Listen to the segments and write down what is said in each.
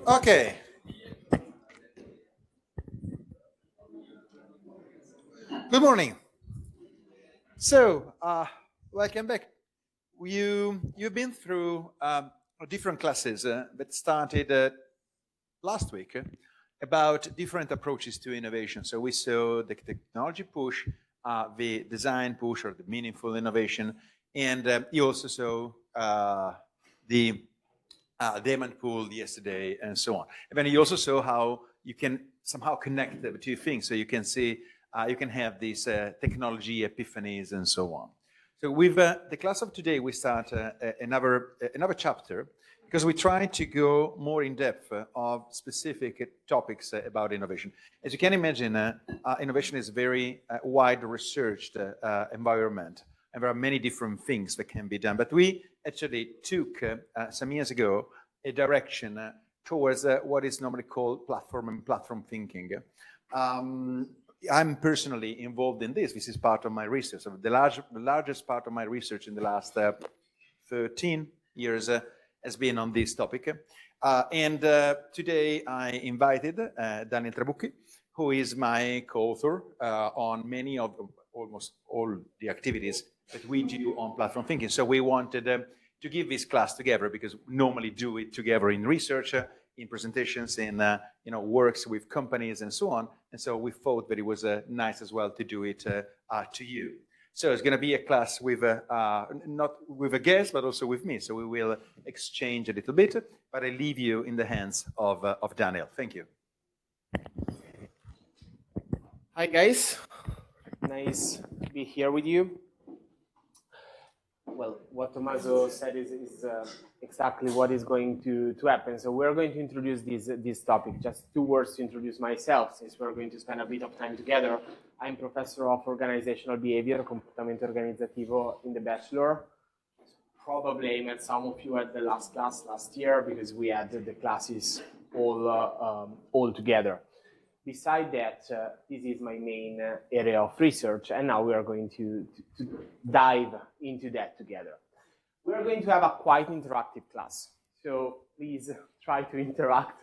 Okay. Good morning. So, welcome back. You've been through different classes that started last week about different approaches to innovation. So we saw the technology push, the design push, or the meaningful innovation, and you also saw the demand pool yesterday, and so on. And then you also saw how you can somehow connect the two things. So you can see, you can have these technology epiphanies and so on. So with the class of today, we start another chapter because we try to go more in depth of specific topics about innovation. As you can imagine, innovation is a very wide researched environment, and there are many different things that can be done. But we actually took some years ago a direction towards what is normally called platform thinking. I'm personally involved in this. This is part of my research. So the largest part of my research in the last 13 years has been on this topic. And today I invited Daniel Trabucchi, who is my co-author on many of almost all the activities that we do on platform thinking. So we wanted to give this class together because we normally do it together in research, in presentations, in works with companies and so on. And so we thought that it was nice as well to do it to you. So it's going to be a class with not with a guest, but also with me. So we will exchange a little bit, but I leave you in the hands of Daniel. Thank you. Hi guys, nice to be here with you. Well, what Tommaso said is exactly what is going to happen. So we're going to introduce this topic. Just 2 words to introduce myself, since we're going to spend a bit of time together. I'm professor of organizational behavior, comportamento organizzativo, in the bachelor. Probably I met some of you at the last class last year because we had the classes all together. Besides that, this is my main area of research, and now we are going to dive into that together. We are going to have a quite interactive class, so please try to interact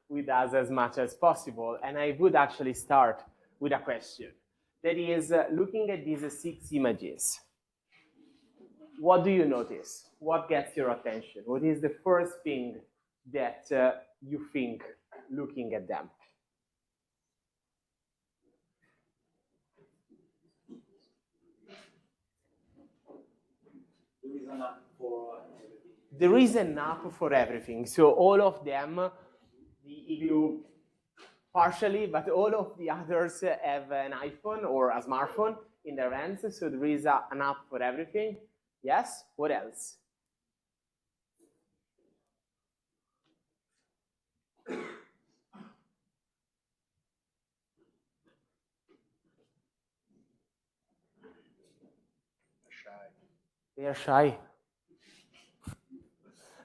with us as much as possible. And I would actually start with a question. That is, looking at these 6 images, what do you notice? What gets your attention? What is the first thing that you think looking at them? There is an app for everything. So all of them, you partially, but all of the others have an iPhone or a smartphone in their hands. So there is an app for everything. Yes? What else? They are shy.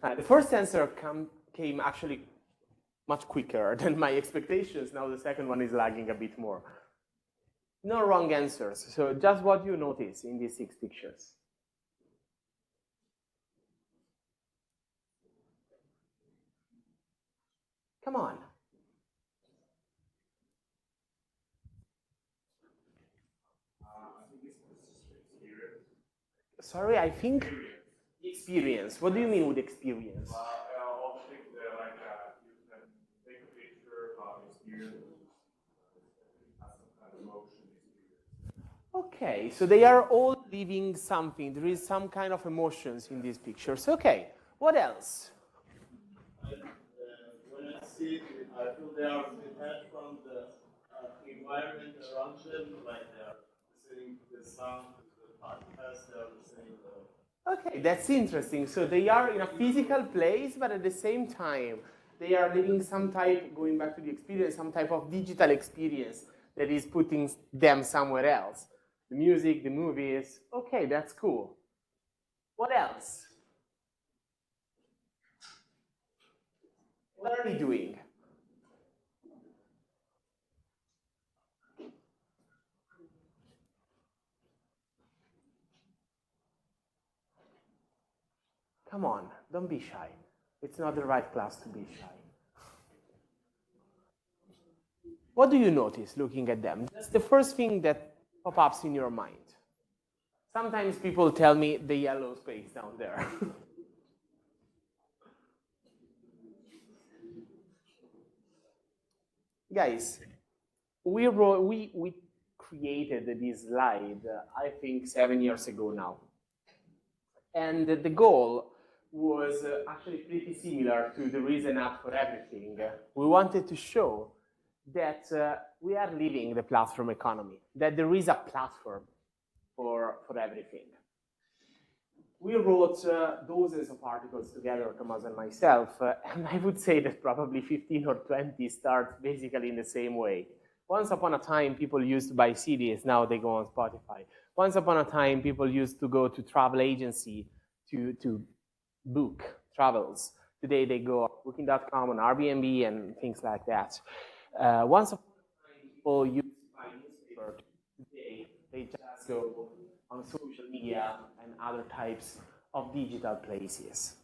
The first answer came actually much quicker than my expectations. Now the second one is lagging a bit more. No wrong answers. So just what you notice in these 6 pictures. Come on. Sorry, I think experience. What do you mean with experience? Okay, so they are all living something. There is some kind of emotions in these pictures. Okay, what else? When I see it, I feel they are detached from the environment around them, like they are listening to the sound, the podcast, they are listening to the... Okay, that's interesting. So they are in a physical place, but at the same time, they are living some type, going back to the experience, some type of digital experience that is putting them somewhere else. The music, the movies. Okay, that's cool. What else? What are they doing? Come on, don't be shy. It's not the right class to be shy. What do you notice looking at them? That's the first thing that pops in your mind. Sometimes people tell me the yellow space down there. Guys, we created this slide, I think 7 years ago now. And the goal was actually pretty similar to the reason up for everything. We wanted to show that we are living the platform economy, that there is a platform for everything. We wrote dozens of articles together, Thomas and myself, and I would say that probably 15 or 20 start basically in the same way. Once upon a time, people used to buy CDs, now they go on Spotify. Once upon a time, people used to go to travel agency to book travels. Today, they go on Booking.com, on Airbnb, and things like that. Once upon a time, people used to buy newspaper. Today, they just go on social media and other types of digital places.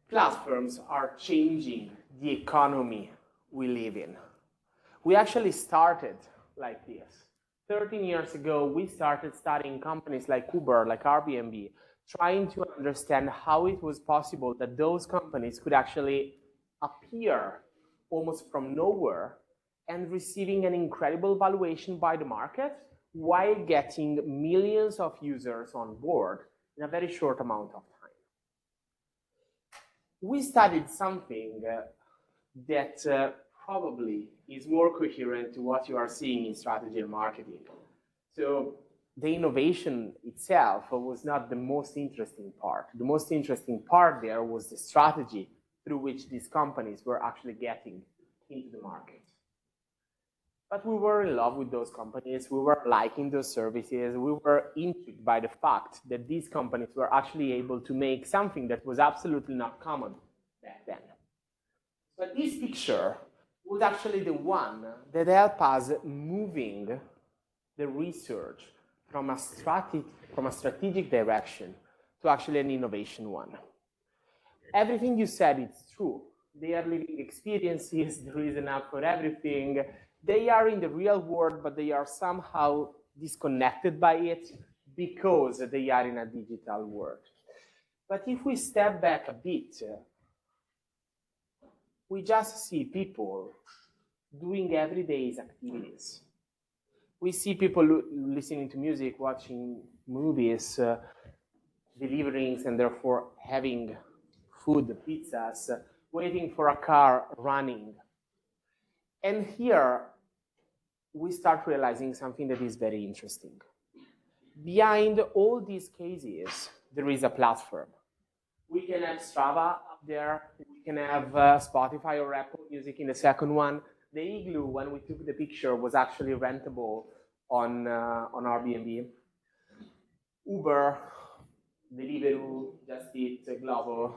Platforms are changing the economy we live in. We actually started like this. 13 years ago, we started studying companies like Uber, like Airbnb, trying to understand how it was possible that those companies could actually appear almost from nowhere and receiving an incredible valuation by the market while getting millions of users on board in a very short amount of time. We studied something that probably is more coherent to what you are seeing in strategy and marketing. So the innovation itself was not the most interesting part. The most interesting part there was the strategy through which these companies were actually getting into the market. But we were in love with those companies, we were liking those services, we were intrigued by the fact that these companies were actually able to make something that was absolutely not common back then. But this picture was actually the one that helped us moving the research from a strategic direction to actually an innovation one. Everything you said is true. They are living experiences, there is an app for everything. They are in the real world, but they are somehow disconnected by it because they are in a digital world. But if we step back a bit, we just see people doing everyday activities. We see people listening to music, watching movies, delivering, and therefore having food, pizzas, waiting for a car, running. And here, we start realizing something that is very interesting. Behind all these cases, there is a platform. We can have Strava up there, we can have Spotify or Apple Music in the second one. The Igloo, when we took the picture, was actually rentable on Airbnb. Uber, Deliveroo, Just Eat, Glovo,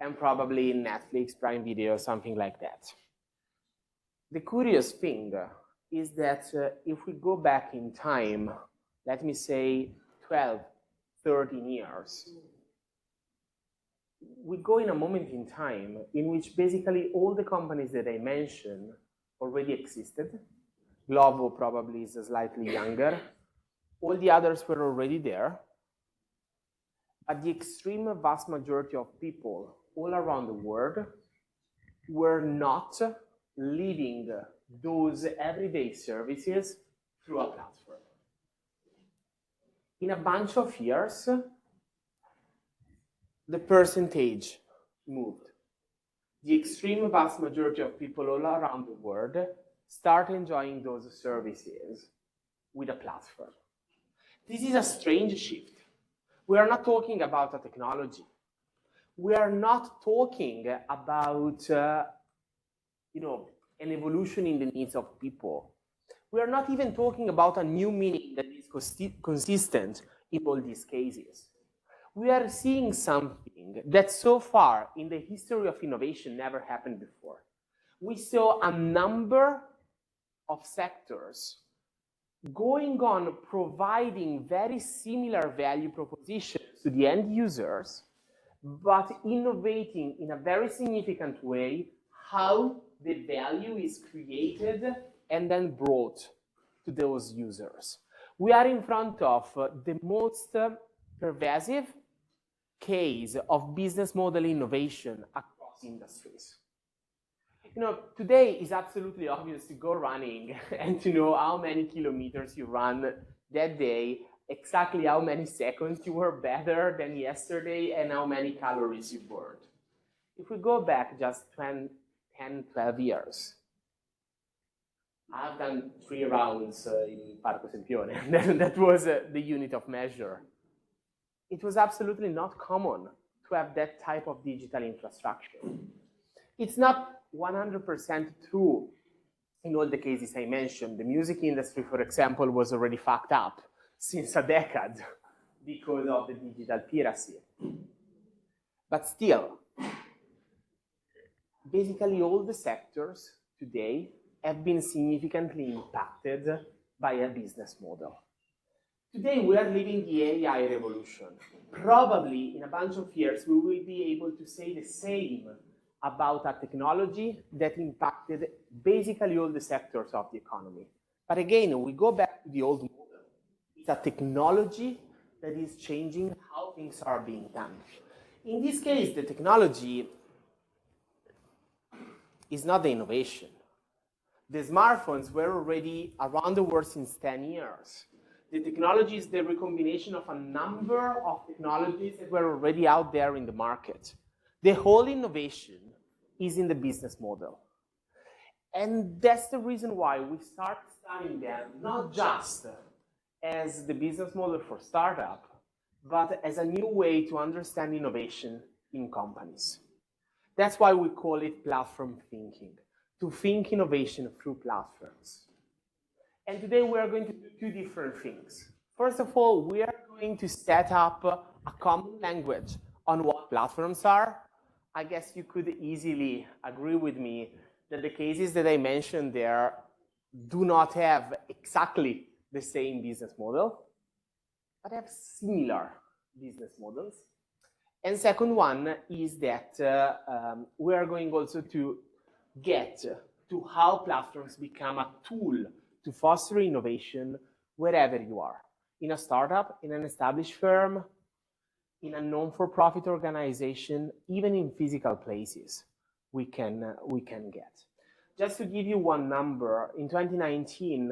and probably Netflix, Prime Video, something like that. The curious thing is that if we go back in time, let me say 12, 13 years, we go in a moment in time in which basically all the companies that I mentioned already existed. Glovo probably is slightly younger. All the others were already there. But the extreme vast majority of people all around the world were not living those everyday services through a platform. In a bunch of years, the percentage moved. The extreme vast majority of people all around the world start enjoying those services with a platform. This is a strange shift. We are not talking about a technology. We are not talking about an evolution in the needs of people. We are not even talking about a new meaning that is consistent in all these cases. We are seeing something that so far in the history of innovation never happened before. We saw a number of sectors going on providing very similar value propositions to the end users, but innovating in a very significant way how the value is created and then brought to those users. We are in front of the most pervasive case of business model innovation across industries. You know, today is absolutely obvious to go running and to know how many kilometers you run that day, exactly how many seconds you were better than yesterday, and how many calories you burned. If we go back just 10, 12 years, I've done 3 rounds in Parco Sempione. That was the unit of measure. It was absolutely not common to have that type of digital infrastructure. It's not 100% true in all the cases I mentioned. The music industry, for example, was already fucked up since a decade because of the digital piracy. But still, basically all the sectors today have been significantly impacted by a business model. Today we are living the AI revolution. Probably in a bunch of years we will be able to say the same about a technology that impacted basically all the sectors of the economy. But again, we go back to the old model. It's a technology that is changing how things are being done. In this case, the technology is not the innovation. The smartphones were already around the world since 10 years. The technology is the recombination of a number of technologies that were already out there in the market. The whole innovation is in the business model. And that's the reason why we start studying them, not just as the business model for startup, but as a new way to understand innovation in companies. That's why we call it platform thinking, to think innovation through platforms. And today we are going to do 2 different things. First of all, we are going to set up a common language on what platforms are. I guess you could easily agree with me that the cases that I mentioned there do not have exactly the same business model, but have similar business models. And second one is that we are going also to get to how platforms become a tool to foster innovation wherever you are, in a startup, in an established firm, in a non-for-profit organization, even in physical places, we can get. Just to give you one number, in 2019,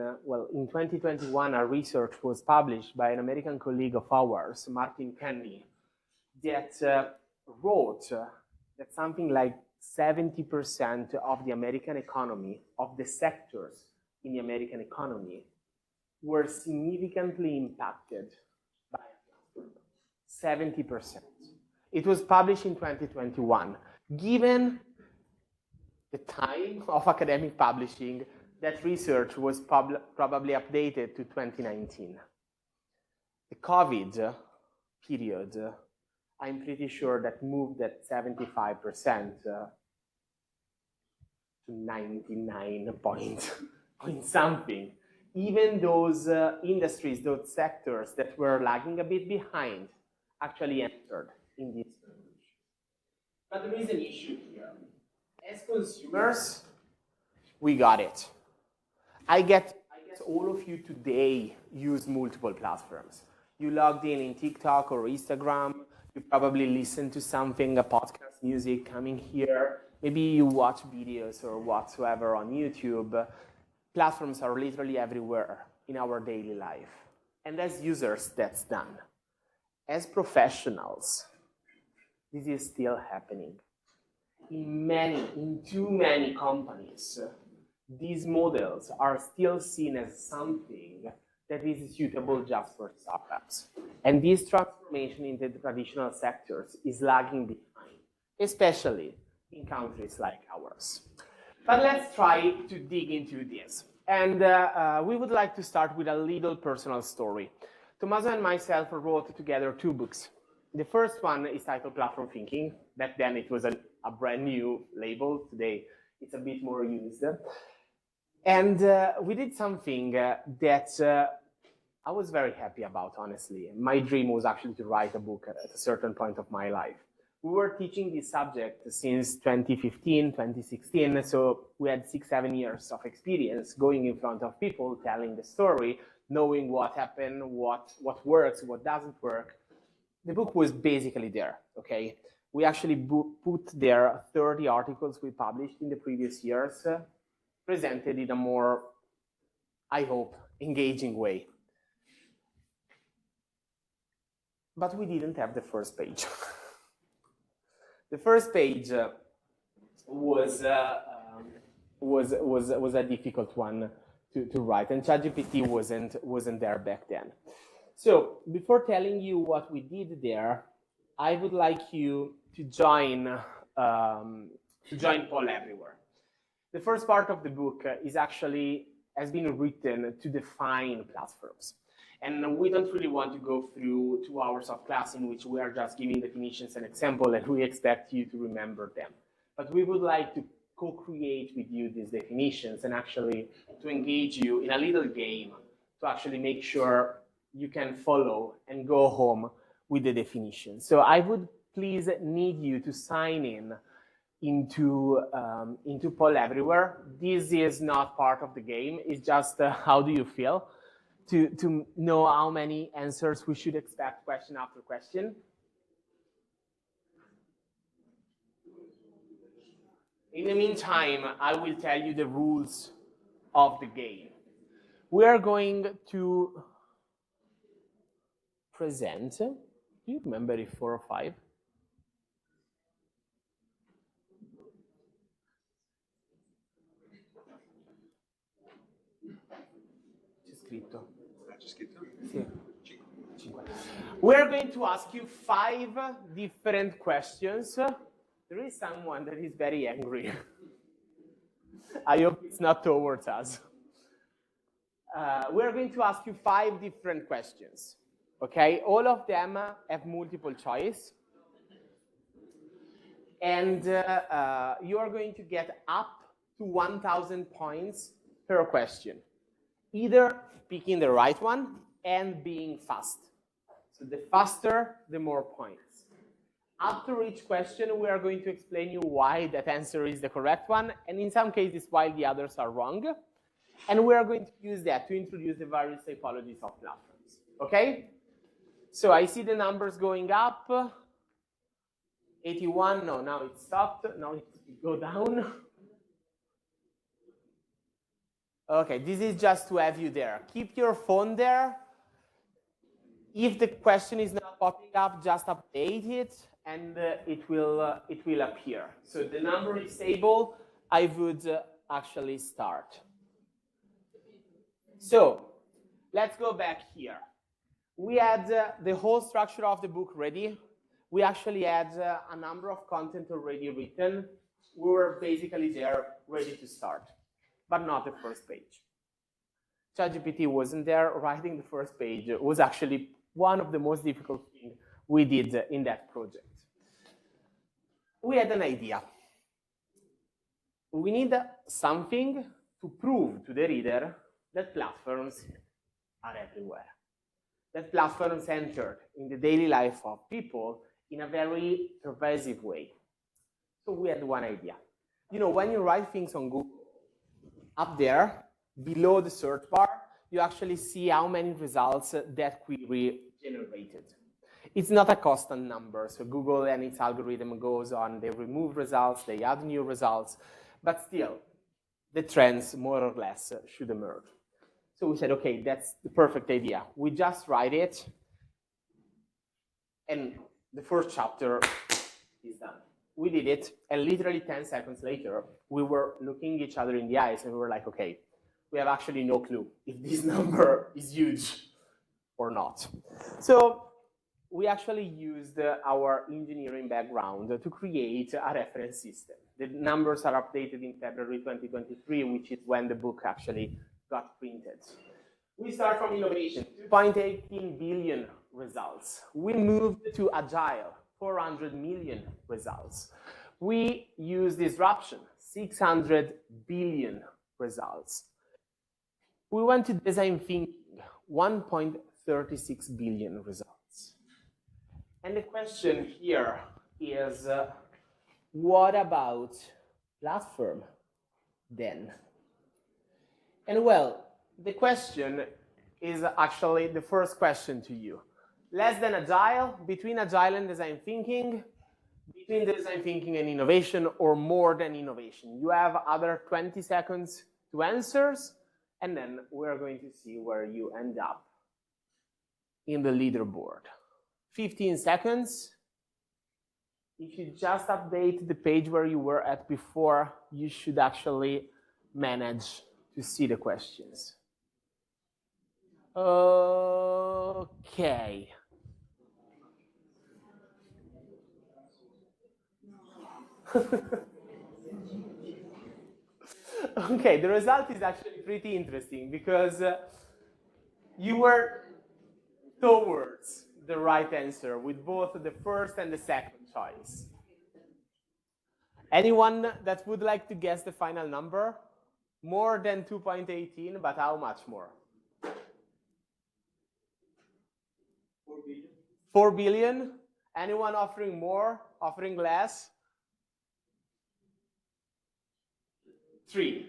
in 2021, a research was published by an American colleague of ours, Martin Kenny, that wrote that something like 70% of the American economy, of the sectors in the American economy, were significantly impacted by a platform. 70%. It was published in 2021. Given the time of academic publishing, that research was probably updated to 2019. The COVID period, I'm pretty sure that moved that 75% to 99 point something. Even those industries, those sectors that were lagging a bit behind actually entered in this revolution. But there is an issue here. As consumers, we got it. I guess all of you today use multiple platforms. You logged in TikTok or Instagram. You probably listen to something, a podcast, music coming here. Maybe you watch videos or whatsoever on YouTube. Platforms are literally everywhere in our daily life. And as users, that's done. As professionals, this is still happening. In too many companies, these models are still seen as something that is suitable just for startups. And this transformation into the traditional sectors is lagging behind, especially in countries like ours. But let's try to dig into this. And we would like to start with a little personal story. Tommaso and myself wrote together 2 books. The first one is titled Platform Thinking. Back then it was a brand new label. Today it's a bit more used. And we did something that I was very happy about, honestly. My dream was actually to write a book at a certain point of my life. We were teaching this subject since 2015, 2016, so we had 6-7 years of experience going in front of people, telling the story, knowing what happened, what works, what doesn't work. The book was basically there, okay? We actually put there 30 articles we published in the previous years, presented in a more, I hope, engaging way. But we didn't have the first page. The first page was a difficult one to write, and ChatGPT wasn't there back then. So before telling you what we did there, I would like you to join Poll Everywhere. The first part of the book has been written to define platforms. And we don't really want to go through 2 hours of class in which we are just giving definitions and examples, and we expect you to remember them. But we would like to co-create with you these definitions and actually to engage you in a little game to actually make sure you can follow and go home with the definition. So I would please need you to sign into Poll Everywhere. This is not part of the game. It's just how do you feel? To know how many answers we should expect question after question. In the meantime, I will tell you the rules of the game. We are going to present, do you remember if 4 or 5? C'è scritto. Sì. We're going to ask you 5 different questions. There is someone that is very angry. I hope it's not towards us. We're going to ask you 5 different questions. Okay, all of them have multiple choice. And you are going to get up to 1,000 points per question. Either picking the right one and being fast. So the faster, the more points. After each question, we are going to explain you why that answer is the correct one, and in some cases, why the others are wrong. And we are going to use that to introduce the various typologies of platforms. Okay? So I see the numbers going up. 81, no, now it stopped. Now it go down. Okay, this is just to have you there. Keep your phone there. If the question is not popping up, just update it, and it will appear. So the number is stable. I would actually start. So let's go back here. We had the whole structure of the book ready. We actually had a number of content already written. We were basically there, ready to start, but not the first page. ChatGPT wasn't there. Writing the first page was actually one of the most difficult things we did in that project. We had an idea. We need something to prove to the reader that platforms are everywhere. That platforms entered in the daily life of people in a very pervasive way. So we had one idea. You know, when you write things on Google, up there, below the search bar, you actually see how many results that query generated. It's not a constant number, so Google and its algorithm goes on, they remove results, they add new results, but still, the trends more or less should emerge. So we said, okay, that's the perfect idea. We just write it, and the first chapter is done. We did it, and literally 10 seconds later, we were looking each other in the eyes, and we were like, okay, we have actually no clue if this number is huge or not. So we actually used our engineering background to create a reference system. The numbers are updated in February 2023, which is when the book actually got printed. We start from innovation, 2.18 billion results. We moved to agile, 400 million results. We use disruption, 600 billion results. We went to design thinking, 1.36 billion results. And the question here is what about platform then? And well, the question is actually the first question to you. Less than agile, between agile and design thinking, between design thinking and innovation, or more than innovation? You have other 20 seconds to answer, and then we're going to see where you end up in the leaderboard. 15 seconds. If you just update the page where you were at before, you should actually manage to see the questions. Okay. Okay, the result is actually pretty interesting because you were towards the right answer with both the first and the second choice. Anyone that would like to guess the final number? More than 2.18, but how much more? 4 billion. 4 billion? Anyone offering more? Offering less? 3.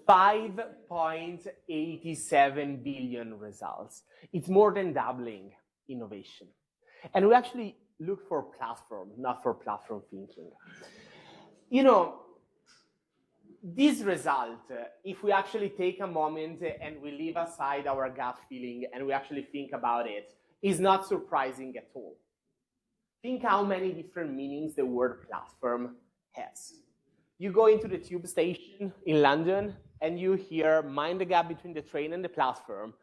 5.87 billion results. It's more than doubling innovation. And we actually look for platform, not for platform thinking. You know, this result, if we actually take a moment and we leave aside our gut feeling and we actually think about it, is not surprising at all. Think how many different meanings the word platform has. You go into the tube station in London and you hear mind the gap between the train and the platform,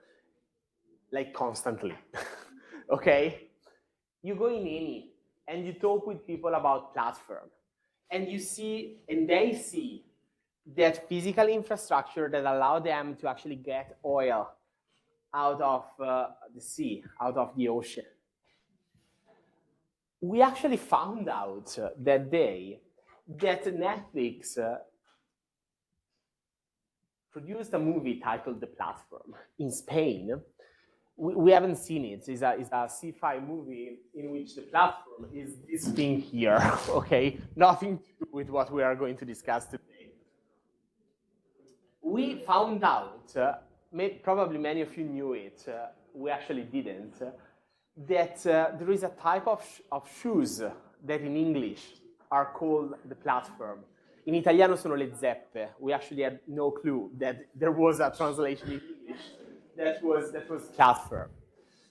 like constantly, okay? You go in any and you talk with people about platform and you see, and they see that physical infrastructure that allow them to actually get oil out of the sea, out of the ocean. We actually found out that day that Netflix produced a movie titled The Platform in Spain. We haven't seen it. It's a sci-fi movie in which the platform is this thing here, okay? Nothing to do with what we are going to discuss today. We found out, probably many of you knew it, we actually didn't, that there is a type of shoes that in English are called the platform. In Italiano sono le zeppe. We actually had no clue that there was a translation in English that was platform.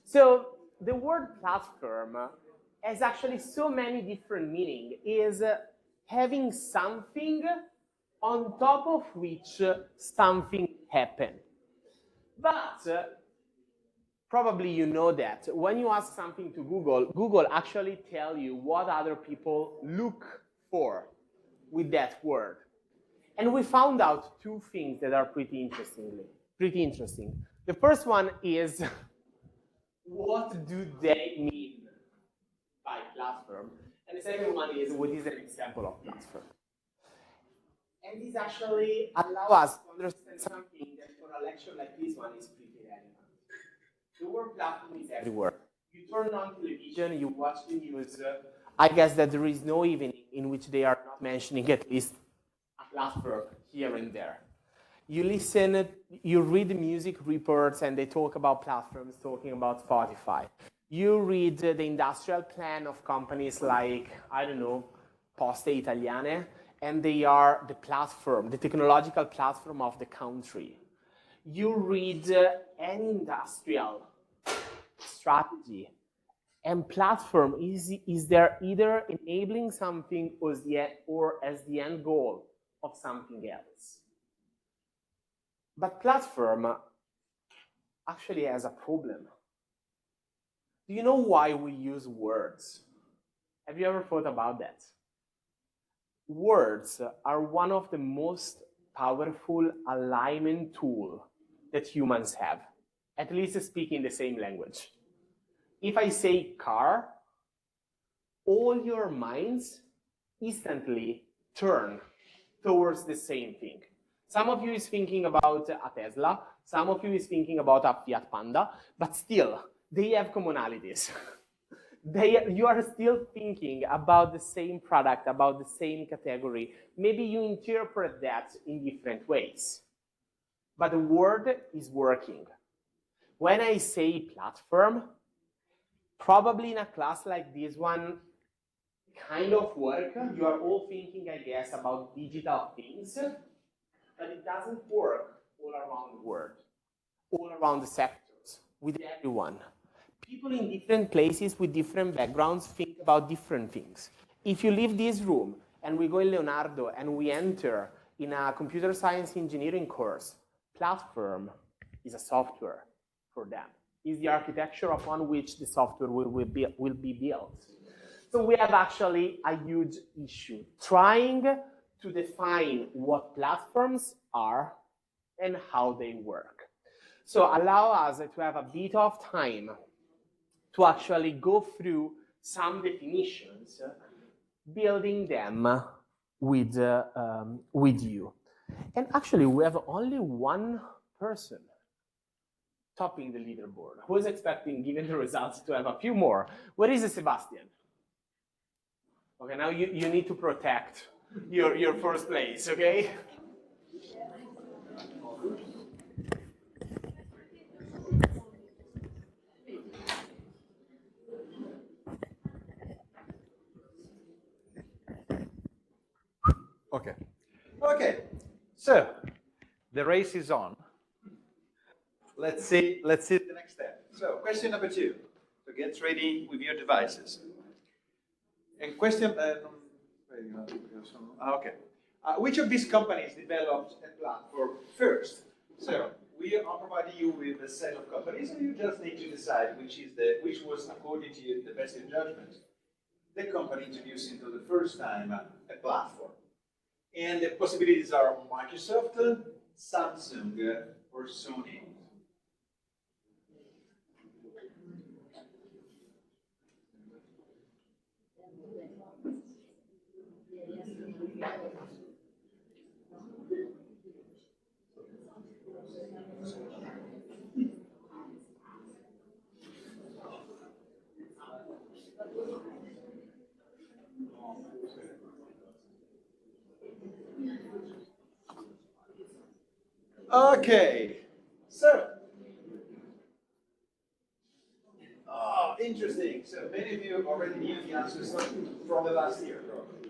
So the word platform has actually so many different meanings. Is having something on top of which something happened. But probably you know that when you ask something to Google, Google actually tell you what other people look for with that word. And we found out two things that are pretty interesting. The first one is, what do they mean by platform? And the second one is, what is an example of platform? And this actually allows us to understand something that for a lecture like this one is pretty relevant. The word platform is everywhere. You turn on television, you watch the news, I guess that there is no evening in which they are not mentioning at least a platform here and there. You listen, you read the music reports and they talk about platforms, talking about Spotify. You read the industrial plan of companies like, I don't know, Poste Italiane, and they are the platform, the technological platform of the country. You read any industrial strategy, and platform is there either enabling something or as the end goal of something else. But platform actually has a problem. Do you know why we use words? Have you ever thought about that? Words are one of the most powerful alignment tools that humans have, at least speaking the same language. If I say car, all your minds instantly turn towards the same thing. Some of you is thinking about a Tesla, some of you is thinking about a Fiat Panda, but still, they have commonalities. You are still thinking about the same product, about the same category. Maybe you interpret that in different ways, but the word is working. When I say platform, probably in a class like this one, kind of work, you are all thinking, I guess, about digital things, but it doesn't work all around the world, all around the sectors, with everyone. People in different places with different backgrounds think about different things. If you leave this room and we go in Leonardo and we enter in a computer science engineering course, platform is a software for them. Is the architecture upon which the software will be built. So we have actually a huge issue trying to define what platforms are and how they work. So allow us to have a bit of time to actually go through some definitions, building them with you. And actually, we have only one person topping the leaderboard. Who is expecting, given the results, to have a few more? Where is Sebastian? Okay, now you need to protect your first place, okay? Okay. Okay. So the race is on. Let's see the next step. So question number 2. So get ready with your devices. And question okay. Which of these companies developed a platform first? So we are providing you with a set of companies, and you just need to decide which was, according to you, the best in judgment, the company introducing for the first time a platform. And the possibilities are Microsoft, Samsung, or Sony. Okay, so, interesting. So many of you already knew the answers from the last year, probably.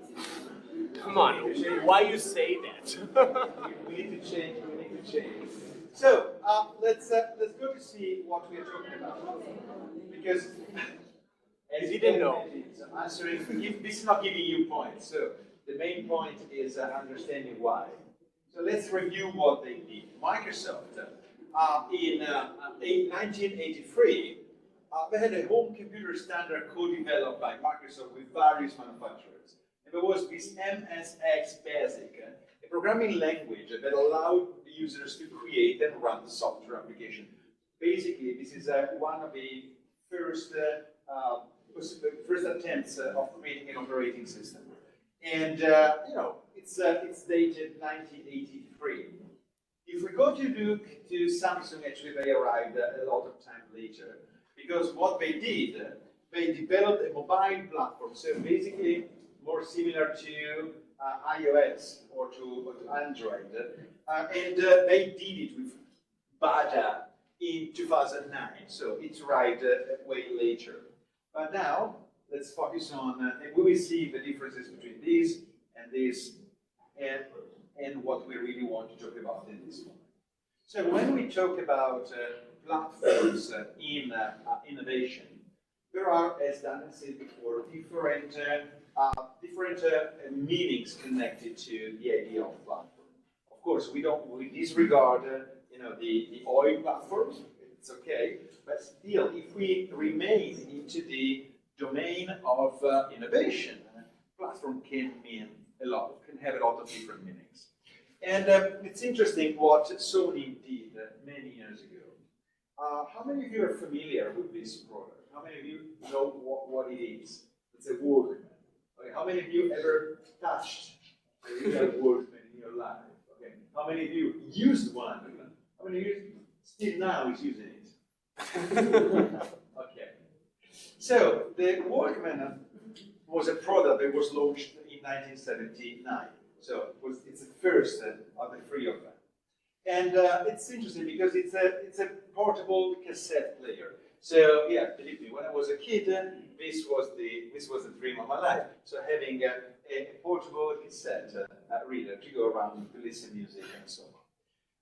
Come on, why you say that? we need to change. So let's go to see what we are talking about, because as you didn't know, answering, this is not giving you points. So the main point is understanding why. So let's review what they did. Microsoft, in 1983, they had a home computer standard co-developed by Microsoft with various manufacturers. And there was this MSX Basic, a programming language that allowed the users to create and run the software application. Basically, this is one of the first attempts of creating an operating system. And it's dated 1983. If we go to Samsung, actually they arrived a lot of time later, because what they did, they developed a mobile platform, so basically more similar to iOS or to Android, and they did it with Bada in 2009, so it's arrived way later. But now, let's focus on, and we will see the differences between these and this, and what we really want to talk about in this one. So when we talk about platforms in innovation, there are, as Dan said before, different meanings connected to the idea of platform. Of course, we disregard the oil platforms. It's okay, but still, if we remain into the domain of innovation, platform can mean a lot, can have a lot of different meanings. And it's interesting what Sony did many years ago. How many of you are familiar with this product? How many of you know what it is? It's a Walkman. Okay. How many of you ever touched a real Walkman in your life? Okay. How many of you used one? How many of you still now is using it? Okay. So the Walkman was a product that was launched in 1979. So it's the first of the three of them. And it's interesting because it's a portable cassette player. So yeah, believe me, when I was a kid, this was the dream of my life. So having a portable cassette reader to go around to listen to music and so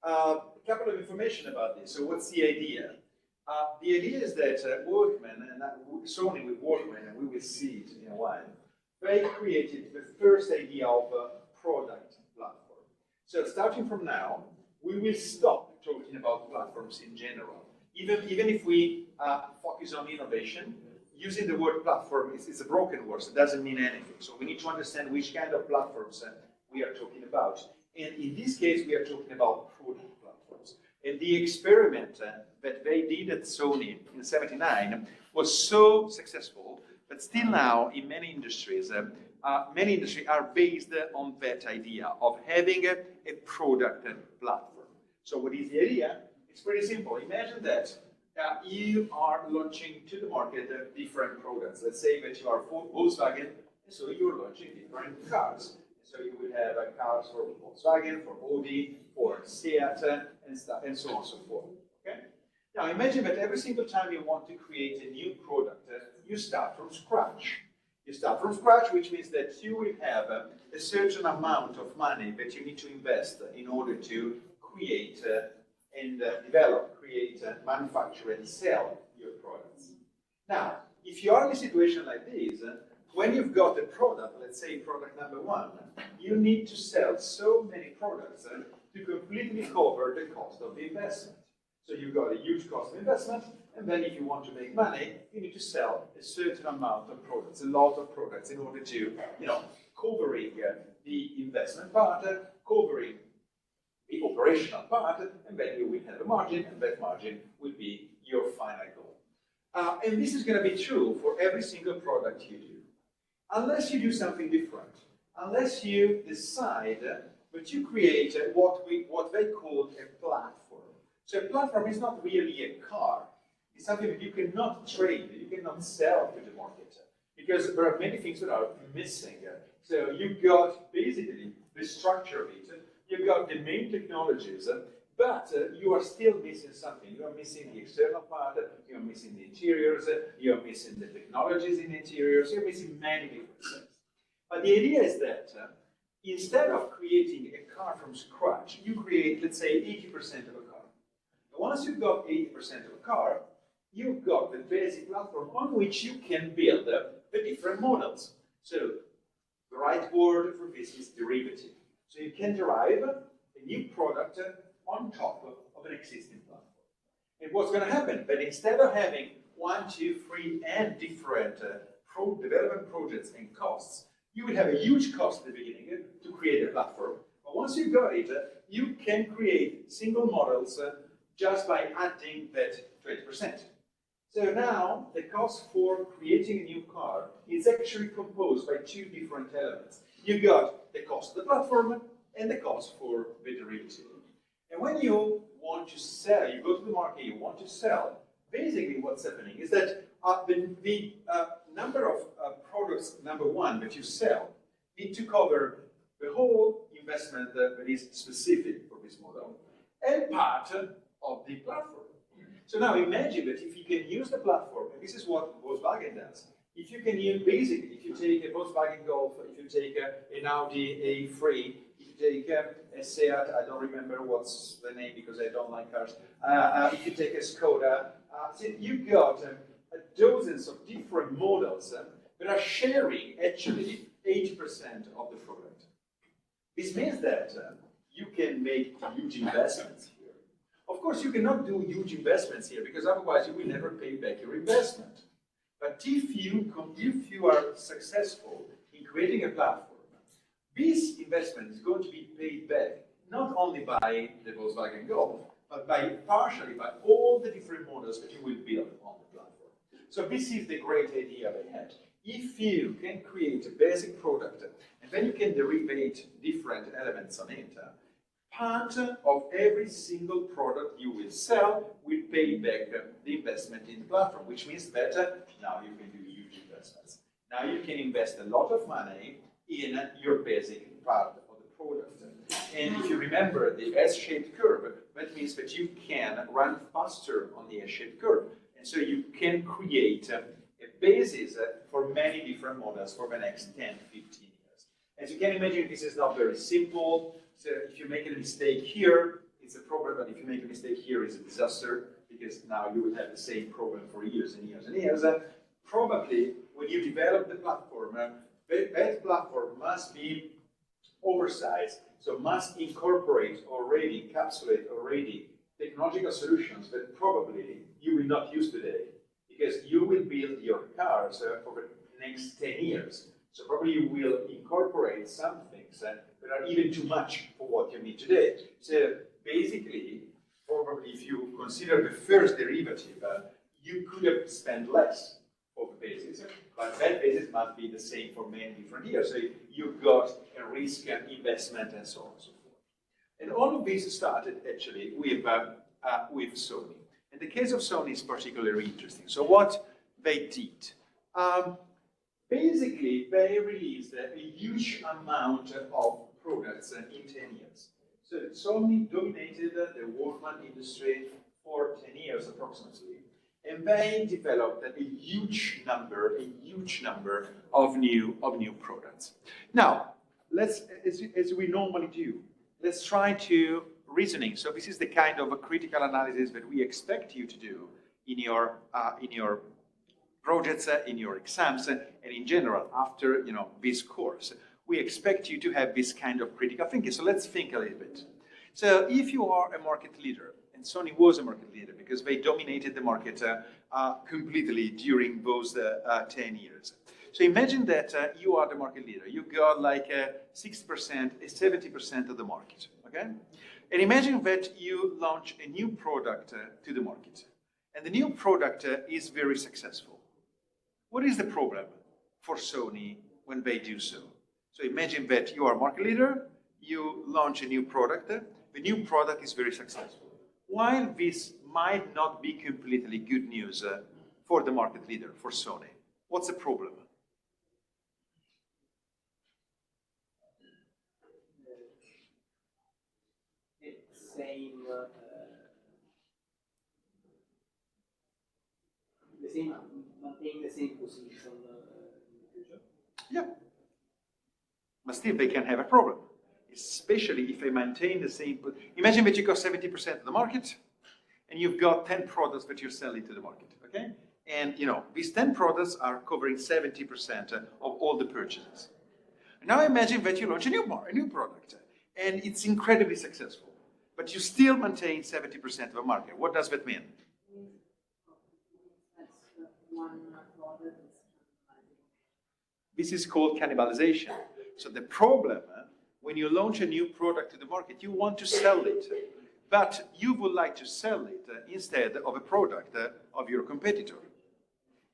on. A couple of information about this. So what's the idea? The idea is that Walkman, and Sony with Walkman, and we will see it in a while, they created the first idea of a product platform. So starting from now, we will stop talking about platforms in general. Even if we focus on innovation, using the word platform is a broken word, so it doesn't mean anything. So we need to understand which kind of platforms we are talking about. And in this case, we are talking about product platforms. And the experiment that they did at Sony in '79 was so successful that still now in many industries are based on that idea of having a product platform. So what is the idea? It's pretty simple. Imagine that you are launching to the market different products. Let's say that you are Volkswagen, and so you're launching different cars. So you will have cars for Volkswagen, for Audi, for Seat, and stuff, and so on and so forth. Okay? Now imagine that every single time you want to create a new product, you start from scratch. You start from scratch, which means that you will have a certain amount of money that you need to invest in order to create and develop, create, manufacture, and sell your products. Now, if you are in a situation like this, when you've got a product, let's say product number one, you need to sell so many products to completely cover the cost of the investment. So you've got a huge cost of investment, and then if you want to make money, you need to sell a certain amount of products, a lot of products, in order to, covering the investment part, covering the operational part, and then you will have a margin, and that margin will be your final goal. And this is going to be true for every single product you do. Unless you do something different, unless you decide that you create what they call a platform. So a platform is not really a car. It's something that you cannot trade, you cannot sell to the market, because there are many things that are missing. So you've got basically the structure of it, you've got the main technologies, but you are still missing something. You are missing the external part, you are missing the interiors, you are missing the technologies in the interiors, you're missing many different things. But the idea is that instead of creating a car from scratch, you create, let's say, 80% of a car. And once you've got 80% of a car, you've got the basic platform on which you can build the different models. So the right word for this is derivative. So you can derive a new product on top of an existing platform. And what's going to happen? But instead of having 1, 2, 3, and different development projects and costs, you will have a huge cost at the beginning to create a platform. But once you've got it, you can create single models just by adding that 20%. So now the cost for creating a new car is actually composed by two different elements. You've got the cost of the platform and the cost for the derivative. And when you want to sell, you go to the market, you want to sell, basically what's happening is that the number of products, number one, that you sell need to cover the whole investment that is specific for this model and part of the platform. So now imagine that if you can use the platform, and this is what Volkswagen does, if you can use, basically, if you take a Volkswagen Golf, if you take an Audi A3, if you take a Seat, I don't remember what's the name because I don't like cars, if you take a Skoda, so you've got dozens of different models that are sharing actually 80% of the product. This means that you can make huge investments here. Of course, you cannot do huge investments here because otherwise you will never pay back your investment. But if you are successful in creating a platform, this investment is going to be paid back not only by the Volkswagen Golf, but partially by all the different models that you will build on the platform. So this is the great idea they had. If you can create a basic product and then you can derive different elements on it, part of every single product you will sell will pay back the investment in the platform, which means that now you can do huge investments. Now you can invest a lot of money in your basic part of the product. And if you remember the S-shaped curve, that means that you can run faster on the S-shaped curve. And so you can create a basis for many different models for the next 10, 15 years. As you can imagine, this is not very simple. So if you make a mistake here, it's a problem, but if you make a mistake here, it's a disaster, because now you will have the same problem for years and years and years. Probably, when you develop the platform, that platform must be oversized, so must incorporate already, encapsulate already technological solutions that probably you will not use today, because you will build your cars for the next 10 years. So probably you will incorporate some things that are even too much for what you need today. So basically, probably if you consider the first derivative, you could have spent less for the basis, but that basis must be the same for many different years. So you've got a risk and investment and so on and so forth. And all of this started actually with Sony. And the case of Sony is particularly interesting. So what they did, basically they released a huge amount of products in 10 years. So Sony dominated the Walkman industry for 10 years approximately. And they developed a huge number of new products. Now, let's, as we normally do, let's try to reasoning. So this is the kind of a critical analysis that we expect you to do in your projects, in your exams, and in general after this course. We expect you to have this kind of critical thinking. So let's think a little bit. So if you are a market leader, and Sony was a market leader because they dominated the market completely during those 10 years. So imagine that you are the market leader. You got like 60%, 70% of the market, okay? And imagine that you launch a new product to the market. And the new product is very successful. What is the problem for Sony when they do so? So imagine that you are a market leader, you launch a new product, the new product is very successful. While this might not be completely good news for the market leader, for Sony, what's the problem? Maintain the same position in the future. Yeah. But still they can have a problem, especially if they maintain the same. Imagine that you got 70% of the market and you've got 10 products that you're selling to the market, okay? And these 10 products are covering 70% of all the purchases. Now imagine that you launch a new product and it's incredibly successful, but you still maintain 70% of the market. What does that mean? This is called cannibalization. So the problem, when you launch a new product to the market, you want to sell it, but you would like to sell it instead of a product of your competitor.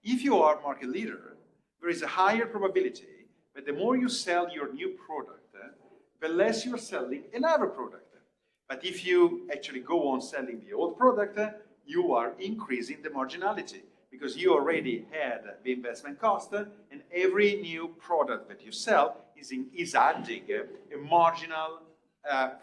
If you are market leader, there is a higher probability that the more you sell your new product, the less you're selling another product. But if you actually go on selling the old product, you are increasing the marginality, because you already had the investment cost, and every new product that you sell is adding a marginal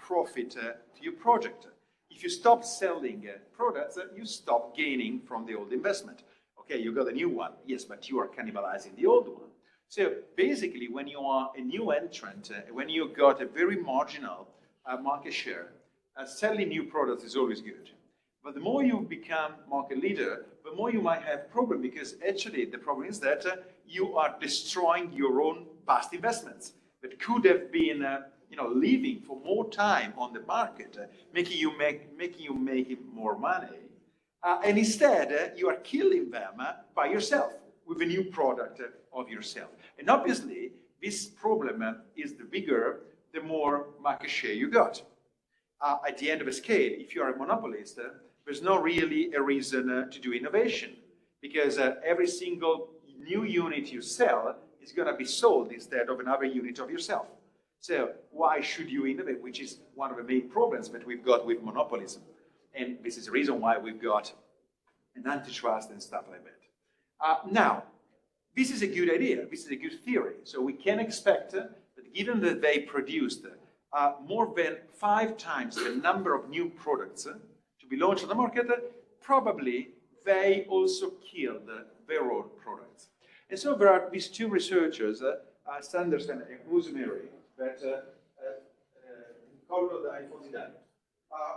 profit to your project. If you stop selling products, you stop gaining from the old investment. Okay, you got a new one, yes, but you are cannibalizing the old one. So basically, when you are a new entrant, when you got a very marginal market share, selling new products is always good. But the more you become market leader, the more you might have problem, because actually the problem is that you are destroying your own past investments that could have been living for more time on the market, making you make more money. And instead, you are killing them by yourself with a new product of yourself. And obviously, this problem is the bigger, the more market share you got. At the end of the scale, if you are a monopolist, there's not really a reason to do innovation, because every single new unit you sell is going to be sold instead of another unit of yourself. So why should you innovate, which is one of the main problems that we've got with monopolism. And this is the reason why we've got an antitrust and stuff like that. Now, this is a good idea. This is a good theory. So we can expect that given that they produced more than 5 times the number of new products to be launched on the market, probably they also killed their own products. And so there are these 2 researchers, Sanderson and Rosemary, that covered the iPhone design.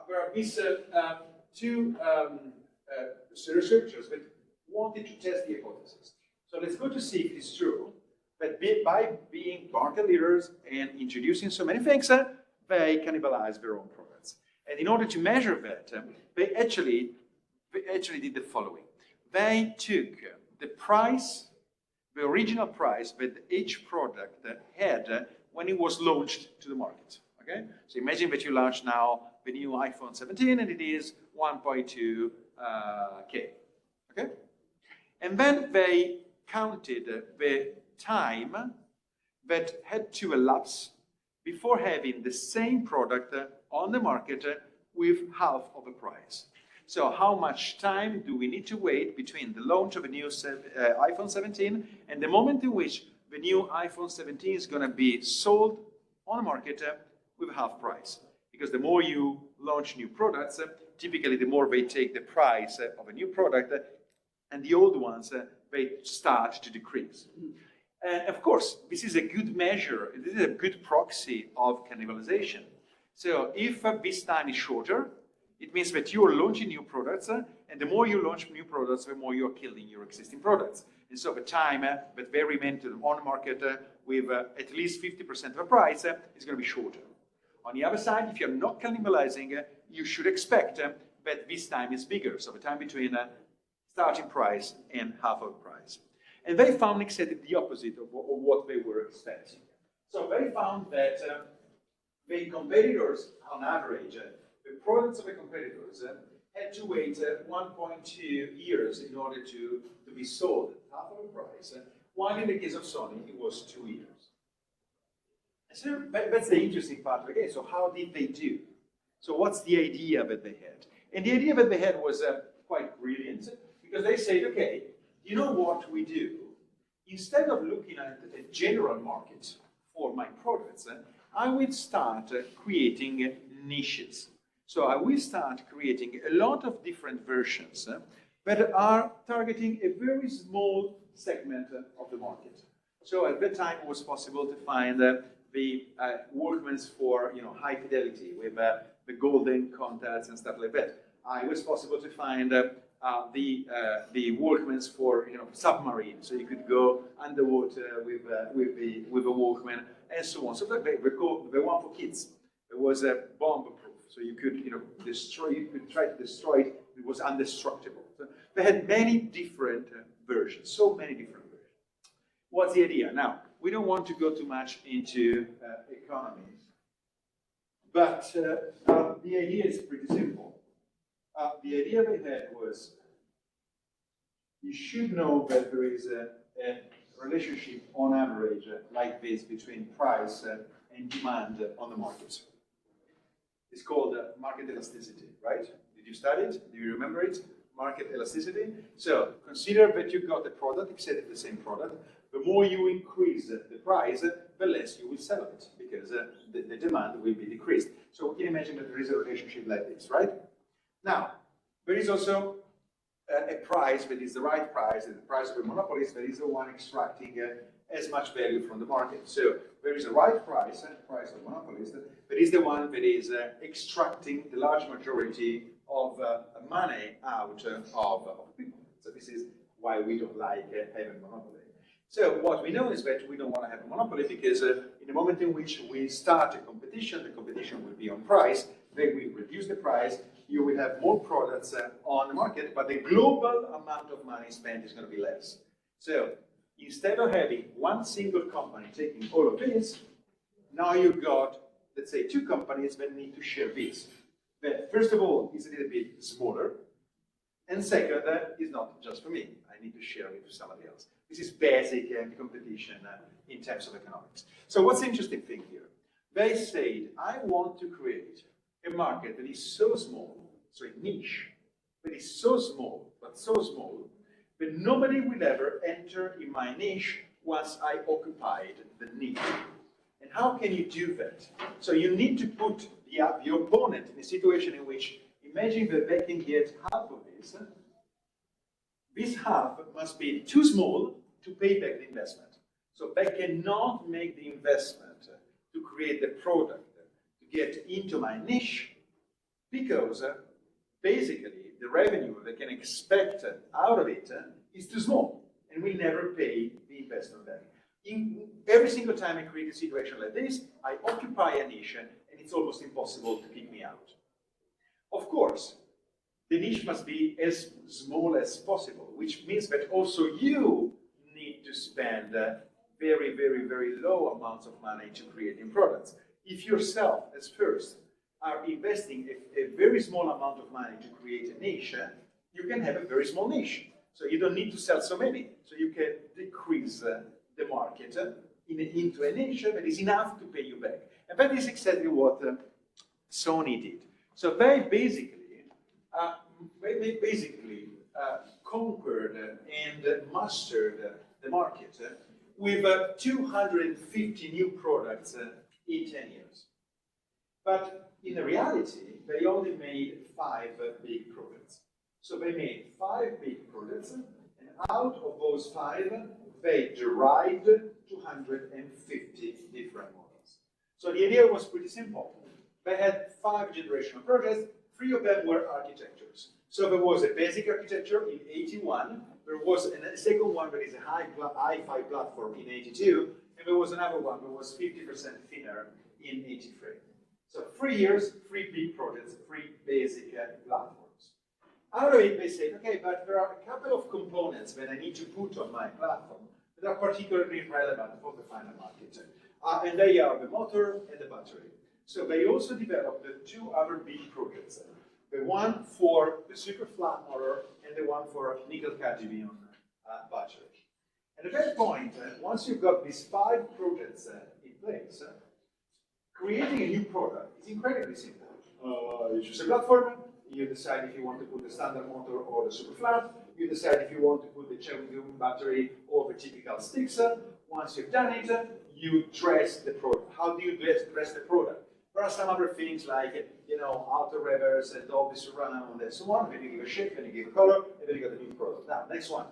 There are these 2 researchers that wanted to test the hypothesis. So let's go to see if it's true that by being market leaders and introducing so many things, they cannibalize their own products. And in order to measure that, they actually did the following. They took the price, the original price that each product had when it was launched to the market. Okay? So imagine that you launch now the new iPhone 17 and it is 1.2K. Okay? And then they counted the time that had to elapse before having the same product on the market with half of the price. So how much time do we need to wait between the launch of a new iPhone 17 and the moment in which the new iPhone 17 is going to be sold on the market with half price? Because the more you launch new products, typically the more they take the price of a new product, and the old ones, they start to decrease. And of course, this is a good measure, this is a good proxy of cannibalization. So if this time is shorter, it means that you are launching new products, and the more you launch new products, the more you're killing your existing products. And so the time that they remain on the market with at least 50% of the price is going to be shorter. On the other side, if you're not cannibalizing, you should expect that this time is bigger. So the time between starting price and half of the price. And they found exactly the opposite of what they were expecting. So they found that the competitors, on average, the products of the competitors had to wait 1.2 years in order to be sold at half of the price, while in the case of Sony, it was 2 years. So that's the interesting part of the game. So how did they do? So what's the idea that they had? And the idea that they had was quite brilliant, because they said, okay, you know what we do? Instead of looking at a general market for my products, I will start creating niches. So I will start creating a lot of different versions that are targeting a very small segment of the market. So at that time, it was possible to find the Walkmans for high fidelity with the golden contacts and stuff like that. It was possible to find the Walkmans for submarine, so you could go underwater with a Walkman and so on. So the one for kids, it was bomb-proof, so you could destroy. You could try to destroy it. It was indestructible. So they had many different versions, so many different versions. What's the idea? Now, we don't want to go too much into economy, but the idea is pretty simple. The idea they had was you should know that there is a relationship on average like this between price and demand on the market. It's called market elasticity, right? Did you study it? Do you remember it? Market elasticity. So consider that you've got a product, exactly the same product. The more you increase the price, the less you will sell it, because the demand will be decreased. So we can imagine that there is a relationship like this, right? Now, there is also a price that is the right price, and the price of a monopolist that is the one extracting as much value from the market. So there is a right price, price of a monopolist, that is the one that is extracting the large majority of money out of people. So this is why we don't like having a monopoly. So what we know is that we don't want to have a monopoly because in the moment in which we start a competition, the competition will be on price, then we reduce the price, you will have more products on the market, but the global amount of money spent is going to be less. So instead of having one single company taking all of this, now you've got, let's say, 2 companies that need to share this. But first of all, it's a little bit smaller, and second, it's not just for me. I need to share it with somebody else. This is basic competition in terms of economics. So what's the interesting thing here? They said, I want to create a market that is so small, so a niche, that is so small, but nobody will ever enter in my niche once I occupied the niche. And how can you do that? So you need to put the opponent in a situation in which, imagine that they can get half of this. This half must be too small to pay back the investment. So they cannot make the investment to create the product, to get into my niche, because basically the revenue they can expect out of it is too small and will never pay the investment back. Every single time I create a situation like this, I occupy a niche and it's almost impossible to kick me out. Of course, the niche must be as small as possible, which means that also you need to spend very, very, very low amounts of money to creating products. If yourself, as first, are investing a very small amount of money to create a niche, you can have a very small niche. So you don't need to sell so many. So you can decrease the market into a niche that is enough to pay you back. And that is exactly what Sony did. So they basically conquered and mastered the market with 250 new products in 10 years. But in reality, they only made 5 big products. So they made 5 big products, and out of those 5, they derived 250 different models. So the idea was pretty simple. They had 5 generational projects, 3 of them were architectures. So there was a basic architecture in 81, there was a second one that is a hi-fi platform in 82, and there was another one that was 50% thinner in 83. So 3 years, 3 big projects, 3 basic platforms. Out of it, they said, okay, but there are a couple of components that I need to put on my platform that are particularly relevant for the final market. And they are the motor and the battery. So they also developed the 2 other big projects. The one for the super flat motor and the one for nickel-cadmium battery. And at that point, once you've got these 5 projects in place, creating a new product is incredibly simple. You choose a platform, you decide if you want to put the standard motor or the super flat, you decide if you want to put the nickel-cadmium battery or the typical sticks. Once you've done it, you dress the product. How do you dress the product? There are some other things like, auto reverse and all this surround and so on. Then you give a shape, then you give a color, and then you got the new product. Now, next one.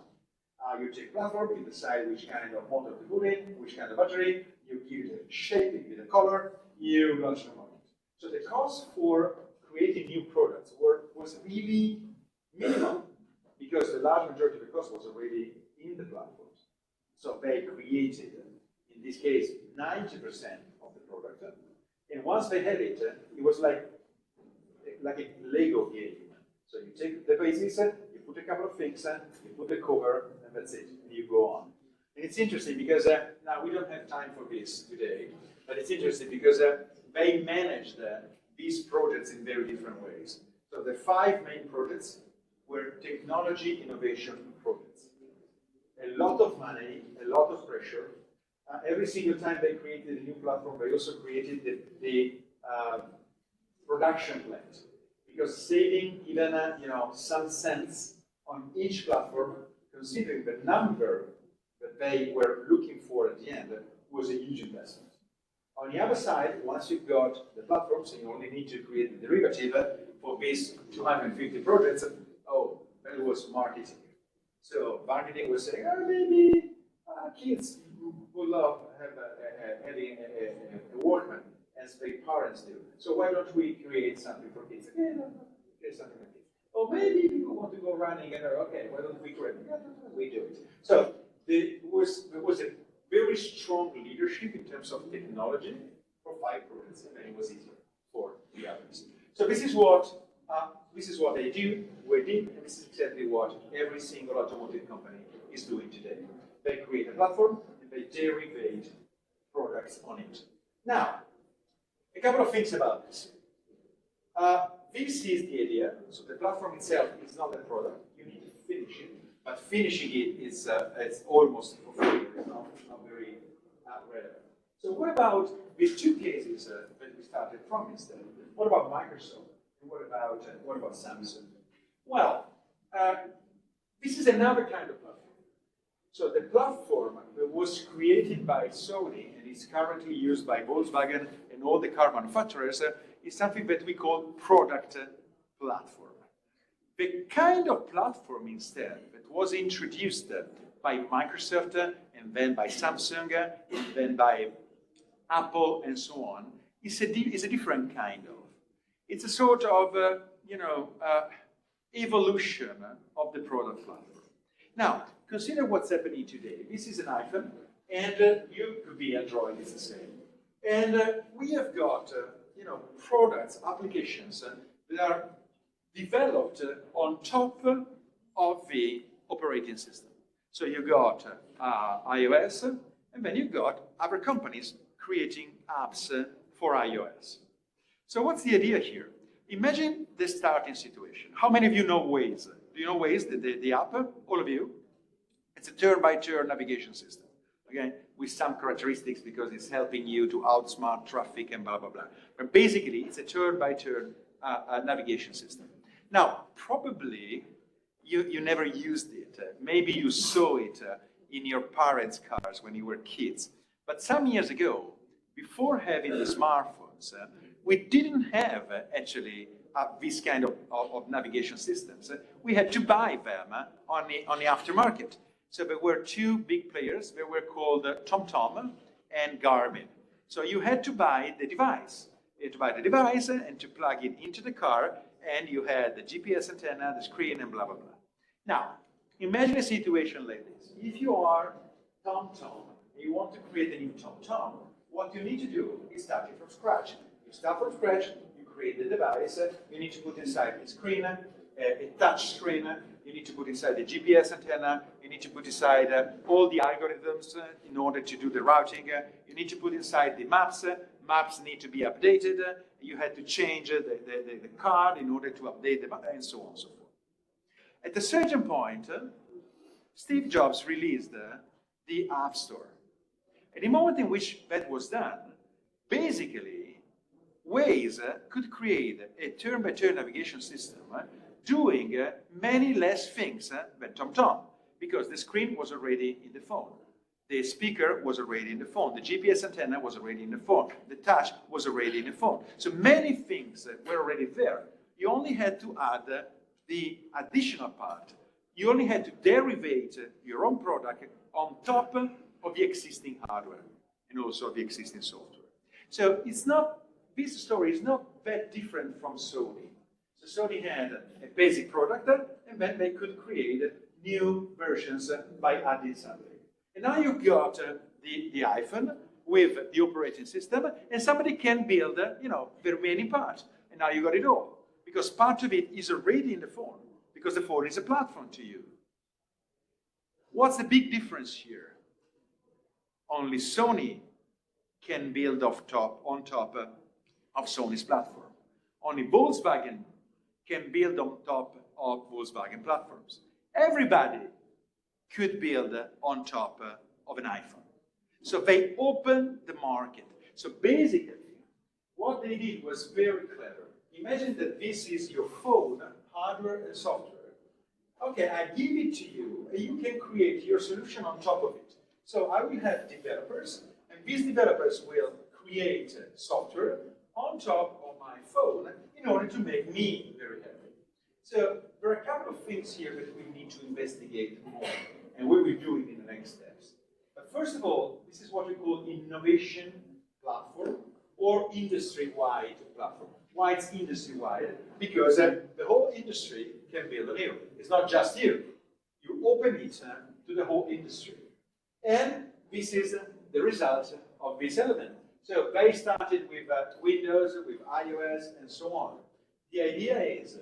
You take a platform, you decide which kind of motor to put in, which kind of battery, you give it a shape, you give it a color, you launch the market. So the cost for creating new products was really minimal because the large majority of the cost was already in the platforms. So they created, in this case, 90% of the product. And once they had it, it was like a Lego game. So you take the basis, you put a couple of things, you put the cover, and that's it, and you go on. And it's interesting because, now we don't have time for this today, but it's interesting because they managed these projects in very different ways. So the 5 main projects were technology innovation projects. A lot of money, a lot of pressure. Every single time they created a new platform, they also created the production plant. Because saving even some cents on each platform, considering the number that they were looking for at the end, was a huge investment. On the other side, once you've got the platform, so you only need to create the derivative for these 250 projects, that was marketing. So marketing was saying, maybe kids would love having a Walkman, as their parents do. So why don't we create something for kids? Okay, create something for kids. Or maybe people want to go running and okay, why don't we create it? We do it. So there was a very strong leadership in terms of technology for 5 projects, and then it was easier for the others. So this is what they do, we did, and this is exactly what every single automotive company is doing today. They create a platform and they derive products on it. Now, a couple of things about this. This is the idea. So the platform itself is not a product. You need to finish it, but finishing it is it's almost for free. It's not very relevant. So what about these two cases that we started from instead? What about Microsoft? And what about Samsung? Well, this is another kind of platform. So the platform that was created by Sony and is currently used by Volkswagen and all the car manufacturers is something that we call product platform. The kind of platform instead that was introduced by Microsoft and then by Samsung and then by Apple and so on is a different kind of. It's a sort of, evolution of the product platform. Now, consider what's happening today. This is an iPhone, and you could be Android, it's the same. And we have got, products, applications that are developed on top of the operating system. So you got iOS, and then you got other companies creating apps for iOS. So what's the idea here? Imagine the starting situation. How many of you know Waze? Do you know Waze, the app? All of you? It's a turn-by-turn navigation system, okay? With some characteristics because it's helping you to outsmart traffic and blah, blah, blah. But basically, it's a turn-by-turn navigation system. Now, probably you never used it. Maybe you saw it in your parents' cars when you were kids. But some years ago, before having the smartphones, we didn't have actually this kind of navigation systems. We had to buy them on the aftermarket. So there were two big players. They were called TomTom and Garmin. So you had to buy the device. You had to buy the device and to plug it into the car, and you had the GPS antenna, the screen, and blah, blah, blah. Now, imagine a situation like this. If you are TomTom and you want to create a new TomTom, what you need to do is start it from scratch. You start from scratch, you create the device, you need to put inside the screen, a touch screen, you need to put inside the GPS antenna, you need to put inside all the algorithms in order to do the routing, you need to put inside the maps, maps need to be updated, you had to change the card in order to update the map, and so on and so forth. At a certain point, Steve Jobs released the App Store. At the moment in which that was done, basically, Waze could create a turn-by-turn navigation system doing many less things than TomTom, because the screen was already in the phone. The speaker was already in the phone. The GPS antenna was already in the phone. The touch was already in the phone. So many things were already there. You only had to add the additional part. You only had to derivate your own product on top of the existing hardware and also the existing software. So this story is not that different from Sony. So Sony had a basic product, and then they could create new versions by adding something. And now you've got the iPhone with the operating system, and somebody can build, the remaining part. And now you got it all, because part of it is already in the phone, because the phone is a platform to you. What's the big difference here? Only Sony can build on top of Sony's platform. Only Volkswagen can build on top of Volkswagen platforms. Everybody could build on top of an iPhone. So they opened the market. So basically, what they did was very clever. Imagine that this is your phone, hardware and software. Okay, I give it to you, and you can create your solution on top of it. So I will have developers, and these developers will create software on top of my phone in order to make me very happy. So there are a couple of things here that we need to investigate more, and we will do it in the next steps. But first of all, this is what we call innovation platform or industry-wide platform. Why it's industry-wide? Because the whole industry can build on you. It's not just you. You open it to the whole industry. And this is the result of this element. So they started with Windows, with iOS, and so on. The idea is,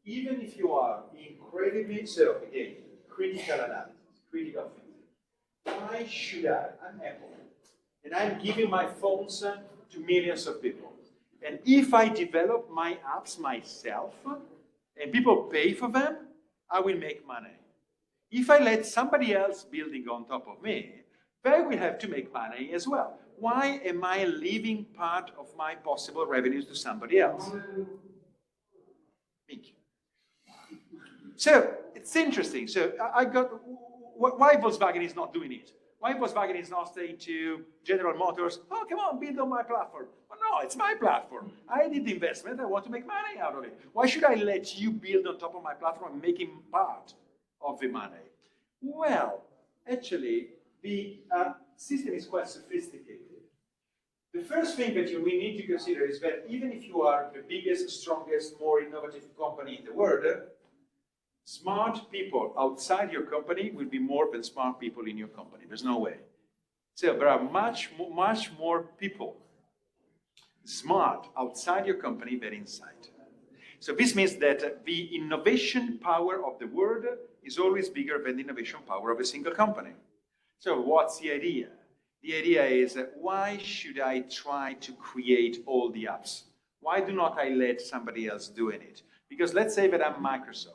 even if you are incredibly, so again, critical analysis, critical thinking. Why should I'm Apple, and I'm giving my phones to millions of people. And if I develop my apps myself, and people pay for them, I will make money. If I let somebody else building on top of me, they will have to make money as well. Why am I leaving part of my possible revenues to somebody else? Me. So it's interesting. So I got why Volkswagen is not doing it. Why Volkswagen is not saying to General Motors, oh, come on, build on my platform. Well, no, it's my platform. I did the investment. I want to make money out of it. Why should I let you build on top of my platform and make him part of the money? Well, actually, the system is quite sophisticated. The first thing that we need to consider is that even if you are the biggest, strongest, more innovative company in the world, smart people outside your company will be more than smart people in your company. There's no way. So there are much more people smart outside your company than inside. So this means that the innovation power of the world is always bigger than the innovation power of a single company. So what's the idea? The idea is, why should I try to create all the apps? Why do not I let somebody else doing it? Because let's say that I'm Microsoft,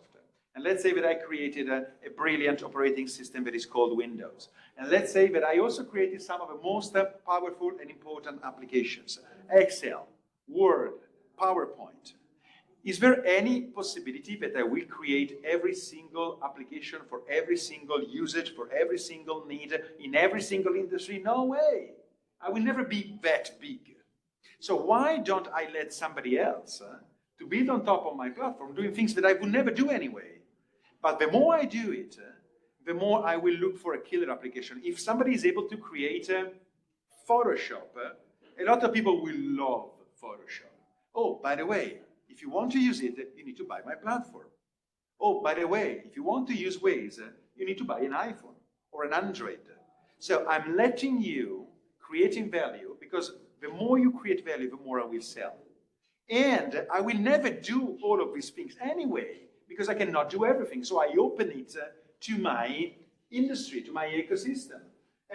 and let's say that I created a brilliant operating system that is called Windows. And let's say that I also created some of the most powerful and important applications, Excel, Word, PowerPoint. Is there any possibility that I will create every single application for every single usage, for every single need, in every single industry? No way. I will never be that big. So why don't I let somebody else to build on top of my platform, doing things that I would never do anyway? But the more I do it, the more I will look for a killer application. If somebody is able to create Photoshop, a lot of people will love Photoshop. Oh, by the way, if you want to use it, you need to buy my platform. Oh, by the way, if you want to use Waze, you need to buy an iPhone or an Android. So I'm letting you creating value, because the more you create value, the more I will sell. And I will never do all of these things anyway, because I cannot do everything. So I open it to my industry, to my ecosystem.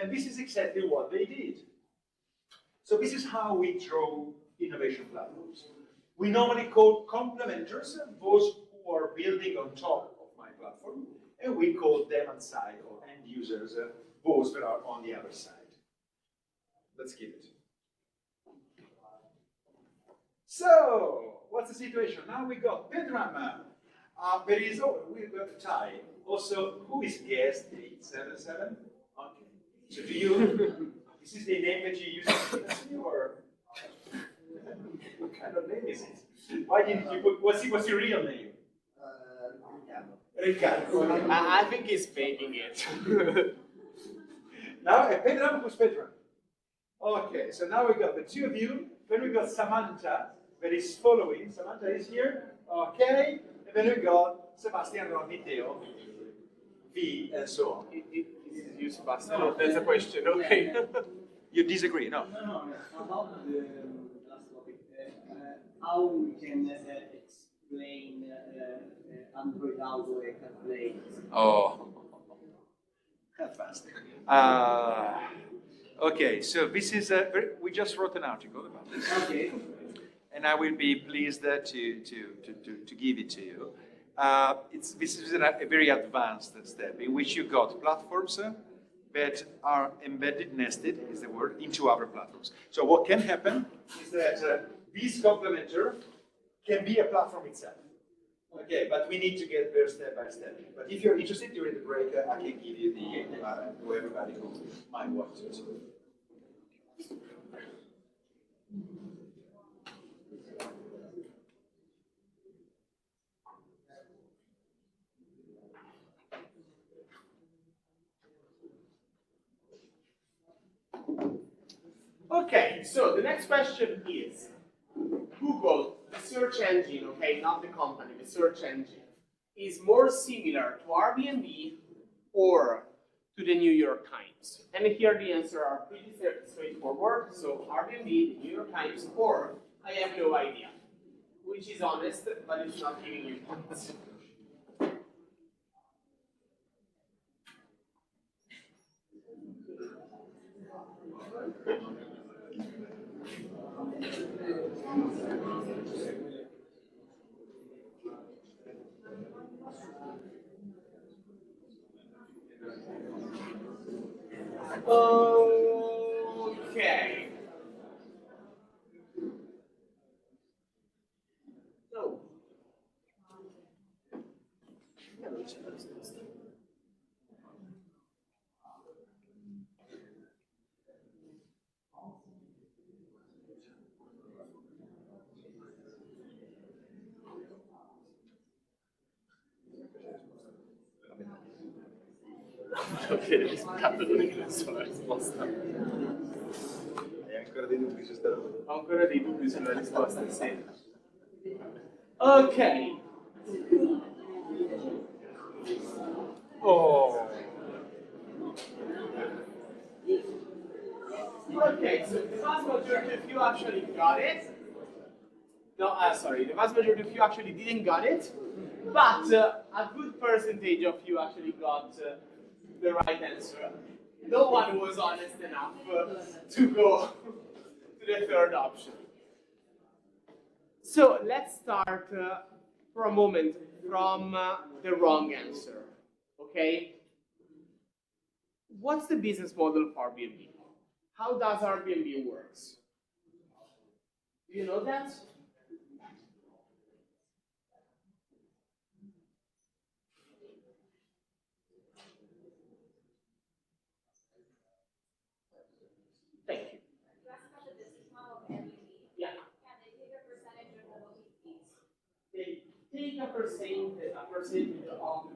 And this is exactly what they did. So this is how we draw innovation platforms. We normally call complementers those who are building on top of my platform, and we call demand side or end users those that are on the other side. Let's keep it. So, what's the situation? Now we got Pedram. There is, we've got a tie. Also, who is guest 877? Okay. So do you, this is the name that you use in the or? What kind of name is it? Why didn't you put, what's your real name? Riccardo. I think he's faking it. Now, Pedram, who's Pedram? Okay, so now we got the two of you. Then we got Samantha, that is following. Samantha is here. Okay. And then we got Sebastian, Matteo, V, and so on. This is you, Sebastian. No, that's a question. Okay. You disagree? No. No. About the last topic, how we can explain Android Auto and CarPlay? Oh, that fast. Okay, so this is we just wrote an article about this. Okay. And I will be pleased to give it to you. This is a very advanced step in which you got platforms that are embedded, nested is the word, into other platforms. So what can happen is that this complementer can be a platform itself. Okay, but we need to get there step by step. But if you're interested during the break, I can give you the to everybody who might want to. Okay, so the next question is, Google, the search engine, okay, not the company, the search engine, is more similar to Airbnb or to the New York Times? And here the answer are pretty straightforward. So Airbnb, the New York Times, or I have no idea, which is honest, but it's not giving you points. Okay. So. Ok, rispondo l'unica sola risposta. Hai ancora dei dubbi su sta roba? Ho ancora dei dubbi sulla risposta, sì. Ok. Oh. Okay, so the vast majority of you actually got it. No, sorry, the vast majority of you actually didn't got it, but a good percentage of you actually got the right answer. No one was honest enough to go to the third option. So let's start for a moment from the wrong answer, okay? What's the business model for Airbnb? How does Airbnb works? Do you know that? Thank you. You asked about the business model of Airbnb. Yeah. Can they take a percentage of the booking fees? They take a percentage of.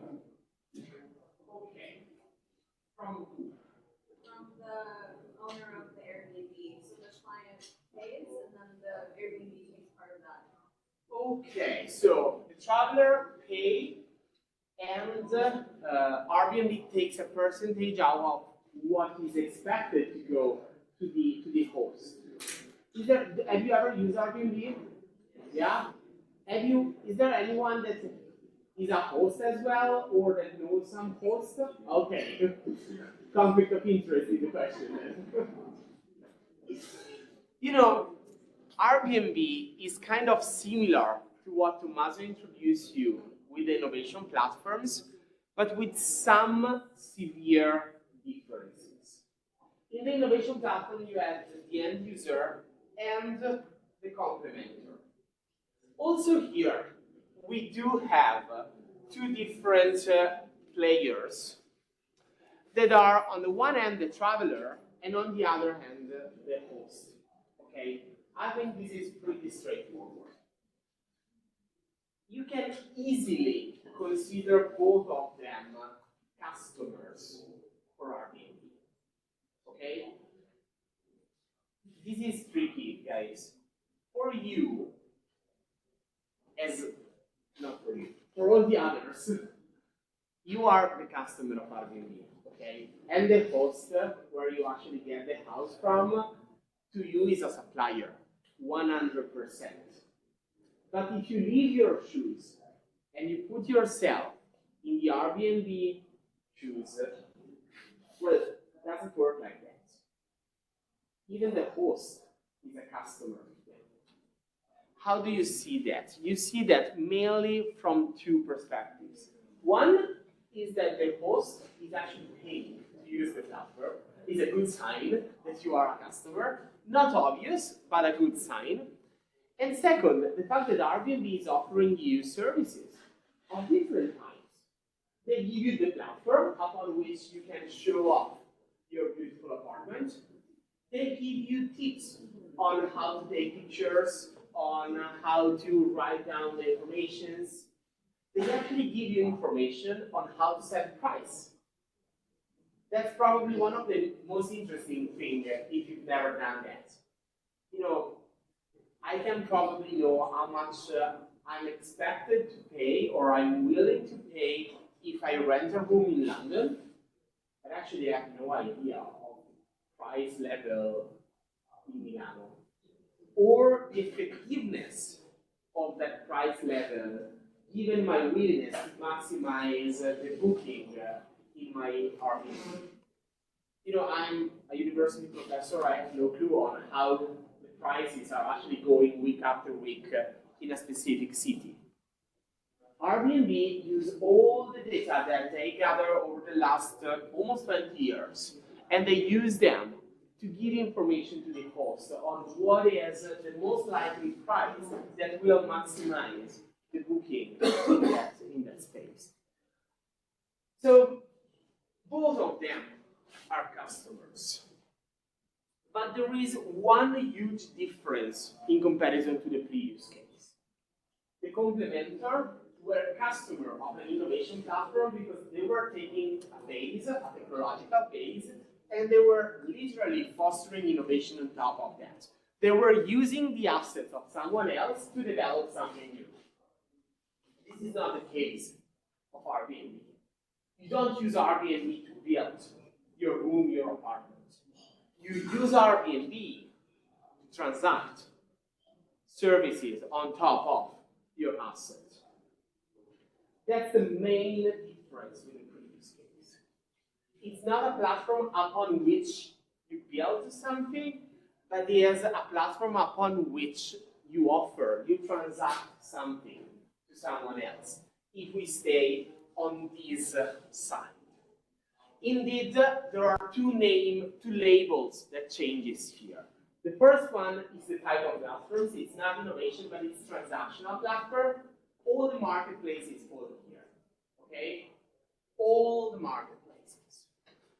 Okay. From From the owner of the Airbnb. So the client pays and then the Airbnb takes part of that. okay, so the traveler pay and Airbnb takes a percentage out of what is expected to go to the host. Have you ever used Airbnb? Yeah. Is there anyone that is a host as well, or that knows some hosts? Okay. Conflict of interest in the question then. You know, Airbnb is kind of similar to what Tommaso introduced you with the innovation platforms, but with some severe differences. In the innovation platform, you have the end user and the complementer. Also here, we do have two different players that are on the one hand the traveler and on the other hand the host. Okay, I think this is pretty straightforward. You can easily consider both of them customers for Airbnb. Okay, this is tricky, guys. For you, not for you, for all the others, you are the customer of Airbnb, okay? And the host, where you actually get the house from, to you is a supplier, 100%. But if you leave your shoes and you put yourself in the Airbnb shoes, well, it doesn't work like that. Even the host is a customer. How do you see that? You see that mainly from two perspectives. One is that the host is actually paying to use the platform. It's a good sign that you are a customer. Not obvious, but a good sign. And second, the fact that Airbnb is offering you services of different kinds. They give you the platform upon which you can show off your beautiful apartment. They give you tips on how to take pictures, on how to write down the informations. They actually give you information on how to set price. That's probably one of the most interesting things if you've never done that. You know, I can probably know how much I'm expected to pay or I'm willing to pay if I rent a room in London, but actually I have no idea of price level in Milano, or the effectiveness of that price level, given my willingness to maximize the booking in my Airbnb. You know, I'm a university professor, I have no clue on how the prices are actually going week after week in a specific city. Airbnb use all the data that they gather over the last almost 20 years and they use them to give information to the host on what is the most likely price that will maximize the booking in that space. So both of them are customers. But there is one huge difference in comparison to the previous case. The complementer were a customer of an innovation platform because they were taking a base, a technological base, and they were literally fostering innovation on top of that. They were using the assets of someone else to develop something new. This is not the case of Airbnb. You don't use Airbnb to build your room, your apartment. You use Airbnb to transact services on top of your asset. That's the main difference with the previous case. It's not a platform upon which you build something, but it is a platform upon which you offer, you transact something to someone else, if we stay on this side. Indeed, there are two labels that changes here. The first one is the type of platforms. It's not innovation, but it's transactional platform. All the marketplaces follow here, okay? All the marketplaces.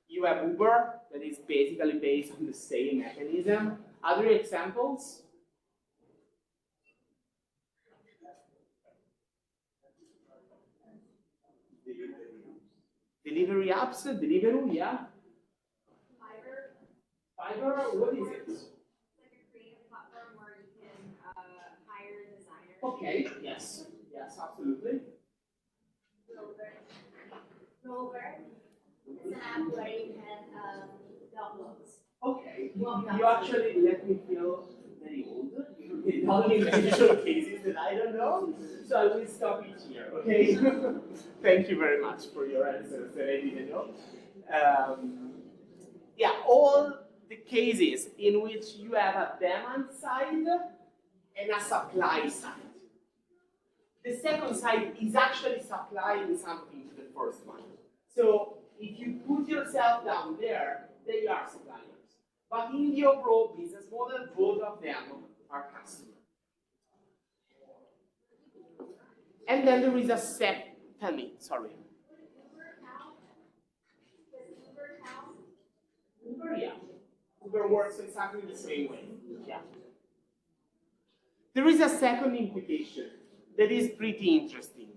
You have Uber, that is basically based on the same mechanism. Other examples? Delivery apps, Deliveroo, yeah. Fiverr, Fiverr, what is it? it's like a creative platform where you can hire designers. Okay, yes, yes, absolutely. Rover is an app where you can build looks. Okay, Well done. you actually let me feel very old. You tell me individual cases that I don't know, so I will stop it here, okay? Thank you very much for your answers that I didn't know. Yeah, all the cases in which you have a demand side and a supply side. The second side is actually supplying something to the first one. So if you put yourself down there, they are suppliers. But in the overall business model, both of them are customers. And then there is a tell me, sorry. Uber, yeah. Uber works exactly the same way. Yeah. There is a second implication that is pretty interesting.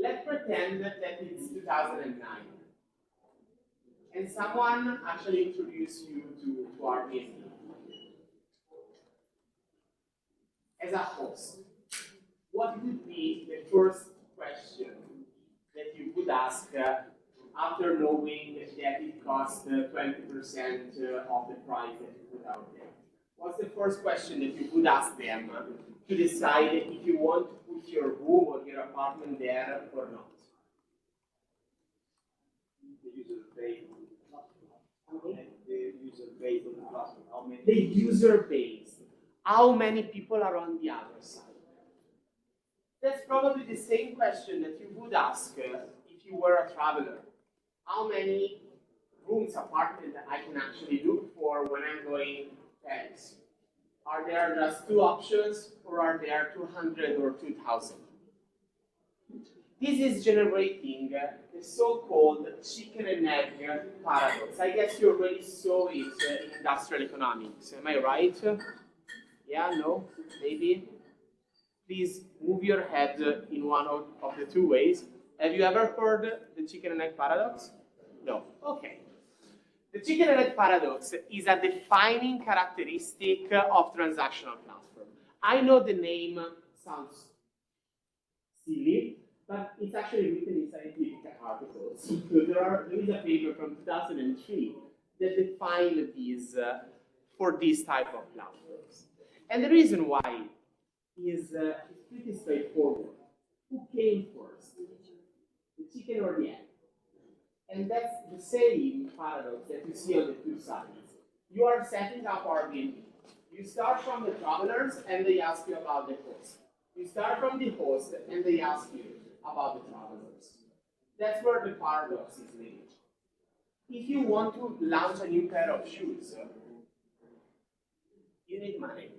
Let's pretend that it's 2009. And someone actually introduced you to Airbnb as a host. What would be the first question that you would ask after knowing that it costs 20% of the price that you put out there? What's the first question that you would ask them to decide if you want to put your room or your apartment there or not? The user base. The user base of the platform. How many? The user base. How many people are on the other side? That's probably the same question that you would ask if you were a traveler. How many rooms, apartments I can actually look for when I'm going to Paris? Are there just 2 options, or are there 200 or 2,000? This is generating the so-called chicken and egg paradox. I guess you already saw it in industrial economics. Am I right? Yeah, no, maybe? Please move your head in one of the 2 ways. Have you ever heard the chicken and egg paradox? No. Okay. The chicken and egg paradox is a defining characteristic of transactional platform. I know the name sounds silly, but it's actually written in scientific articles. So there is a paper from 2003 that defined these for this type of platforms. And the reason why is pretty straightforward. Who came first? The chicken or the egg? And that's the same paradox that you see on the 2 sides. You are setting up Airbnb. You start from the travelers and they ask you about the host. You start from the host and they ask you about the travelers. That's where the paradox is living. If you want to launch a new pair of shoes, you need money.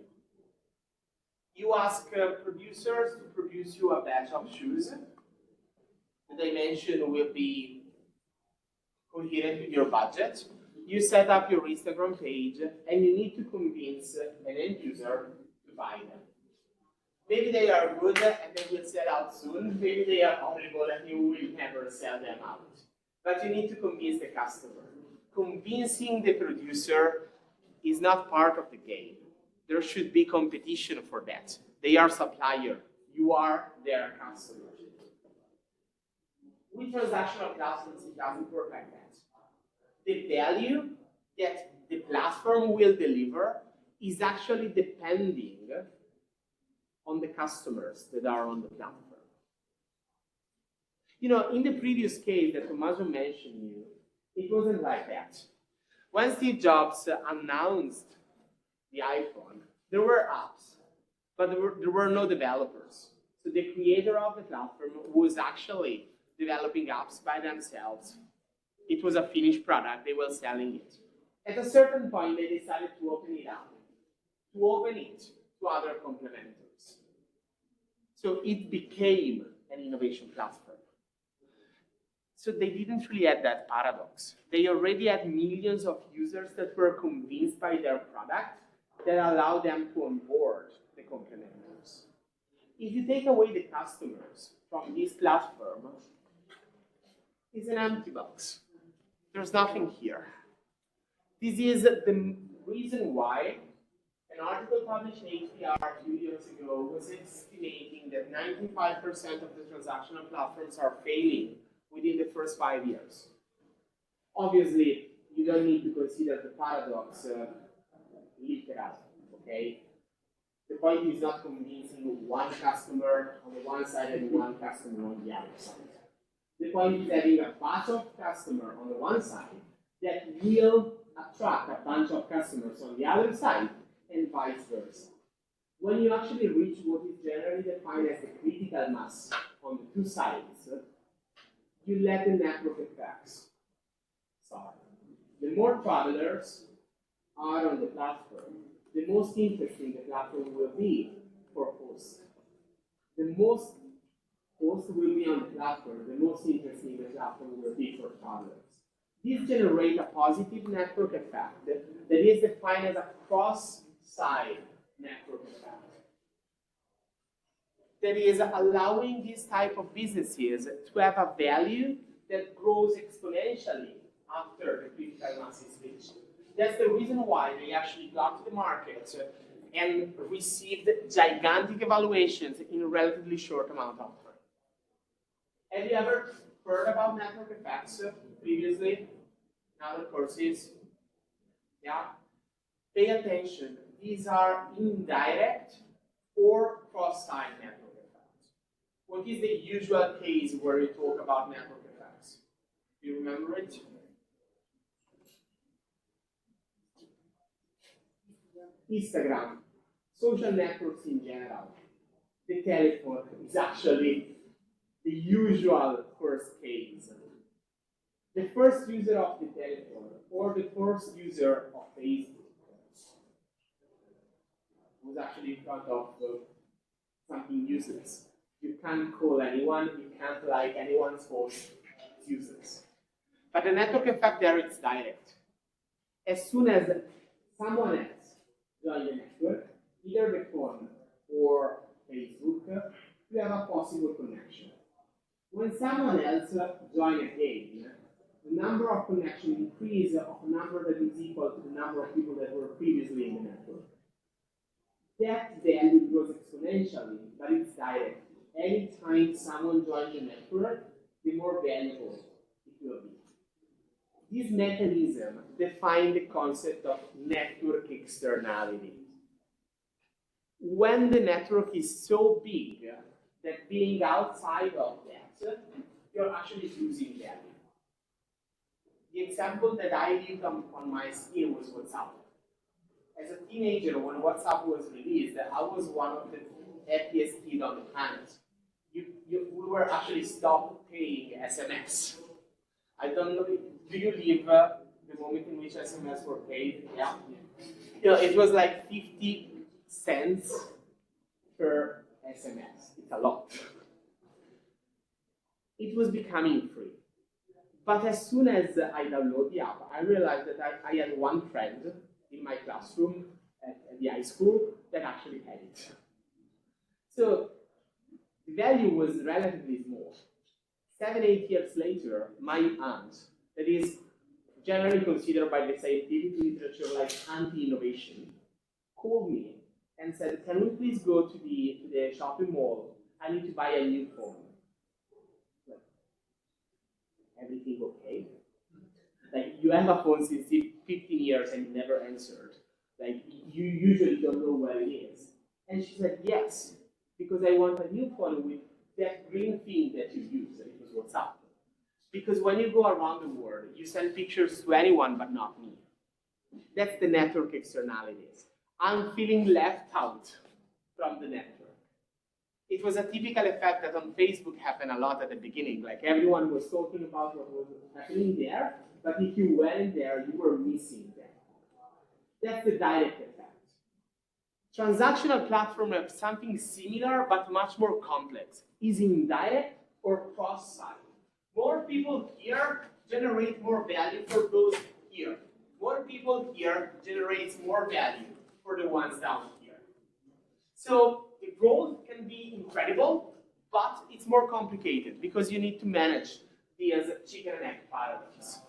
You ask producers to produce you a batch of shoes. The dimension will be coherent with your budget. You set up your Instagram page, and you need to convince an end user to buy them. Maybe they are good and they will sell out soon. Maybe they are horrible and you will never sell them out. But you need to convince the customer. Convincing the producer is not part of the game. There should be competition for that. They are supplier. You are their customer. With transactional platforms, it doesn't work like that. The value that the platform will deliver is actually depending on the customers that are on the platform. You know, in the previous case that Tommaso mentioned you, it wasn't like that. When Steve Jobs announced the iPhone, there were apps, but there were no developers. So the creator of the platform was actually developing apps by themselves. It was a finished product, they were selling it. At a certain point, they decided to open it up, to other complementers. So it became an innovation platform. So they didn't really have that paradox. They already had millions of users that were convinced by their product that allowed them to onboard the complementers. If you take away the customers from this platform, it's an empty box. There's nothing here. This is the reason why an article published in HBR a few years ago was estimating that 95% of the transactional platforms are failing within the first 5 years. Obviously, you don't need to consider the paradox literal, okay? The point is not convincing one customer on the one side and one customer on the other side. The point is having a bunch of customers on the one side that will attract a bunch of customers on the other side, and vice versa. When you actually reach what is generally defined as the critical mass on the two sides, you let the network effects start. The more travelers are on the platform, the most interesting the platform will be for hosts. The most hosts will be on the platform, the most interesting the platform will be for travelers. This generates a positive network effect that is defined as a cross-side network effect. That is allowing these type of businesses to have a value that grows exponentially after the critical mass is reached. That's the reason why they actually got to the market and received gigantic evaluations in a relatively short amount of time. Have you ever heard about network effects previously in other courses? Yeah? Pay attention. These are indirect or cross-side network effects. What is the usual case where you talk about network effects? Do you remember it? Instagram, social networks in general. The telephone is actually the usual first case. The first user of the telephone or the first user of Facebook was actually in front of something useless. You can't call anyone, you can't like anyone's post, it's useless. But the network effect there is direct. As soon as someone else joins the network, either the phone or Facebook, you have a possible connection. When someone else joins again, the number of connections increases of a number that is equal to the number of people that were previously in the network. That value grows exponentially, but it's direct. Anytime someone joins the network, the more valuable it will be. This mechanism defines the concept of network externality. When the network is so big that being outside of that, you're actually losing value. The example that I lived on my skin was WhatsApp. As a teenager, when WhatsApp was released, I was one of the happiest kids on the planet. we were actually stopped paying SMS. I don't know, do you live the moment in which SMS were paid? Yeah. It was like 50 cents per SMS. It's a lot. It was becoming free. But as soon as I downloaded the app, I realized that I had one friend in my classroom at the high school that actually had it. So the value was relatively small. 7, 8 years later, my aunt, that is generally considered by the scientific literature like anti-innovation, called me and said, can we please go to the shopping mall? I need to buy a new phone. Like, everything okay? Like, you have a phone since 15 years and you never answered. Like, you usually don't know where it is. And she said, yes, because I want a new phone with that green thing that you use, and it was WhatsApp. Because when you go around the world, you send pictures to anyone but not me. That's the network externalities. I'm feeling left out from the network. It was a typical effect that on Facebook happened a lot at the beginning. Like everyone was talking about what was happening there, but if you went there, you were missing them. That's the direct effect. Transactional platforms have something similar, but much more complex. Is indirect or cross-site. More people here generate more value for those here. More people here generates more value for the ones down here. So the growth can be incredible, but it's more complicated because you need to manage these chicken and egg paradox.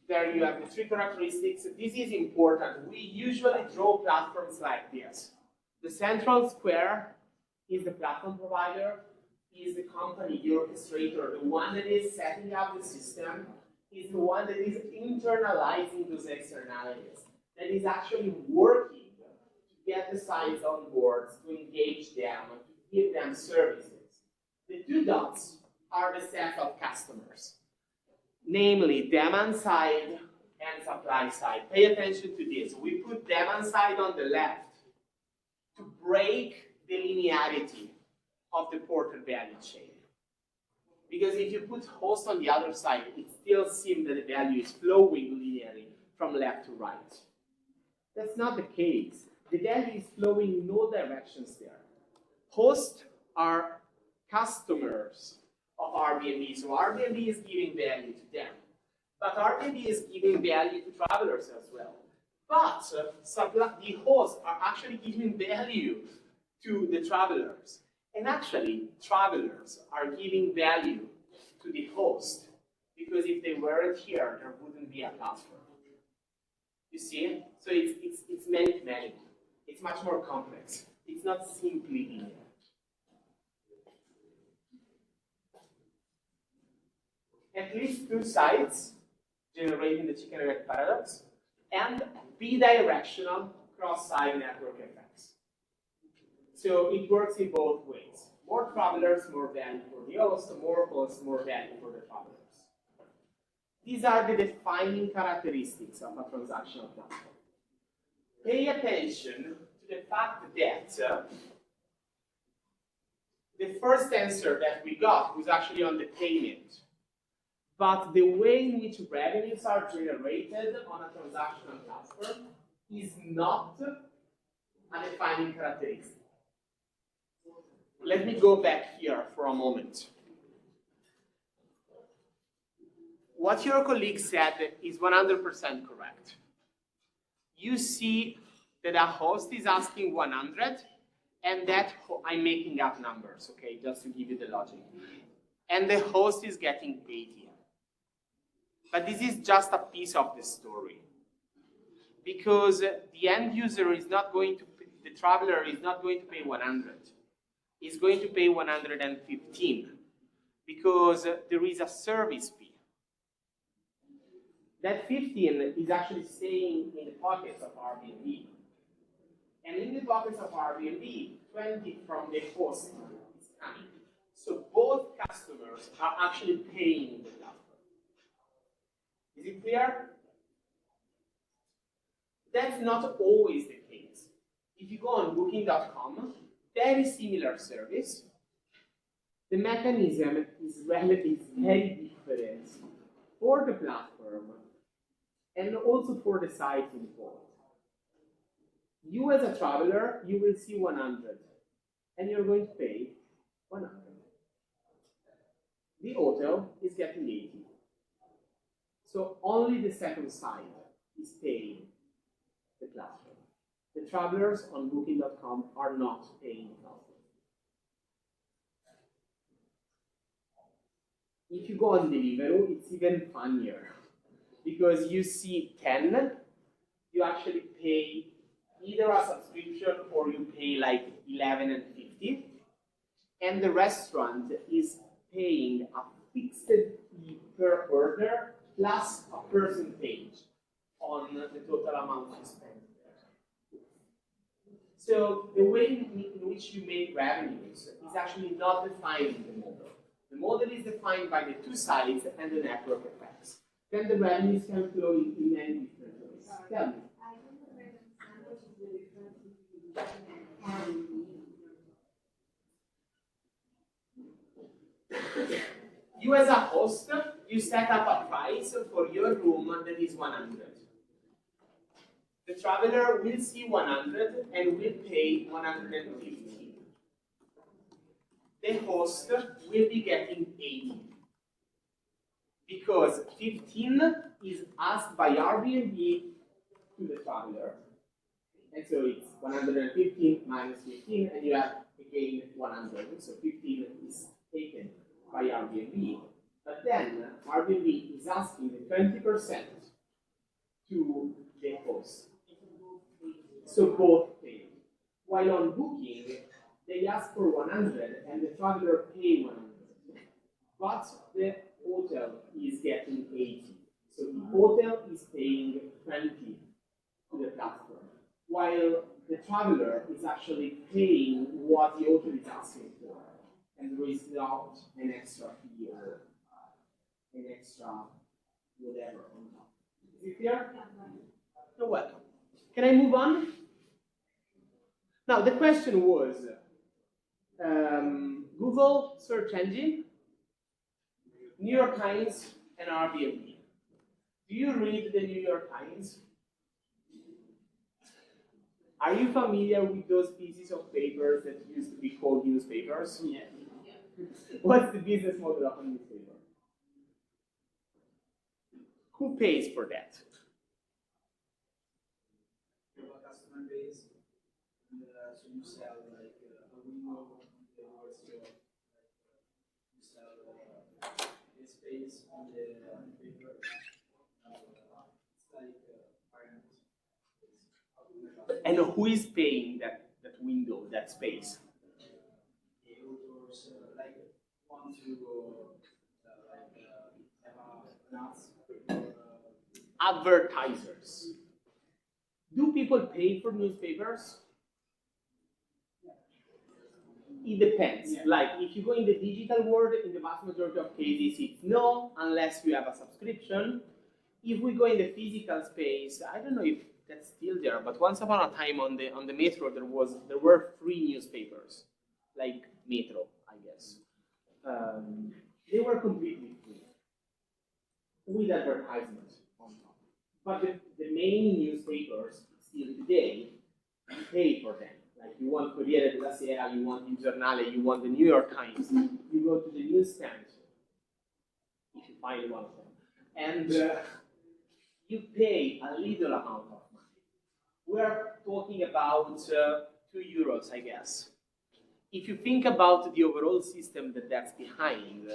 There you have the three characteristics. This is important. We usually draw platforms like this. The central square is the platform provider, is the company, the orchestrator, the one that is setting up the system, is the one that is internalizing those externalities, that is actually working to get the sites on board, to engage them, to give them services. The two dots are the set of customers, namely demand side and supply side. Pay attention to this. We put demand side on the left to break the linearity of the portal value chain. Because if you put host on the other side, it still seems that the value is flowing linearly from left to right. That's not the case. The value is flowing in all directions there. Hosts are customers of Airbnb, so Airbnb is giving value to them. But Airbnb is giving value to travelers as well. But the hosts are actually giving value to the travelers. And actually, travelers are giving value to the host, because if they weren't here, there wouldn't be a platform. You see? So it's many. It's much more complex. It's not simply linear. At least two sides generating the chicken and egg paradox, and bidirectional cross-site network effects. So it works in both ways. More travelers, more value for the host, more hosts, more value for the travelers. These are the defining characteristics of a transactional platform. Pay attention to the fact that the first answer that we got was actually on the payment. But the way in which revenues are generated on a transactional platform is not a defining characteristic. Let me go back here for a moment. What your colleague said is 100% correct. You see that a host is asking 100, and that I'm making up numbers, okay, just to give you the logic. And the host is getting 80. But this is just a piece of the story, because the end user is not going to, the traveler is not going to pay 100. He's going to pay 115 because there is a service fee. That 15 is actually staying in the pockets of Airbnb. And in the pockets of Airbnb, 20 from the host is coming. So both customers are actually paying the platform. Is it clear? That's not always the case. If you go on booking.com, very similar service. The mechanism is very different for the platform and also for the sites involved. You as a traveler, you will see 100 and you're going to pay 100. The hotel is getting 80. So only the second side is paying the platform. The travelers on Booking.com are not paying the platform. If you go on Deliveroo, it's even funnier because you see 10, you actually pay either a subscription or you pay like 11 and 50, and the restaurant is paying a fixed fee per order plus a percentage on the total amount you spend there. So the way in which you make revenues is actually not defined in the model. The model is defined by the two sides and the network effects. Then the revenues can flow in many different ways. Tell me. I don't understand what is the difference between You as a host, you set up a price for your room that is 100. The traveler will see 100 and will pay 150. The host will be getting 80. Because 15 is asked by Airbnb to the traveler. And so it's 115 minus 15, and you have again 100. So 15 is taken by Airbnb. But then Airbnb is asking the 20% to the host. So both pay. While on Booking, they ask for 100 and the traveler pay 100. But the hotel is getting 80. So the hotel is paying 20 to the platform, while the traveler is actually paying what the hotel is asking for. And there is not an extra fee or an extra whatever on top. Is it clear? You're welcome. Can I move on? Now, the question was Google search engine, New York Times, and Airbnb. Do you read the New York Times? Are you familiar with those pieces of papers that used to be called newspapers? Yeah. What's the business model of a newspaper? Who pays for that? You have a customer base, and so you sell like a window, towards your, you sell the space on the paper. It's like finance. And who is paying that window, that space? Authors like want to have an ads Advertisers. Do people pay for newspapers? It depends. Yeah. Like if you go in the digital world, in the vast majority of cases, it's no, unless you have a subscription. If we go in the physical space, I don't know if that's still there, but once upon a time on the metro, there were free newspapers, like Metro, I guess. They were completely free, with advertisements on top. But the main newspapers, still today, you pay for them. Like you want Corriere della Sera, you want Il Giornale, you want the New York Times. You go to the newsstand, if you find one of them, and you pay a little amount of money. We're talking about 2 euros, I guess. If you think about the overall system that's behind,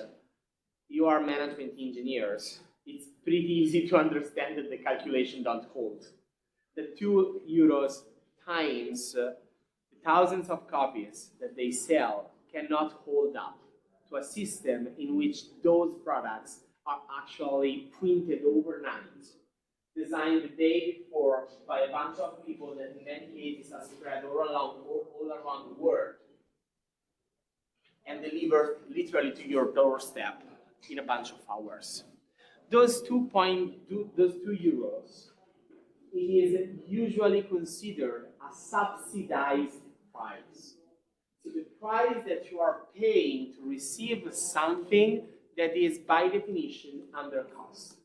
you are management engineers. It's pretty easy to understand that the calculation don't hold. The 2 euros times the thousands of copies that they sell cannot hold up to a system in which those products are actually printed overnight, designed the day before by a bunch of people that in many cases are spread all around the world, and delivered literally to your doorstep in a bunch of hours. Those 2 euros, it is usually considered a subsidized price. So the price that you are paying to receive something that is by definition under cost.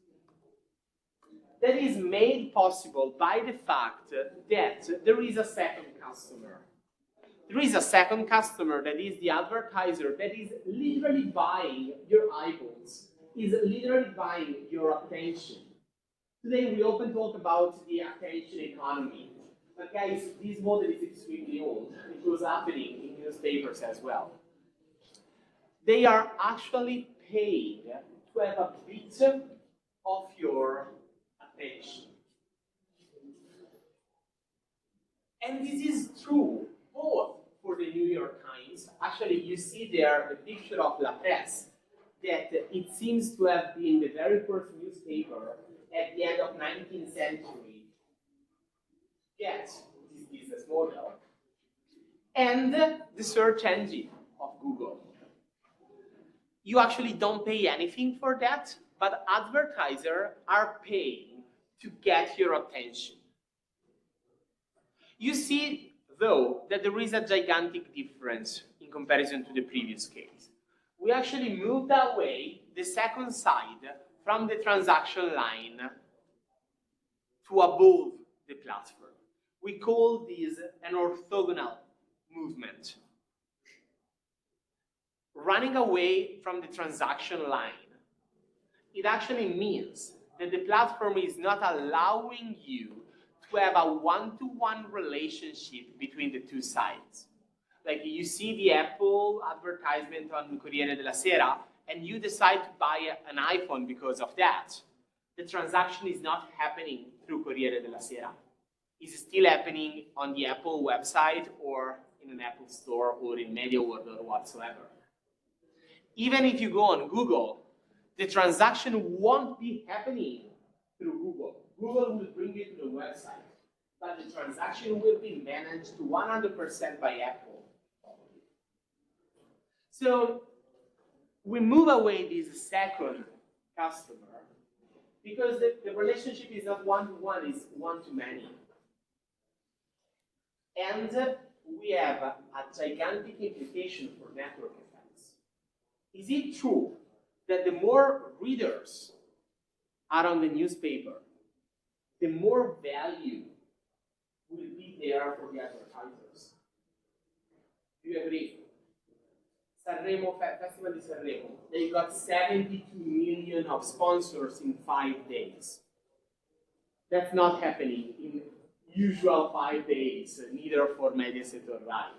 That is made possible by the fact that there is a second customer. There is a second customer that is the advertiser that is literally buying your eyeballs, is literally buying your attention. Today we often talk about the attention economy. But guys, this model is extremely old. It was happening in newspapers as well. They are actually paying to have a bit of your attention. And this is true both for the New York Times. Actually, you see there the picture of La Presse, that it seems to have been the very first newspaper at the end of 19th century get this business model, and the search engine of Google. You actually don't pay anything for that, but advertisers are paying to get your attention. You see, though, that there is a gigantic difference in comparison to the previous case. We actually moved away the second side from the transaction line to above the platform. We call this an orthogonal movement. Running away from the transaction line, it actually means that the platform is not allowing you to have a one-to-one relationship between the two sides. Like you see the Apple advertisement on Corriere della Sera, and you decide to buy an iPhone because of that. The transaction is not happening through Corriere della Sera. It's still happening on the Apple website or in an Apple store or in MediaWorld or whatsoever. Even if you go on Google, the transaction won't be happening through Google. Google will bring you to the website, but the transaction will be managed 100% by Apple. So we move away this second customer because the relationship is not one-to-one, it's one-to-many. And we have a gigantic implication for network effects. Is it true that the more readers are on the newspaper, the more value will be there for the advertisers? Do you agree? Sanremo, Festival di Sanremo, they got 72 million of sponsors in 5 days. That's not happening in usual 5 days, neither for Mediaset or Rai.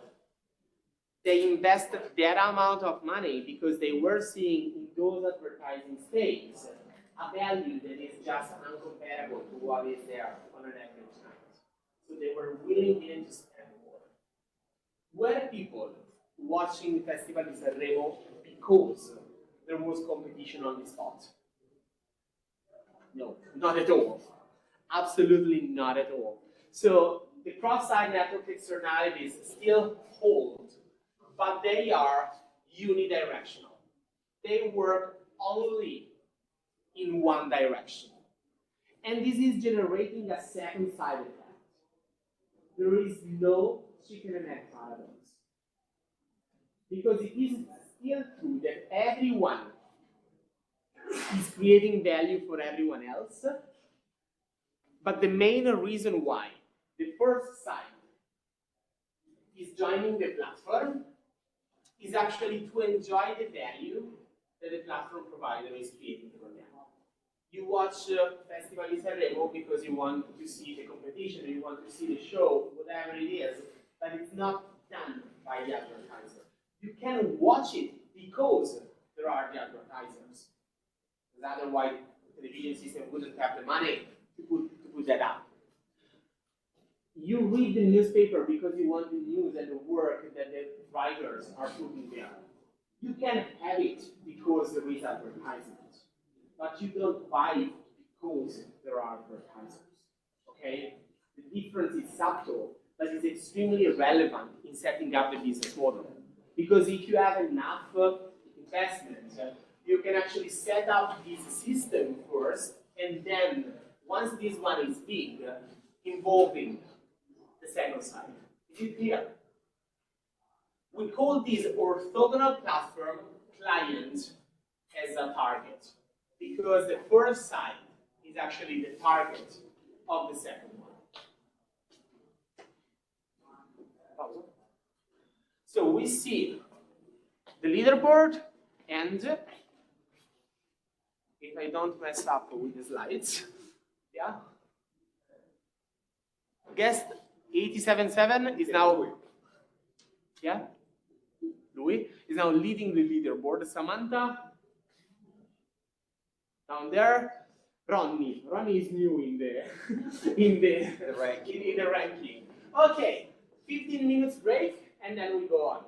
They invested that amount of money because they were seeing in those advertising states a value that is just uncomparable to what is there on an average night. So they were willing to spend more. Were people watching Festival di Sanremo because there was competition on the spot? No, not at all. Absolutely not at all. So the cross-site network externalities still hold, but they are unidirectional. They work only in one direction. And this is generating a second side effect. There is no chicken and egg paradox. Because it is still true that everyone is creating value for everyone else, but the main reason why the first side is joining the platform is actually to enjoy the value that the platform provider is creating for them. You watch Festival di Sanremo because you want to see the competition, you want to see the show, whatever it is, but it's not done by the advertiser. You can watch it because there are the advertisers. Because otherwise, the television system wouldn't have the money to put that up. You read the newspaper because you want the news and the work that the writers are putting there. You can have it because there is advertisement. But you don't buy it because there are advertisers. Okay? The difference is subtle, but it's extremely relevant in setting up the business model. Because if you have enough investment, you can actually set up this system first, and then once this one is big, involving the second side. Is it clear? We call this orthogonal platform client as a target, because the first side is actually the target of the second one. So we see the leaderboard, and if I don't mess up with the slides, yeah. Guest 877 is now, yeah, Louis is now leading the leaderboard. Samantha down there. Ronnie is new in the in the ranking. Okay, 15 minutes break, and then we go on.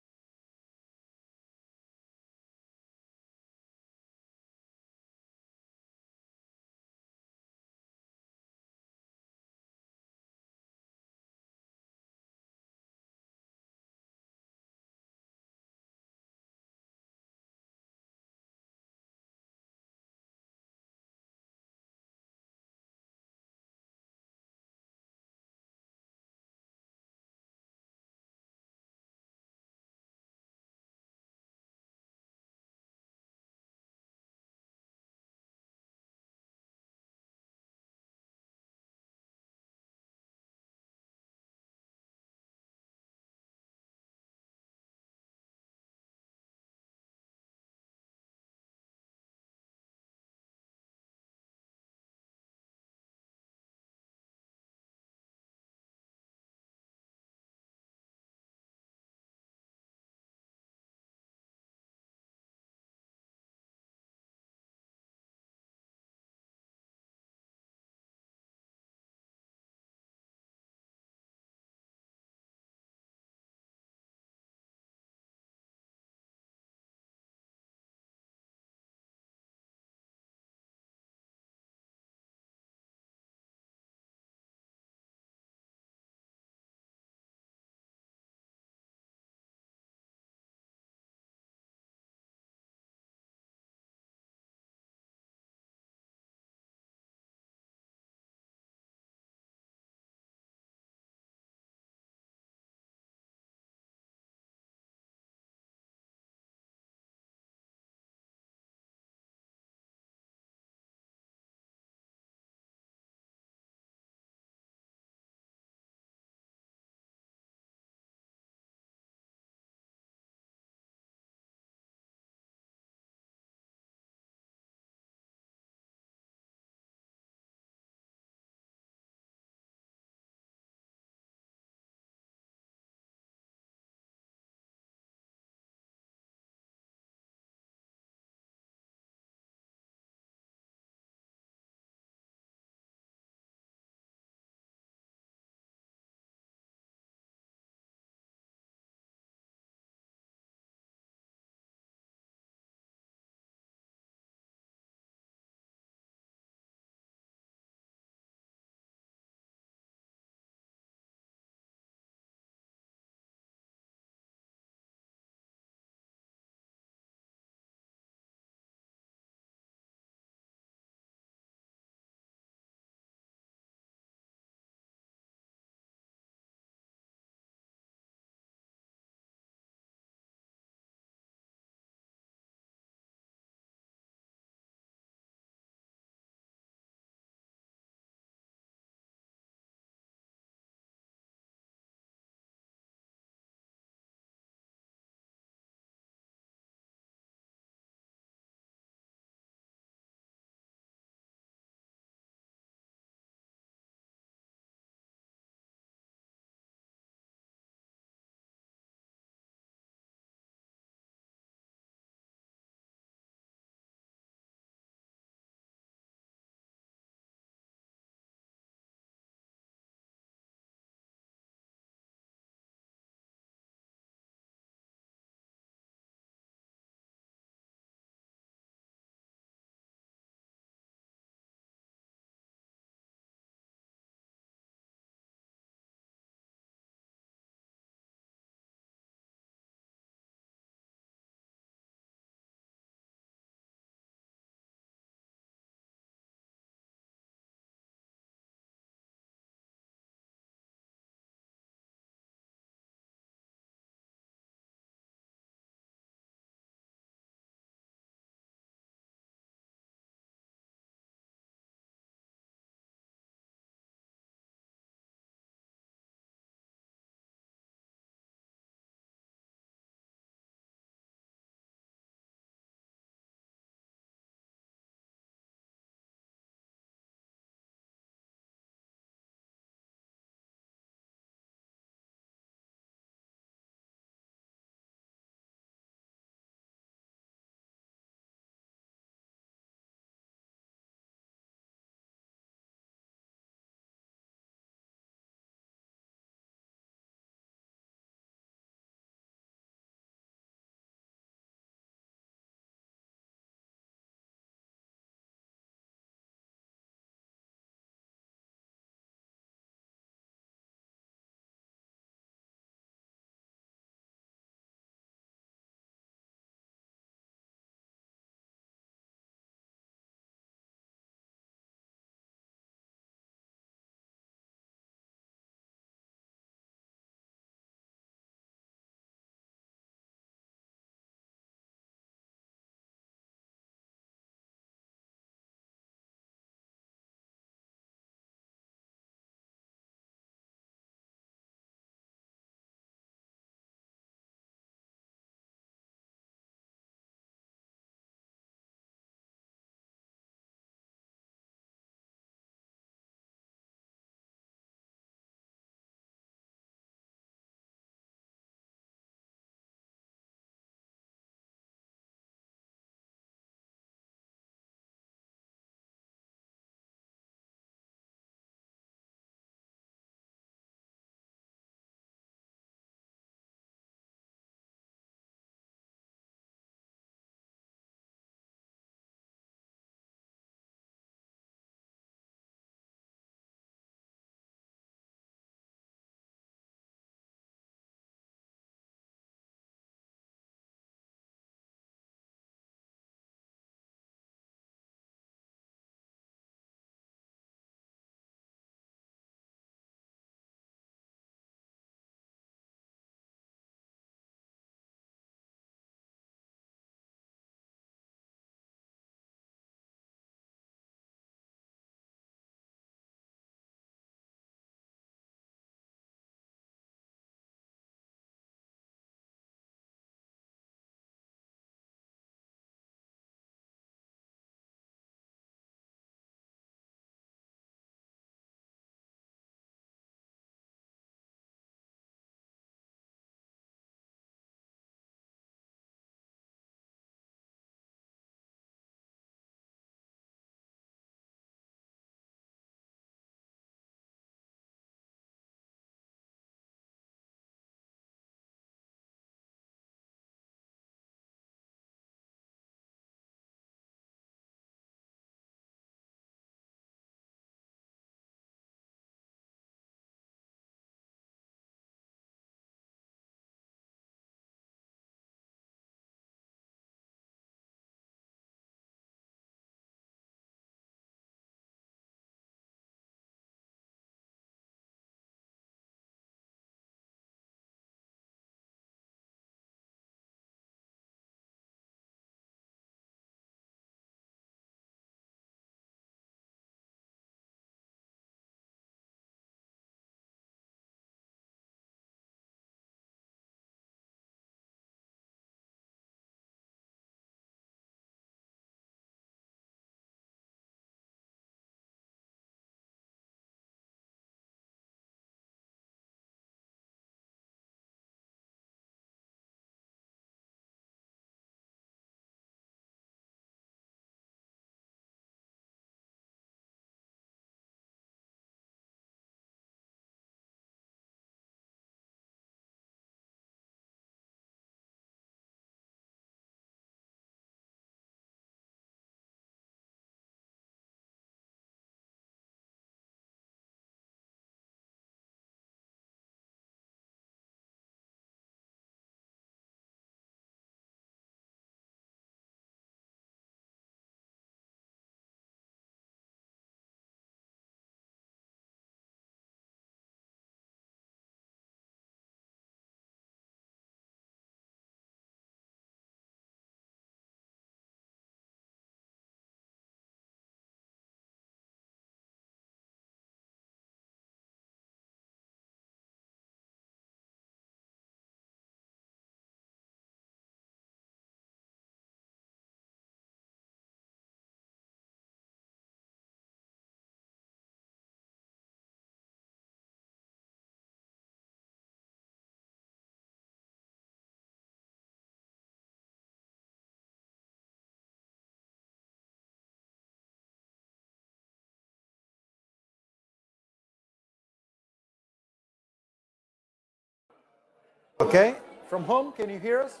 Okay, from home, can you hear us?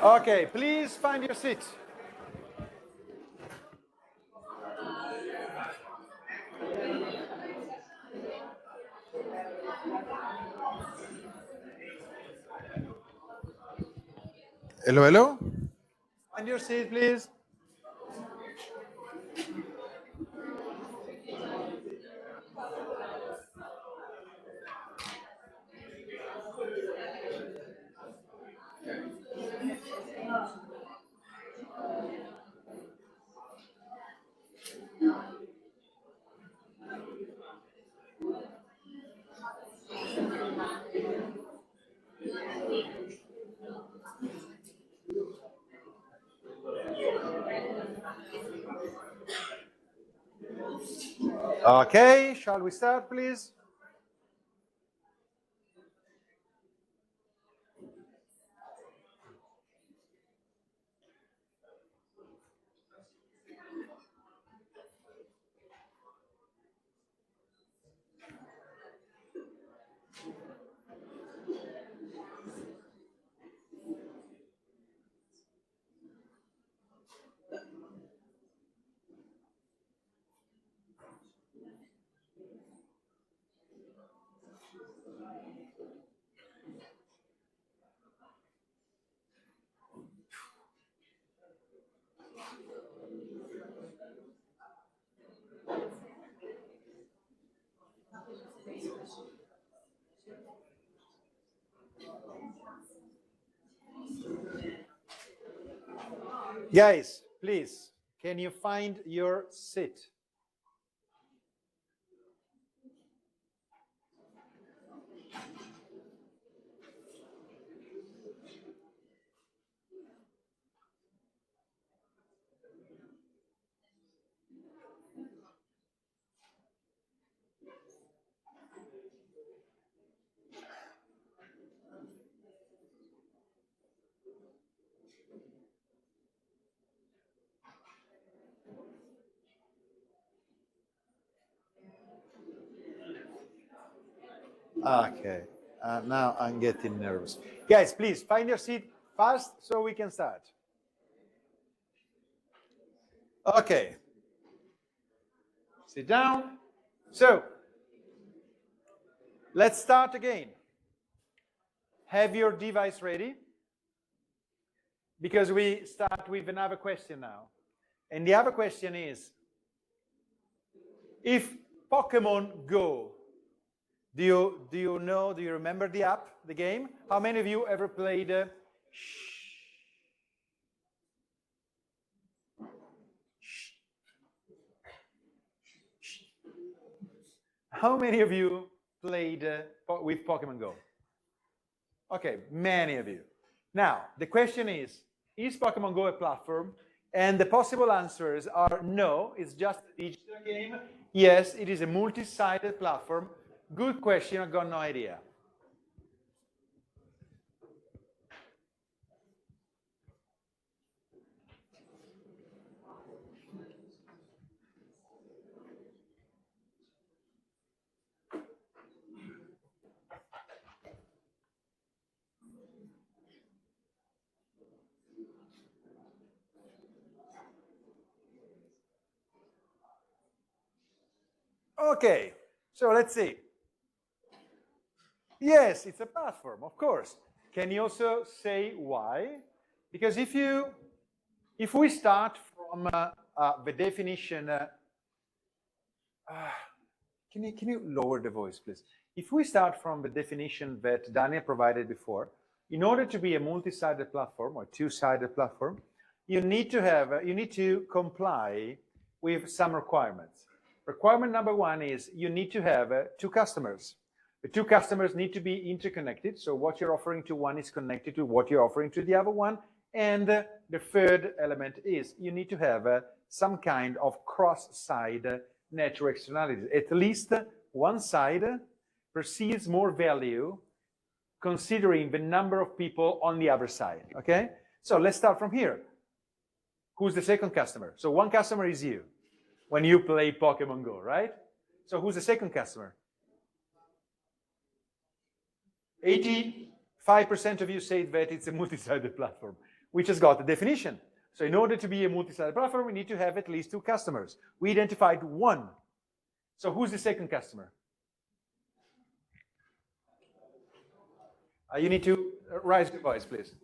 Okay, please find your seat. Hello, hello. Find your seat, please. Okay, shall we start, please? Guys, please, can you find your seat? Okay, now I'm getting nervous. Guys, please find your seat fast so we can start. Okay, sit down. So, let's start again. Have your device ready? Because we start with another question now. And the other question is, if Pokemon Go, do you remember the app, the game? How many of you ever played How many of you played with Pokemon Go? Okay, many of you. Now, the question is Pokemon Go a platform? And the possible answers are no, it's just a digital game. Yes, it is a multi-sided platform. Good question, I've got no idea. Okay, so let's see. Yes, it's a platform, of course. Can you also say why? Because if we start from the definition, can you lower the voice, please? If we start from the definition that Daniel provided before, in order to be a multi-sided platform or two-sided platform, you need to comply with some requirements. Requirement number one is you need to have two customers. The two customers need to be interconnected. So what you're offering to one is connected to what you're offering to the other one. And the third element is you need to have some kind of cross-side network externalities. At least one side perceives more value considering the number of people on the other side, okay? So let's start from here. Who's the second customer? So one customer is you. when you play Pokemon Go, right? So who's the second customer? 85% of you say that it's a multi-sided platform, which has got a definition. So in order to be a multi-sided platform, we need to have at least 2 customers. We identified 1. So who's the second customer? You need to raise your voice, please.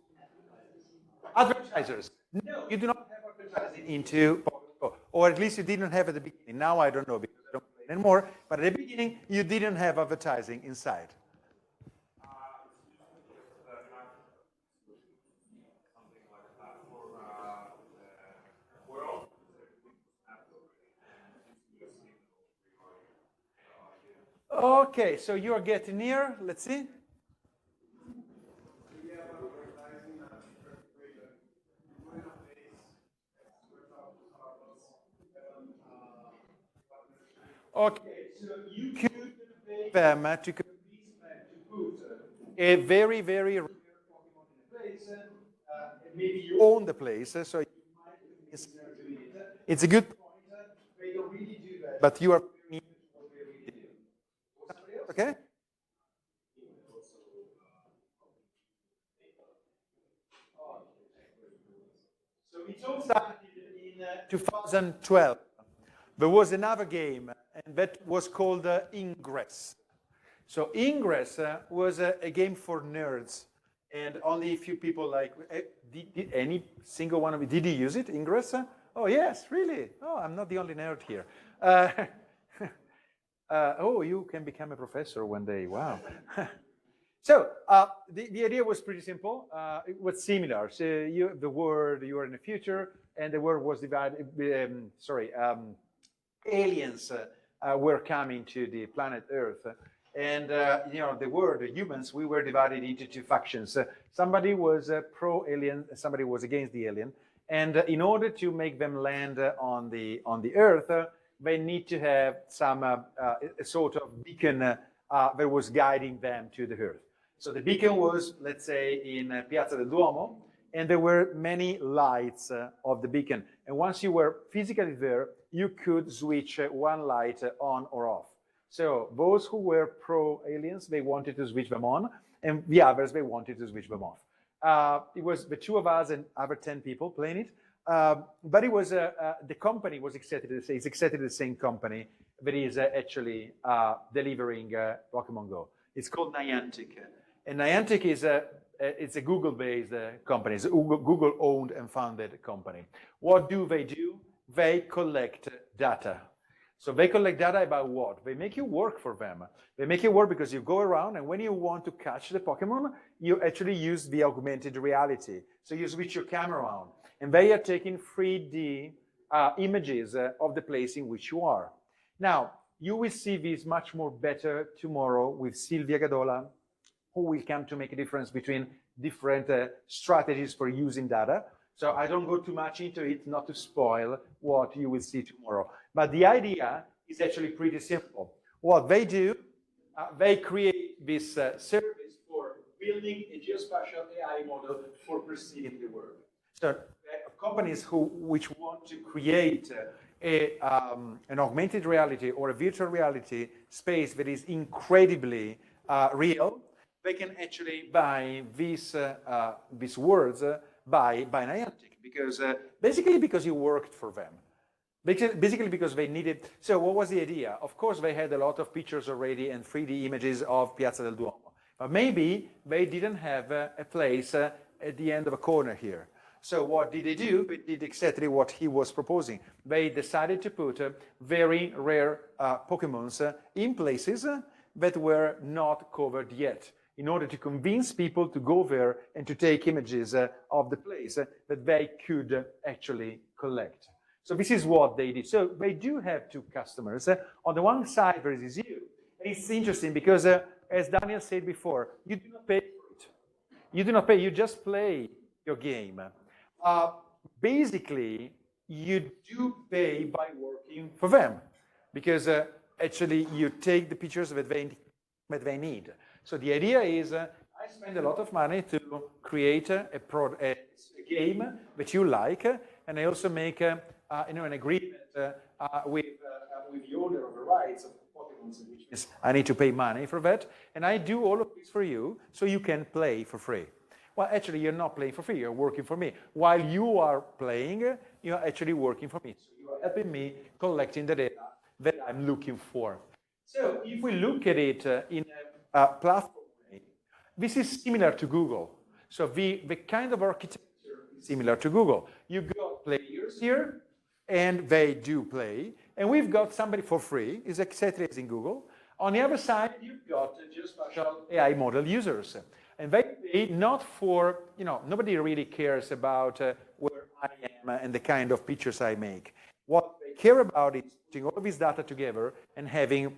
Advertisers. No, you do not have advertising into Pokemon Go, or at least you didn't have at the beginning. Now I don't know because I don't play anymore, but at the beginning you didn't have advertising inside. Okay, so you are getting near. Let's see. Okay, so you could pay them to convince them to put a very, very rare Pokemon in a place. Maybe you own the place, so you might convince them to it. It's a good point. They don't really do that, but you are very near to what they really do. Okay? So it all started in 2012. There was another game, and that was called Ingress. So Ingress was a game for nerds, and only a few people like, did any single one of you, did you use it, Ingress? Oh, yes, really? Oh, I'm not the only nerd here. Oh, you can become a professor one day, wow. So the idea was pretty simple. It was similar. So you are in the future, and the world was divided, aliens were coming to the planet Earth. And, the world, the humans, we were divided into 2 factions. Somebody was pro-alien, somebody was against the alien. And in order to make them land on the Earth, they need to have some a sort of beacon that was guiding them to the Earth. So the beacon was, let's say, in Piazza del Duomo, and there were many lights of the beacon. And once you were physically there, you could switch one light on or off. So those who were pro-aliens, they wanted to switch them on, and the others, they wanted to switch them off. It was the 2 of us and other 10 people playing it. But it was the company was exactly the same company that is actually delivering Pokemon Go. It's called Niantic, and Niantic is it's a Google-based company. It's a Google-owned and founded company. What do? They collect data. So they collect data about what? They make you work for them. They make you work because you go around, and when you want to catch the Pokemon, you actually use the augmented reality. So you switch your camera on, and they are taking 3D images of the place in which you are. Now, you will see this much more better tomorrow with Silvia Gadola, who will come to make a difference between different strategies for using data. So I don't go too much into it, not to spoil what you will see tomorrow. But the idea is actually pretty simple. What they do, they create this service for building a geospatial AI model for perceiving the world. So companies which want to create an augmented reality or a virtual reality space that is incredibly real, they can actually buy these words by Niantic, because basically because you worked for them. Basically because they needed. So what was the idea? Of course, they had a lot of pictures already and 3D images of Piazza del Duomo. But maybe they didn't have a place at the end of a corner here. So what did they do? They did exactly what he was proposing. They decided to put very rare Pokemons in places that were not covered yet, in order to convince people to go there and to take images of the place that they could actually collect. So this is what they did. So they do have 2 customers. On the one side, there is you. And it's interesting because, as Daniel said before, you do not pay for it. You do not pay, you just play your game. Basically, you do pay by working for them, because actually you take the pictures that they need. So the idea is, I spend a lot of money to create a game that you like, and I also make an agreement with the order of the rights of Pokemon, which means I need to pay money for that, and I do all of this for you so you can play for free. Well, actually, you're not playing for free, you're working for me. While you are playing, you're actually working for me. So you are helping me collecting the data that I'm looking for. So if we look at it in a platform way, this is similar to Google. So the kind of architecture is similar to Google. You got players here, and they do play. And we've got somebody for free, is exactly as in Google. On the other side, you've got geospatial AI model users. And they pay not for, nobody really cares about where I am and the kind of pictures I make. What they care about is putting all of this data together and having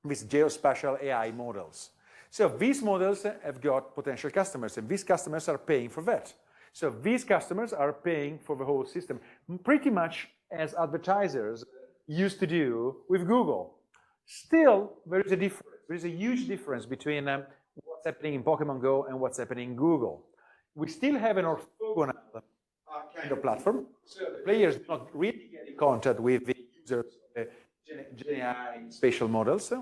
these geospatial AI models. So these models have got potential customers, and these customers are paying for that. So these customers are paying for the whole system, pretty much as advertisers used to do with Google. Still, there is a difference. There is a huge difference between what's happening in Pokemon Go and what's happening in Google. We still have an orthogonal kind of platform, so the players do not really get in contact with the users of the GenAI spatial models.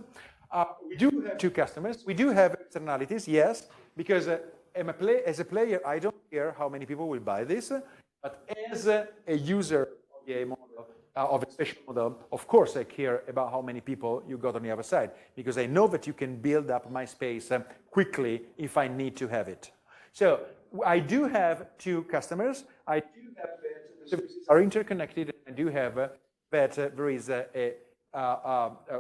We do have two customers. We do have externalities, yes, because as a player, I don't care how many people will buy this, but as a user of the AI model, of a spatial model, of course I care about how many people you got on the other side, because I know that you can build up my space quickly if I need to have it. So I do have two customers. I do have that the services are interconnected. I do have that there is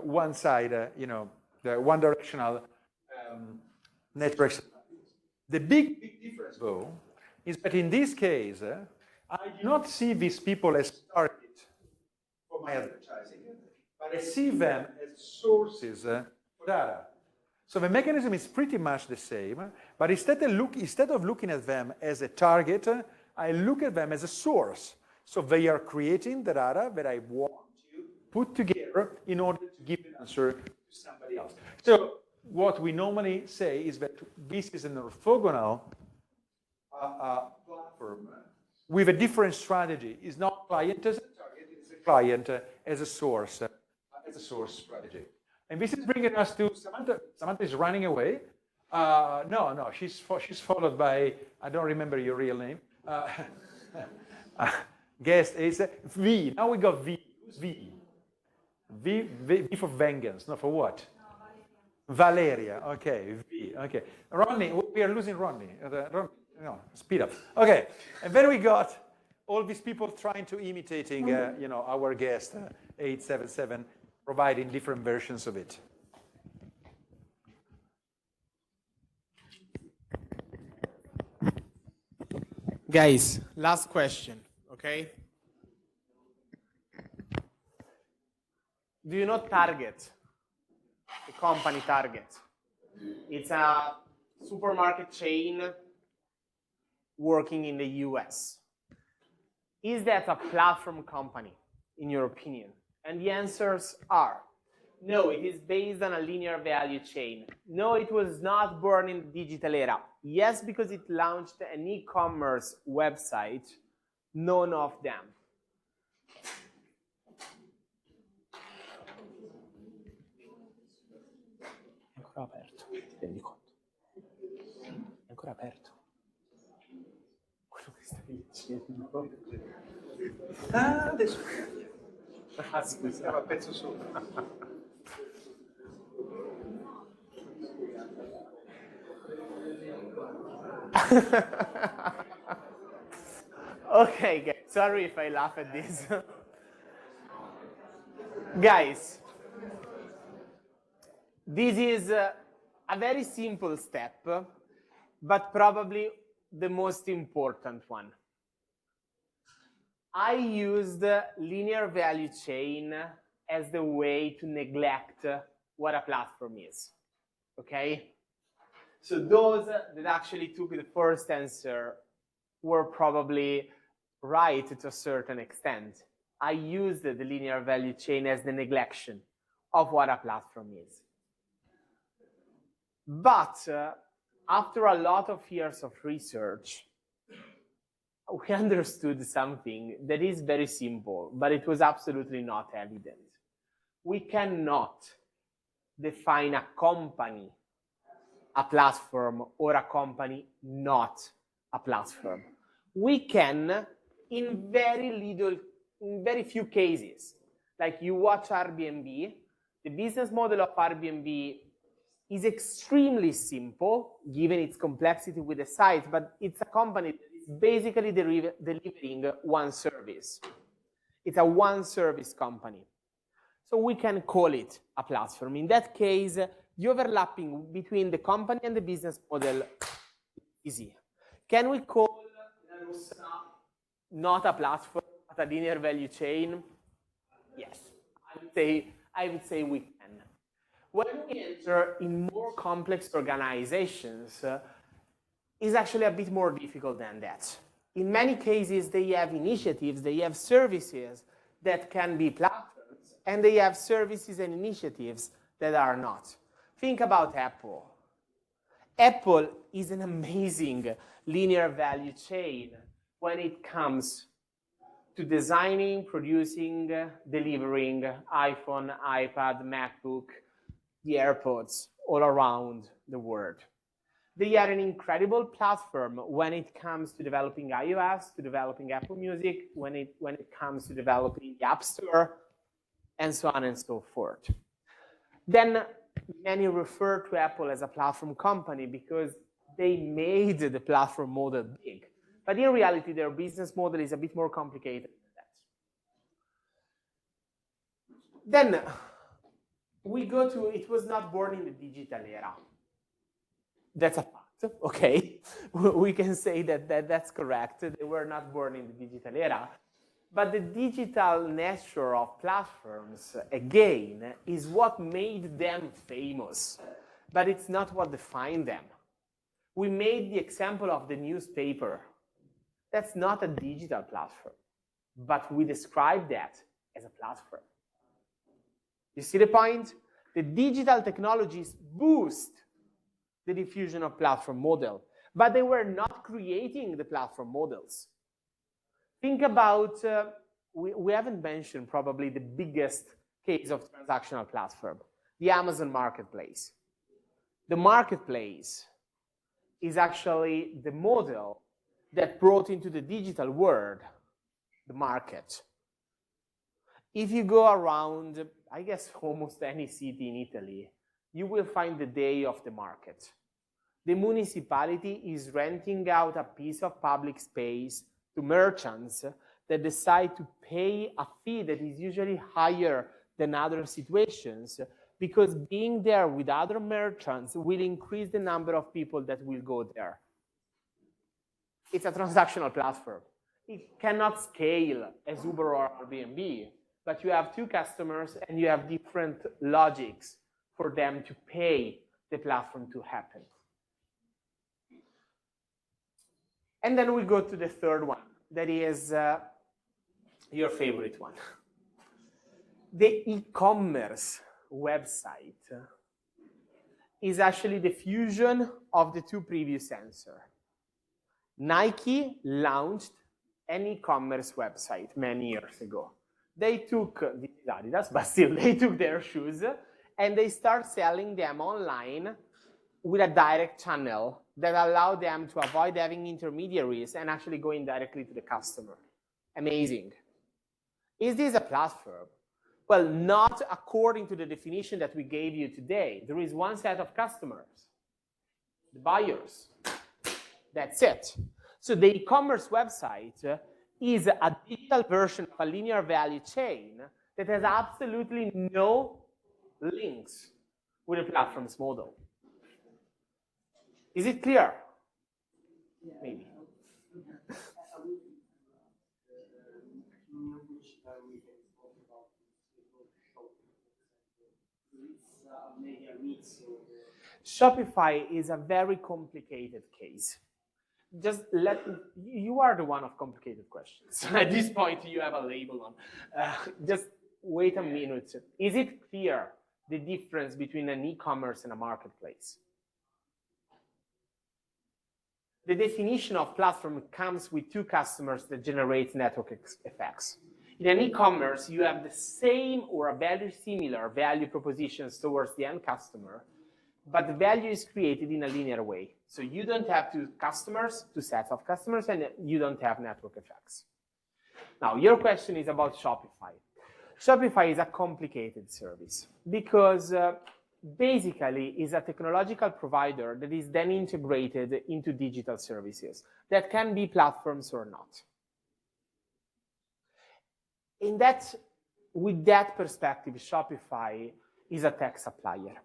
one side, the one directional networks. The big difference, though, is that in this case, I do not see these people as target for my advertising, but I see them as sources for data. So the mechanism is pretty much the same, but instead of looking at them as a target, I look at them as a source. So they are creating the data that I want to put together in order to give an answer to somebody else. So what we normally say is that this is an orthogonal platform with a different strategy. It's not client as a target, it's a client as a source strategy. And this is bringing us to Samantha. Samantha is running away. No, she's followed by, I don't remember your real name. Guest is V. Now we got V. Who's V? V for vengeance, not for what? Valeria, okay, V, okay. Ronnie, we are losing Ronnie. No, speed up. Okay, and then we got all these people trying to imitating, our guest, 877, providing different versions of it. Guys, last question, okay? Do you know Target? The company Target. It's a supermarket chain working in the US. Is that a platform company, in your opinion? And the answers are, no, it is based on a linear value chain. No, it was not born in the digital era. Yes, because it launched an e-commerce website, none of them. È ancora aperto, ti rendi conto? È ancora aperto. Quello che stai dicendo. Ah, adesso. Ah, scusa. Siamo a pezzo sopra. Okay, guys, sorry if I laugh at this. Guys, this is a very simple step, but probably the most important one. I used linear value chain as the way to neglect what a platform is, okay? So those that actually took the first answer were probably right to a certain extent. I used the linear value chain as the neglection of what a platform is. But after a lot of years of research, we understood something that is very simple, but it was absolutely not evident. We cannot define a company a platform or a company not a platform. We can in very few cases. Like you watch Airbnb, the business model of Airbnb is extremely simple given its complexity with the site, but it's a company that is basically delivering one service. It's a one service company. So we can call it a platform. In that case, the overlapping between the company and the business model is easy. Can we call not a platform, but a linear value chain? Yes, I would say we can. When we enter in more complex organizations, it's actually a bit more difficult than that. In many cases, they have initiatives, they have services that can be platforms, and they have services and initiatives that are not. Think about Apple. Apple is an amazing linear value chain when it comes to designing, producing, delivering iPhone, iPad, MacBook, the AirPods all around the world. They are an incredible platform when it comes to developing iOS, to developing Apple Music, when it comes to developing the App Store, and so on and so forth. Then many refer to Apple as a platform company because they made the platform model big. But in reality, their business model is a bit more complicated than that. Then we go to, it was not born in the digital era. That's a fact, okay? We can say that's correct. They were not born in the digital era. But the digital nature of platforms, again, is what made them famous. But it's not what defined them. We made the example of the newspaper. That's not a digital platform, but we describe that as a platform. You see the point? The digital technologies boost the diffusion of platform model, but they were not creating the platform models. Think about, we haven't mentioned probably the biggest case of transactional platform, the Amazon Marketplace. The marketplace is actually the model that brought into the digital world the market. If you go around, I guess, almost any city in Italy, you will find the day of the market. The municipality is renting out a piece of public space to merchants that decide to pay a fee that is usually higher than other situations, because being there with other merchants will increase the number of people that will go there. It's a transactional platform. It cannot scale as Uber or Airbnb, but you have two customers and you have different logics for them to pay the platform to happen. And then we go to the third one, that is your favorite one. The e-commerce website is actually the fusion of the two previous answers. Nike launched an e-commerce website many years ago. They took Adidas, but still they took their shoes and they start selling them online with a direct channel that allowed them to avoid having intermediaries and actually going directly to the customer. Amazing. Is this a platform? Well, not according to the definition that we gave you today. There is one set of customers, the buyers. That's it. So the e-commerce website is a digital version of a linear value chain that has absolutely no links with the platform's model. Is it clear? Yeah. Maybe. Shopify is a very complicated case. Just you are the one of complicated questions. At this point, you have a label on. Just wait a minute. Is it clear the difference between an e-commerce and a marketplace? the definition of platform comes with two customers that generate network effects. In an e-commerce, you have the same or a very similar value propositions towards the end customer, but the value is created in a linear way. So you don't have two sets of customers, and you don't have network effects. Now, your question is about Shopify. Shopify is a complicated service because basically is a technological provider that is then integrated into digital services that can be platforms or not. With that perspective, Shopify is a tech supplier.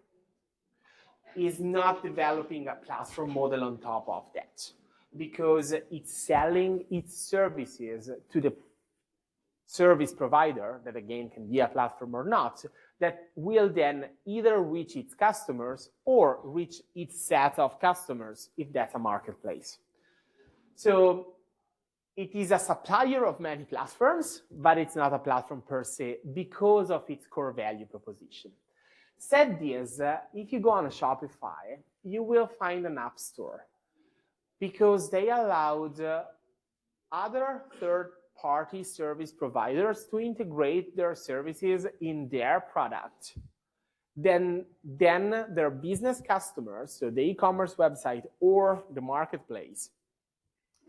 Is not developing a platform model on top of that because it's selling its services to the service provider, that again can be a platform or not, that will then either reach its customers or reach its set of customers if that's a marketplace. So it is a supplier of many platforms, but it's not a platform per se because of its core value proposition. Said this, if you go on a Shopify, you will find an app store because they allowed other third-party service providers to integrate their services in their product. Then their business customers, so the e-commerce website or the marketplace,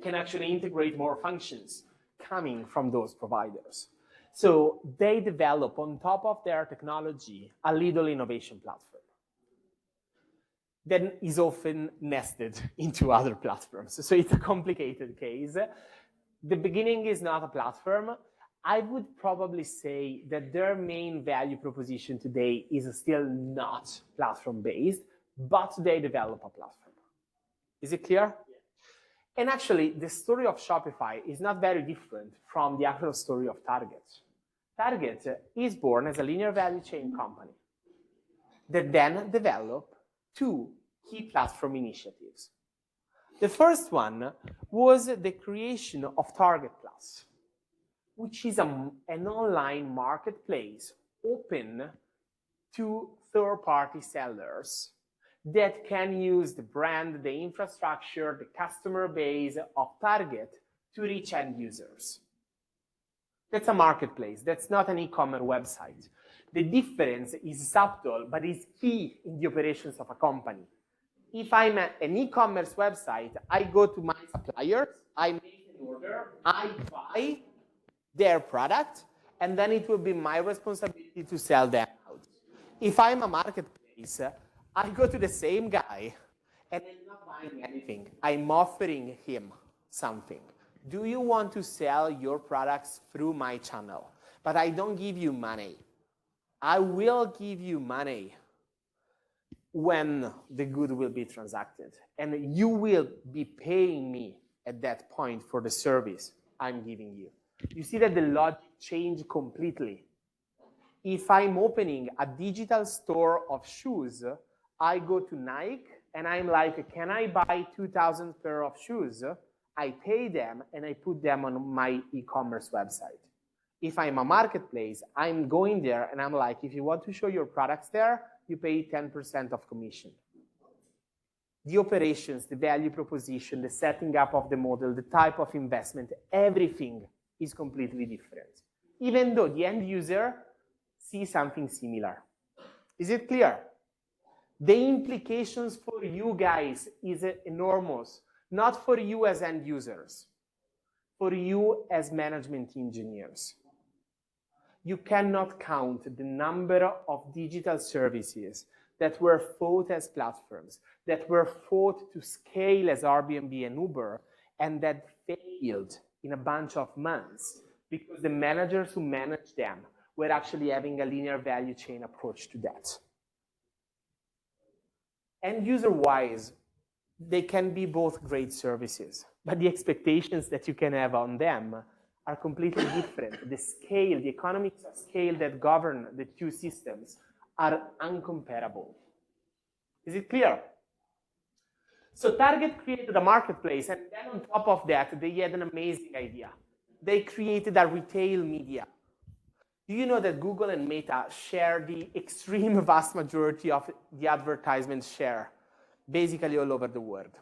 can actually integrate more functions coming from those providers. So they develop on top of their technology a little innovation platform that is often nested into other platforms. So it's a complicated case. The beginning is not a platform. I would probably say that their main value proposition today is still not platform-based, but they develop a platform. Is it clear? And actually, the story of Shopify is not very different from the actual story of Target. Target is born as a linear value chain company that then developed two key platform initiatives. The first one was the creation of Target Plus, which is an online marketplace open to third-party sellers that can use the brand, the infrastructure, the customer base of Target to reach end users. That's a marketplace. That's not an e-commerce website. The difference is subtle, but is key in the operations of a company. If I'm an e-commerce website, I go to my suppliers, I make an order, I buy their product, and then it will be my responsibility to sell them out. If I'm a marketplace, I go to the same guy, and I'm not buying anything. I'm offering him something. Do you want to sell your products through my channel? But I don't give you money. I will give you money when the good will be transacted. And you will be paying me at that point for the service I'm giving you. You see that the logic changed completely. If I'm opening a digital store of shoes, I go to Nike and I'm like, can I buy 2,000 pair of shoes? I pay them and I put them on my e-commerce website. If I'm a marketplace, I'm going there and I'm like, if you want to show your products there, you pay 10% of commission. The operations, the value proposition, the setting up of the model, the type of investment, everything is completely different, even though the end user sees something similar. Is it clear? The implications for you guys is enormous, not for you as end users, for you as management engineers. You cannot count the number of digital services that were thought as platforms, that were thought to scale as Airbnb and Uber, and that failed in a bunch of months because the managers who managed them were actually having a linear value chain approach to that. And user-wise, they can be both great services, but the expectations that you can have on them are completely different. The scale, the economics of scale that govern the two systems are uncomparable. Is it clear? So Target created a marketplace, and then on top of that, they had an amazing idea. They created a retail media. Do you know that Google and Meta share the extreme vast majority of the advertisement share, basically all over the world?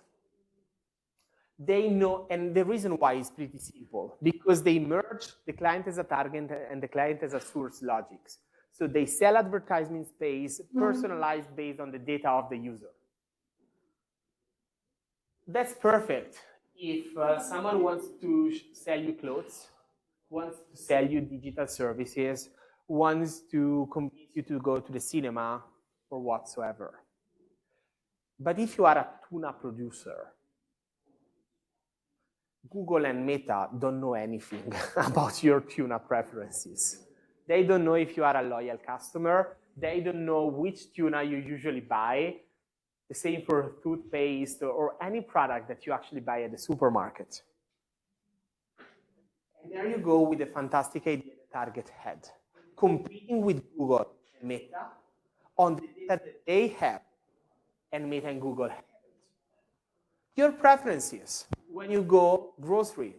they know, and the reason why is pretty simple, because they merge the client as a target and the client as a source logics. So they sell advertisement space personalized based on the data of the user. That's perfect if someone wants to sell you clothes, wants to sell you digital services, wants to convince you to go to the cinema or whatsoever. But if you are a tuna producer, Google and Meta don't know anything about your tuna preferences. They don't know if you are a loyal customer. They don't know which tuna you usually buy. The same for toothpaste or any product that you actually buy at the supermarket. And there you go with a fantastic idea that Target had, competing with Google and Meta on the data that they have and Meta and Google haven't. Your preferences when you go grocery.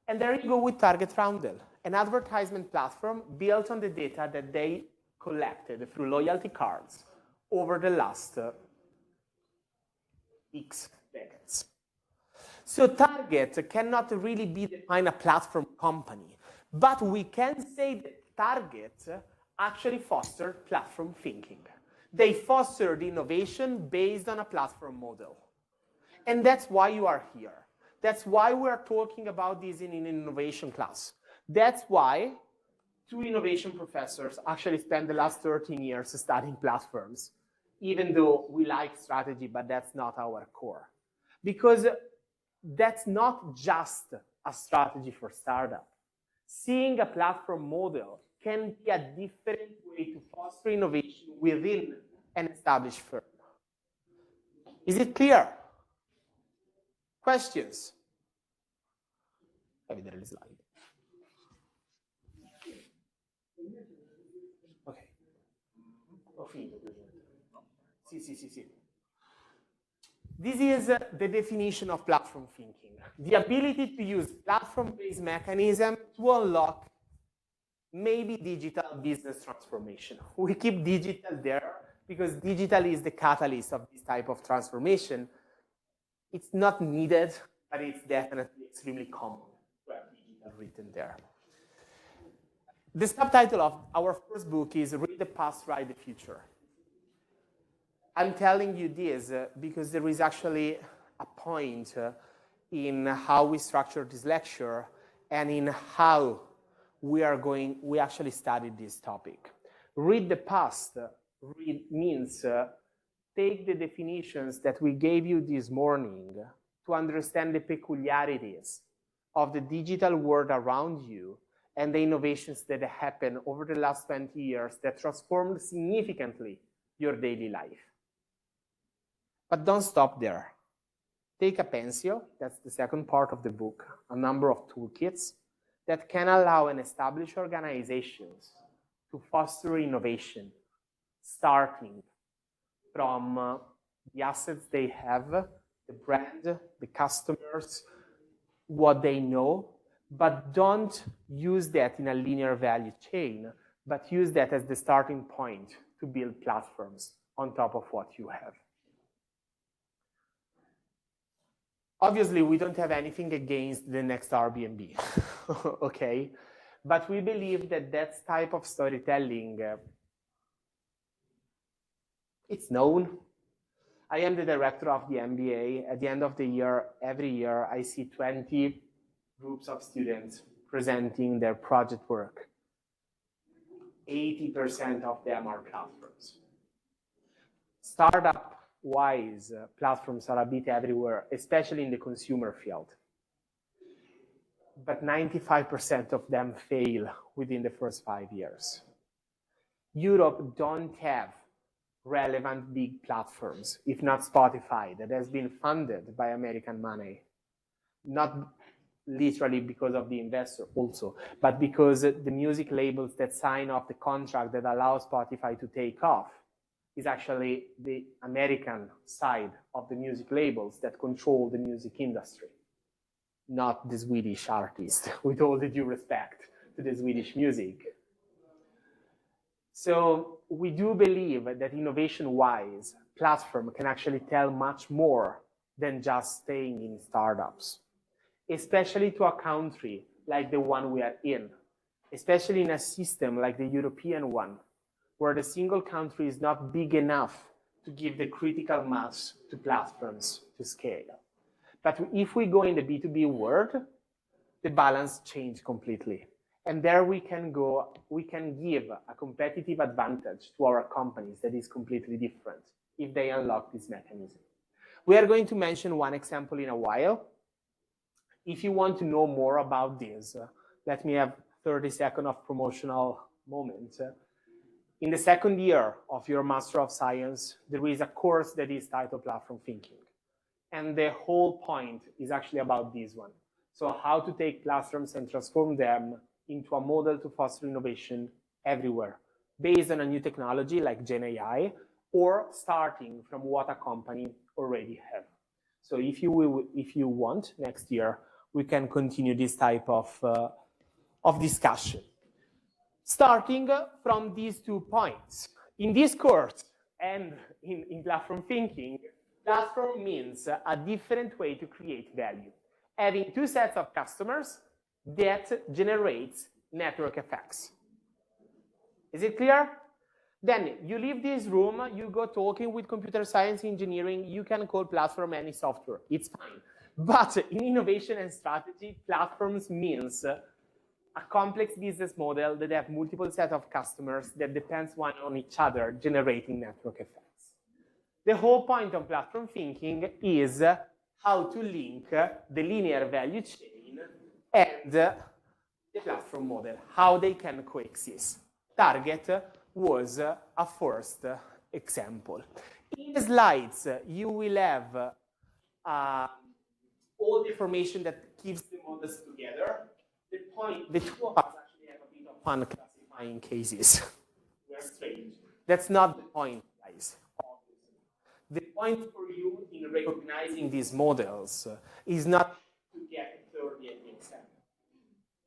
And there you go with Target Roundel, an advertisement platform built on the data that they collected through loyalty cards over the last X decades. So Target cannot really be defined a platform company, but we can say that Target actually fostered platform thinking. They fostered innovation based on a platform model. And that's why you are here. That's why we're talking about this in an innovation class. That's why 2 innovation professors actually spent the last 13 years studying platforms, even though we like strategy, but that's not our core. Because that's not just a strategy for startup. Seeing a platform model can be a different way to foster innovation within an established firm. Is it clear? Questions? Fammi vedere le slide. Ok. Ho finito. Sì. This is the definition of platform thinking. The ability to use platform-based mechanism to unlock maybe digital business transformation. We keep digital there because digital is the catalyst of this type of transformation. It's not needed, but it's definitely extremely common to have digital written there. The subtitle of our first book is Read the Past, Write the Future. I'm telling you this because there is actually a point in how we structure this lecture and in how we actually studied this topic. Read the past means take the definitions that we gave you this morning to understand the peculiarities of the digital world around you and the innovations that happened over the last 20 years that transformed significantly your daily life. But don't stop there. Take a pencil, that's the second part of the book, a number of toolkits that can allow and establish organizations to foster innovation, starting from the assets they have, the brand, the customers, what they know, but don't use that in a linear value chain, but use that as the starting point to build platforms on top of what you have. Obviously, we don't have anything against the next Airbnb, okay? But we believe that that type of storytelling, it's known. I am the director of the MBA. At the end of the year, every year, I see 20 groups of students presenting their project work. 80% of them are platforms. Startup-wise, platforms are a bit everywhere, especially in the consumer field. But 95% of them fail within the first 5 years. Europe don't have relevant big platforms, if not Spotify, that has been funded by American money. Not literally because of the investor also, but because the music labels that sign off the contract that allows Spotify to take off is actually the American side of the music labels that control the music industry, not the Swedish artist, with all the due respect to the Swedish music. So we do believe that innovation-wise, platform can actually tell much more than just staying in startups, especially to a country like the one we are in, especially in a system like the European one, where the single country is not big enough to give the critical mass to platforms to scale. But if we go in the B2B world, the balance changed completely. And there we can give a competitive advantage to our companies that is completely different if they unlock this mechanism. We are going to mention one example in a while. If you want to know more about this, let me have 30 seconds of promotional moment. In the second year of your Master of Science, there is a course that is titled Platform Thinking. And the whole point is actually about this one. So how to take platforms and transform them into a model to foster innovation everywhere, based on a new technology like Gen AI, or starting from what a company already have. So if you want, next year, we can continue this type of discussion. Starting from these 2 points. In this course and in platform thinking, platform means a different way to create value. Having 2 sets of customers that generates network effects. Is it clear? Then you leave this room, you go talking with computer science engineering, you can call platform any software, it's fine. But in innovation and strategy, platforms means a complex business model that have multiple sets of customers that depends one on each other, generating network effects. The whole point of platform thinking is how to link the linear value chain and the platform model, how they can coexist. Target was a first example. In the slides, you will have all the information that keeps the models together. The 2 of us actually have a bit of fun classifying cases. We're strange. That's not the point, guys. The point for you in recognizing these models is not to get 30 at the exam.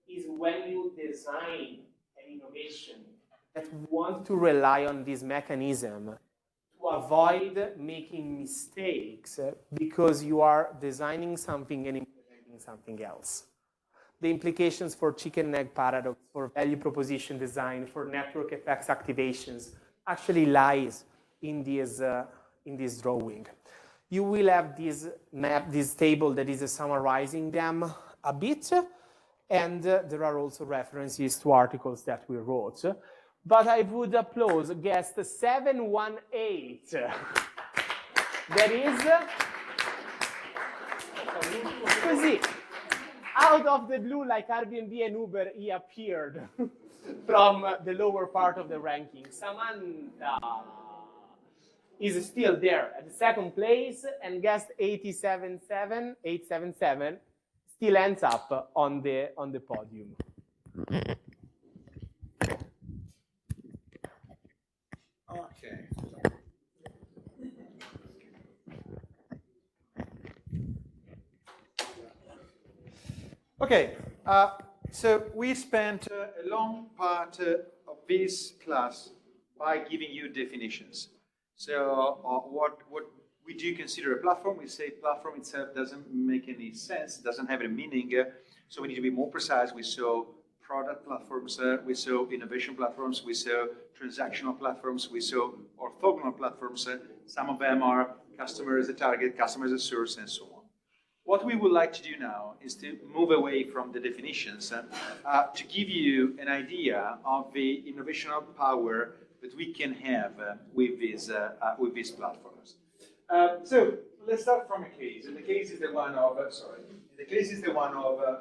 Is when you design an innovation that want to rely on this mechanism to avoid making mistakes because you are designing something and implementing something else. The implications for chicken and egg paradox, for value proposition design, for network effects activations actually lies in this drawing. You will have this map, this table that is summarizing them a bit, and there are also references to articles that we wrote. But I would applaud guest 718. That is così. Out of the blue, like Airbnb and Uber, he appeared from the lower part of the ranking. Samantha is still there at the second place, and guest 877 still ends up on the podium. Okay. Okay, so we spent a long part of this class by giving you definitions. So what we do consider a platform, we say platform itself doesn't make any sense, doesn't have any meaning, so we need to be more precise. We saw product platforms, we saw innovation platforms, we saw transactional platforms, we saw orthogonal platforms. Some of them are customer as a target, customer as a source, and so on. What we would like to do now is to move away from the definitions to give you an idea of the innovational power that we can have with these platforms. So let's start from a case. And the case is the one of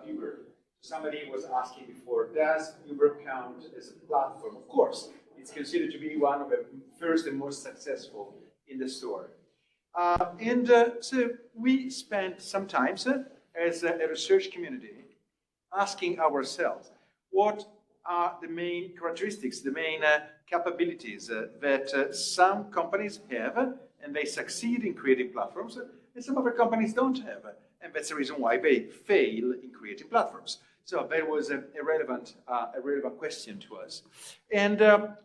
Uber. Somebody was asking before, does Uber count as a platform? Of course, it's considered to be one of the first and most successful in the store. So we spent some time as a research community asking ourselves, what are the main characteristics, the main capabilities that some companies have and they succeed in creating platforms, and some other companies don't have. And that's the reason why they fail in creating platforms. So that was a relevant question to us. And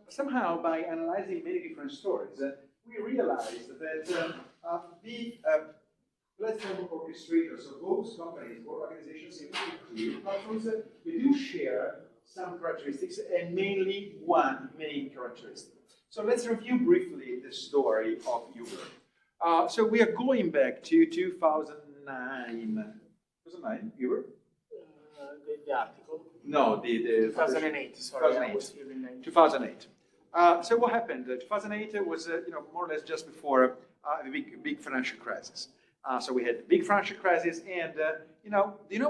somehow, by analyzing many different stories, we realized that platform orchestrators, so those companies or organizations in create platforms, they do share some characteristics and mainly one main characteristic. So let's review briefly the story of Uber. So we are going back to 2009. 2009, Uber? The article. No, the 2008. Sorry, 2008. I was here in 19. 2008. So what happened? 2008 was, more or less just before the big financial crisis. So we had the big financial crisis, and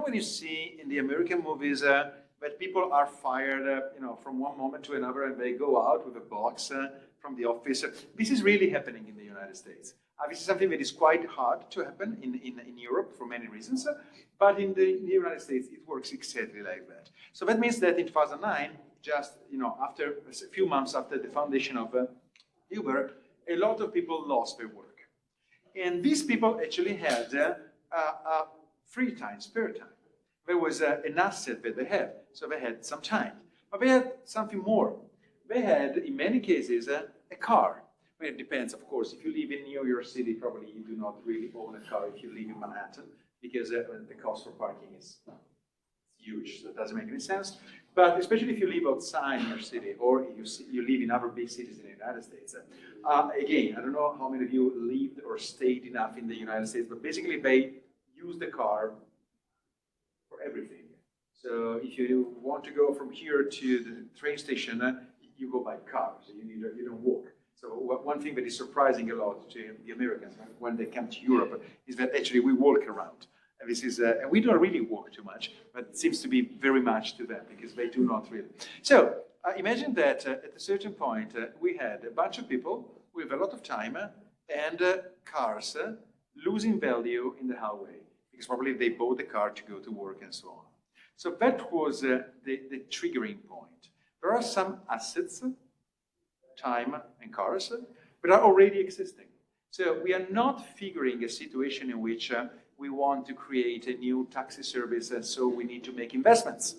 when you see in the American movies that people are fired, from one moment to another, and they go out with a box from the office. This is really happening in the United States. This is something that is quite hard to happen in Europe for many reasons, but in the United States it works exactly like that. So that means that in 2009, just after a few months after the foundation of Uber, a lot of people lost their work, and these people actually had free time, spare time. There was an asset that they had, so they had some time, but they had something more. They had, in many cases, a car. Well, it depends, of course. If you live in New York City, probably you do not really own a car if you live in Manhattan, because the cost for parking is huge, so it doesn't make any sense. But especially if you live outside your city, or you live in other big cities in the United States. Again, I don't know how many of you lived or stayed enough in the United States, but basically they use the car for everything. So if you want to go from here to the train station, you go by car, so you don't walk. So one thing that is surprising a lot to the Americans when they come to Europe is that actually we walk around. And this is, we don't really walk too much, but it seems to be very much to them because they do not really. So imagine that at a certain point we had a bunch of people with a lot of time and cars losing value in the hallway because probably they bought the car to go to work and so on. So that was the triggering point. There are some assets, time and cars, but are already existing. So we are not figuring a situation in which we want to create a new taxi service, and so we need to make investments.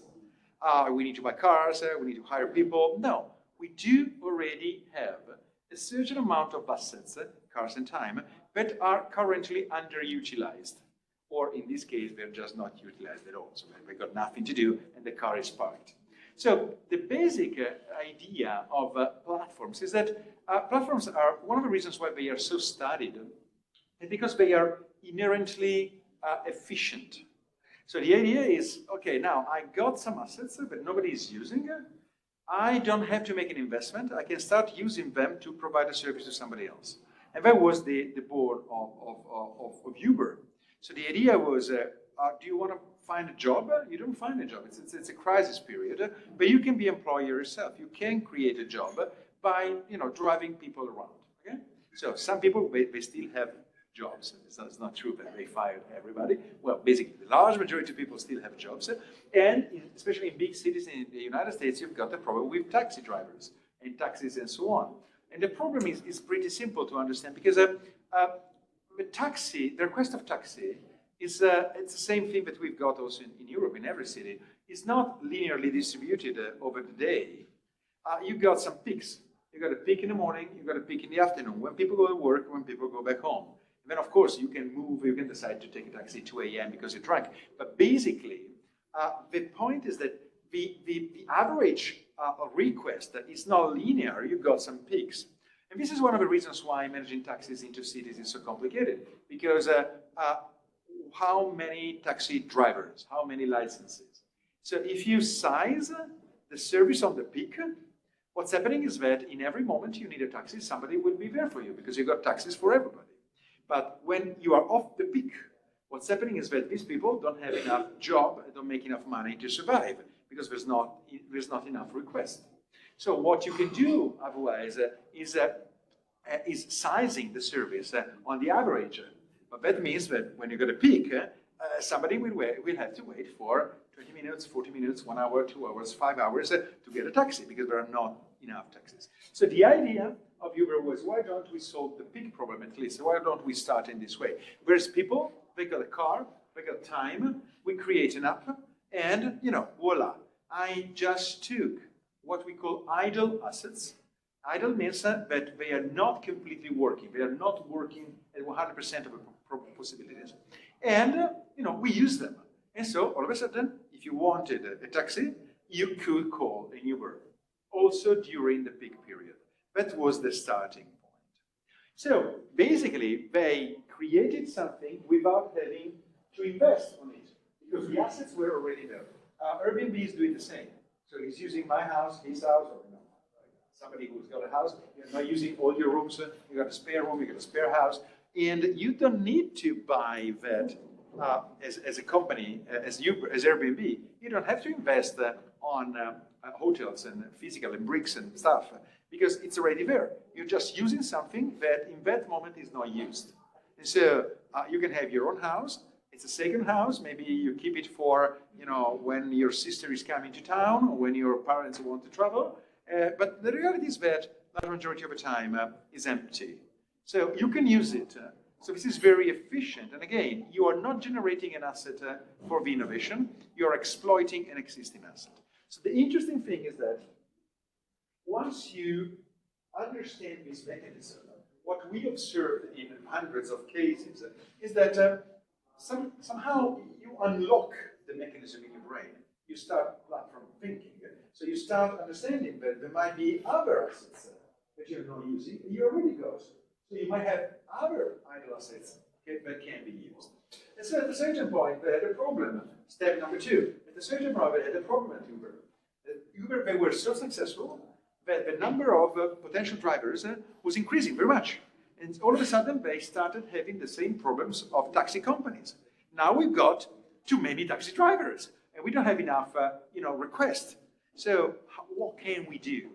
We need to buy cars, we need to hire people. No, we do already have a certain amount of assets, cars and time, that are currently underutilized. Or in this case, they're just not utilized at all. So they've got nothing to do, and the car is parked. So the basic idea of platforms is that platforms are one of the reasons why they are so studied, is because they are inherently efficient. So the idea is, okay, now I got some assets that nobody is using. I don't have to make an investment. I can start using them to provide a service to somebody else. And that was the board of Uber. So the idea was, do you want to find a job? You don't find a job. It's a crisis period, but you can be employer yourself. You can create a job by driving people around. Okay? So some people they still have jobs. It's not true that they fired everybody. Well, basically, the large majority of people still have jobs, and especially in big cities in the United States, you've got the problem with taxi drivers and taxis and so on. And the problem is pretty simple to understand because the request of taxi is it's the same thing that we've got also in Europe, in every city. It's not linearly distributed over the day. You've got some peaks. You've got a peak in the morning, you've got a peak in the afternoon, when people go to work, when people go back home. And then, of course, you can move, you can decide to take a taxi at 2 a.m. because you're drunk. But basically, the point is that the average request is not linear. You've got some peaks. And this is one of the reasons why managing taxis into cities is so complicated, because how many taxi drivers, how many licenses? So if you size the service on the peak, what's happening is that in every moment you need a taxi, somebody will be there for you because you've got taxis for everybody. But when you are off the peak, what's happening is that these people don't have enough job, don't make enough money to survive because there's not enough requests. So what you can do otherwise is sizing the service on the average. But that means that when you get a peak, somebody will have to wait for 20 minutes, 40 minutes, 1 hour, 2 hours, 5 hours to get a taxi because there are not enough taxis. So the idea of Uber was, why don't we solve the peak problem at least? Why don't we start in this way? Whereas people, they got a car, they got time, we create an app, and voila. I just took what we call idle assets. Idle means that they are not completely working. They are not working at 100% of the possibilities. And, we use them. And so all of a sudden, if you wanted a taxi, you could call an Uber, also during the peak period. That was the starting point. So basically, they created something without having to invest on it, because the assets were already there. Airbnb is doing the same. So he's using my house, his house, or somebody who's got a house. You're not using all your rooms. You got a spare room, you got a spare house, and you don't need to buy that as a company, as Airbnb. You don't have to invest on hotels and physical and bricks and stuff, because it's already there. You're just using something that in that moment is not used. And so you can have your own house. It's a second house. Maybe you keep it for, when your sister is coming to town or when your parents want to travel. But the reality is that the majority of the time is empty. So you can use it. So this is very efficient. And again, you are not generating an asset for the innovation. You are exploiting an existing asset. So the interesting thing is that once you understand this mechanism, what we observed in hundreds of cases is that somehow you unlock the mechanism in your brain. You start platform thinking. So you start understanding that there might be other assets that you're not using, and you already got. So you might have other idle assets that can be used. And so at a certain point, they had a problem. Step number 2. At a certain point, they had a problem at Uber. Uber, they were so successful that the number of potential drivers was increasing very much. And all of a sudden, they started having the same problems of taxi companies. Now we've got too many taxi drivers, and we don't have enough, requests. So what can we do?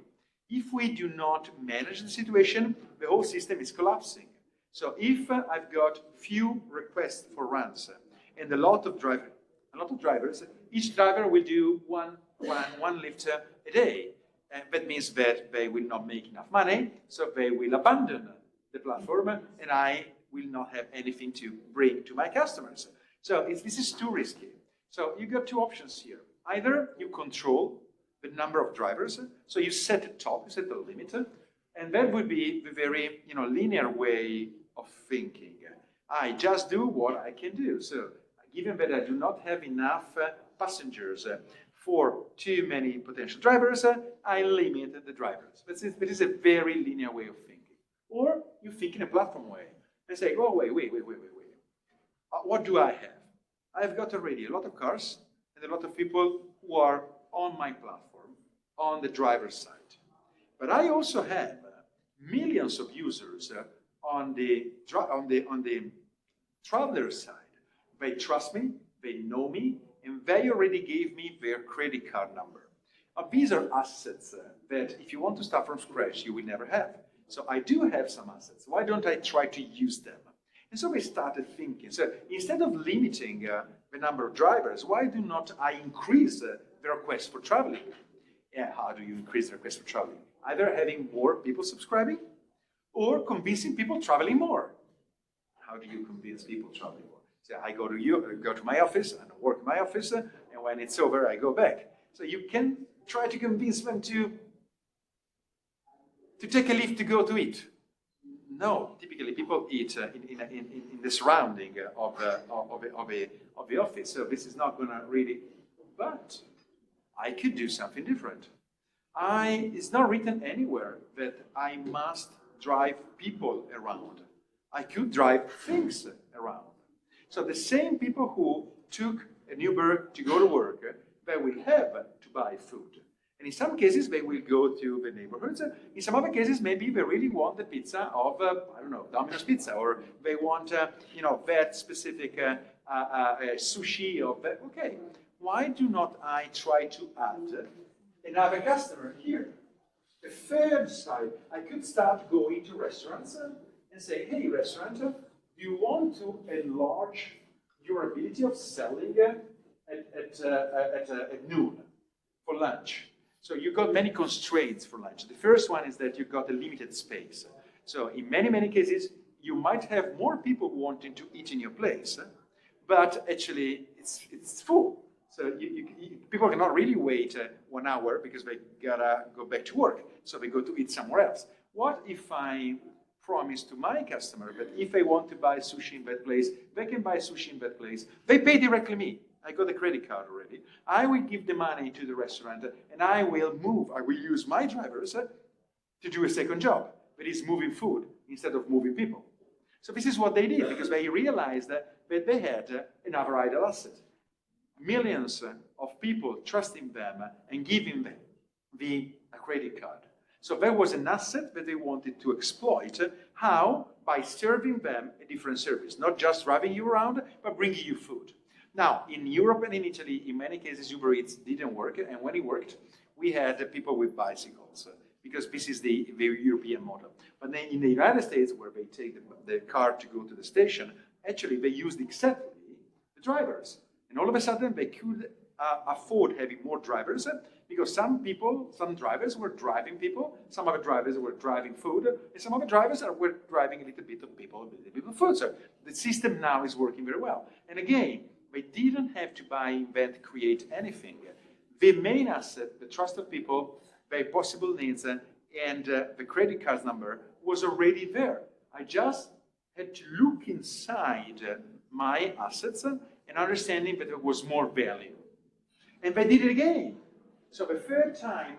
If we do not manage the situation, the whole system is collapsing. So if I've got few requests for runs and a lot of drivers, each driver will do one lift a day. And that means that they will not make enough money, so they will abandon the platform, and I will not have anything to bring to my customers. So this is too risky. So you got two options here. Either you control the number of drivers, so you set a top, you set a limit, and that would be the very linear way of thinking. I just do what I can do. So given that I do not have enough passengers for too many potential drivers, I limit the drivers. That is a very linear way of thinking. Or you think in a platform way and say, oh, wait. What do I have? I've got already a lot of cars and a lot of people who are on my platform, on the driver's side. But I also have millions of users on the traveler's side. They trust me, they know me, and they already gave me their credit card number. These are assets that if you want to start from scratch, you will never have. So I do have some assets. Why don't I try to use them? And so we started thinking, so instead of limiting the number of drivers, why do not I increase the request for traveling? Yeah, how do you increase the request for traveling? Either having more people subscribing or convincing people traveling more. How do you convince people traveling more? So I go to my office and work in my office, and when it's over, I go back. So you can try to convince them to take a lift to go to eat. No, typically people eat in the surrounding of the office. So this is not going to really. But I could do something different. It's not written anywhere that I must drive people around. I could drive things around. So the same people who took an Uber to go to work, they will have to buy food. And in some cases, they will go to the neighborhoods. In some other cases, maybe they really want the pizza of, Domino's Pizza, or they want, that specific sushi of that. Okay, why do not I try to add another customer here? The third side, I could start going to restaurants and say, hey, restaurant, do you want to enlarge your ability of selling at noon for lunch? So you've got many constraints for lunch. The first one is that you've got a limited space. So in many cases, you might have more people wanting to eat in your place, but actually it's full. So people cannot really wait 1 hour because they gotta go back to work. So they go to eat somewhere else. What if I promise to my customer that if they want to buy sushi in that place, they can buy sushi in that place. They pay directly me. I got a credit card already. I will give the money to the restaurant and I will use my drivers to do a second job, that is moving food instead of moving people. So this is what they did, because they realized that they had another idle asset. Millions of people trusting them and giving them the credit card. So there was an asset that they wanted to exploit. How? By serving them a different service, not just driving you around, but bringing you food. Now, in Europe and in Italy, in many cases, Uber Eats didn't work, and when it worked, we had people with bicycles, because this is the European model. But then in the United States, where they take the car to go to the station, actually they used exactly the drivers. And all of a sudden, they could afford having more drivers, because some drivers were driving people, some other drivers were driving food, and some other drivers were driving a little bit of people, a little bit of food. So the system now is working very well. And again, they didn't have to buy, invent, create anything. The main asset, the trust of people, their possible needs, and the credit card number was already there. I just had to look inside my assets and understanding that there was more value. And they did it again. So the third time,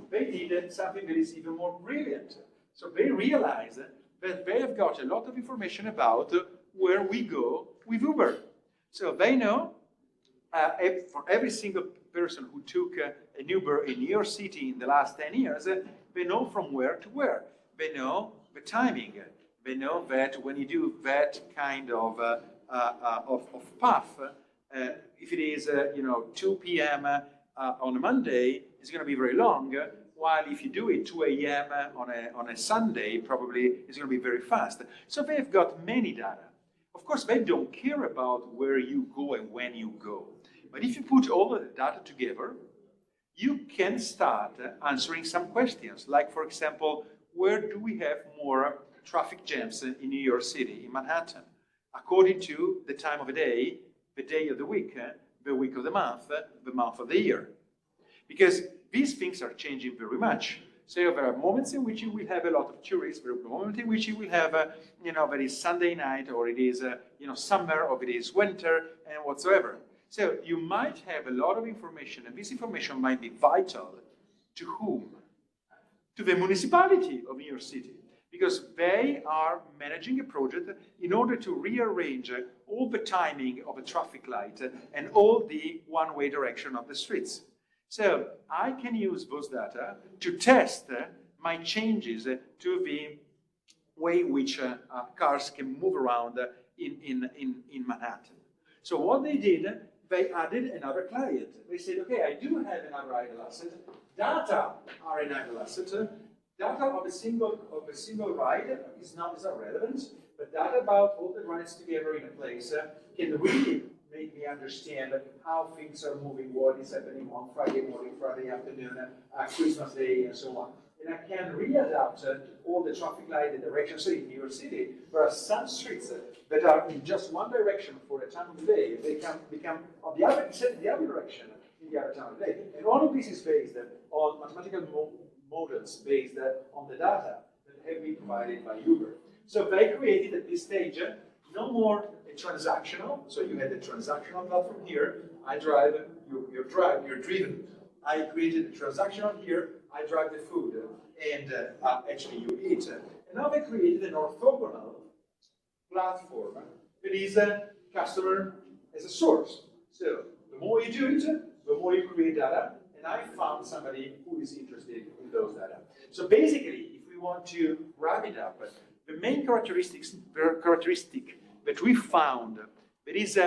they did something that is even more brilliant. So they realized that they have got a lot of information about where we go with Uber. So they know, for every single person who took an Uber in New York City in the last 10 years, they know from where to where. They know the timing. They know that when you do that kind of path, if it is 2 p.m. On a Monday, it's going to be very long, while if you do it 2 a.m. on a Sunday, probably it's going to be very fast. So they've got many data. Of course, they don't care about where you go and when you go. But if you put all of the data together, you can start answering some questions. Like, for example, where do we have more traffic jams in New York City, in Manhattan? According to the time of the day of the week of the month of the year. Because these things are changing very much. So there are moments in which you will have a lot of tourists, there are moments in which you will have, that is Sunday night, or it is, summer, or it is winter, and whatsoever. So you might have a lot of information, and this information might be vital to whom? To the municipality of New York City, because they are managing a project in order to rearrange all the timing of a traffic light and all the one-way direction of the streets. So I can use those data to test my changes to the way in which cars can move around in Manhattan. So what they did, they added another client. They said, okay, I do have another idle asset. Data are an idle asset. Data of a single ride is not relevant, but data about all the rides together in a place can really make me understand how things are moving, what is happening on Friday morning, Friday afternoon, Christmas Day, and so on. And I can readapt all the traffic light, the direction. So in New York City, there are some streets that are in just one direction for a time of the day. They can become on the other direction in the other time of the day. And all of this is based on mathematical models based on the data that have been provided by Uber. So they created at this stage no more a transactional. So you had the transactional platform here. I drive, you're driven. I created a transactional here. I drive the food, and actually you eat. And now they created an orthogonal platform that is a customer as a source. So the more you do it, the more you create data. And I found somebody who is interested in those data. So basically, if we want to wrap it up, the main characteristic that we found that is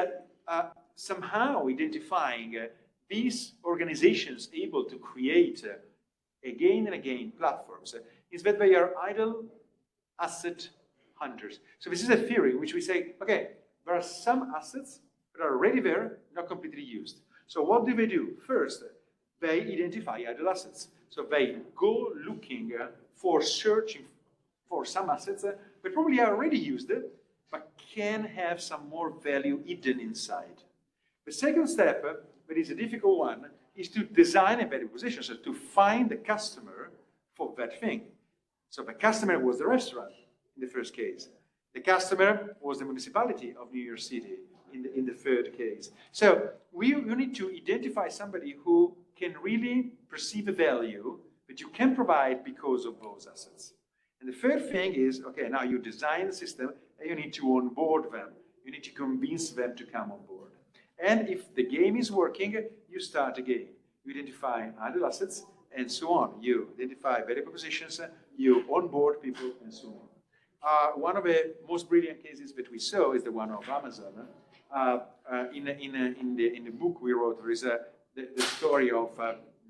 somehow identifying these organizations able to create again and again platforms is that they are idle asset hunters. So this is a theory in which we say, okay, there are some assets that are already there, not completely used. So what do? First, they identify idle assets. So they go looking for searching for some assets that probably are already used, but can have some more value hidden inside. The second step, that is a difficult one, is to design a value position, so to find the customer for that thing. So the customer was the restaurant. in the first case. The customer was the municipality of New York City in the third case. So you need to identify somebody who can really perceive a value that you can provide because of those assets. And the third thing is, okay, now you design the system and you need to onboard them. You need to convince them to come on board. And if the game is working, you start a game. You identify idle assets and so on. You identify value propositions, you onboard people and so on. One of the most brilliant cases that we saw is the one of Amazon. In the book we wrote, there is the story of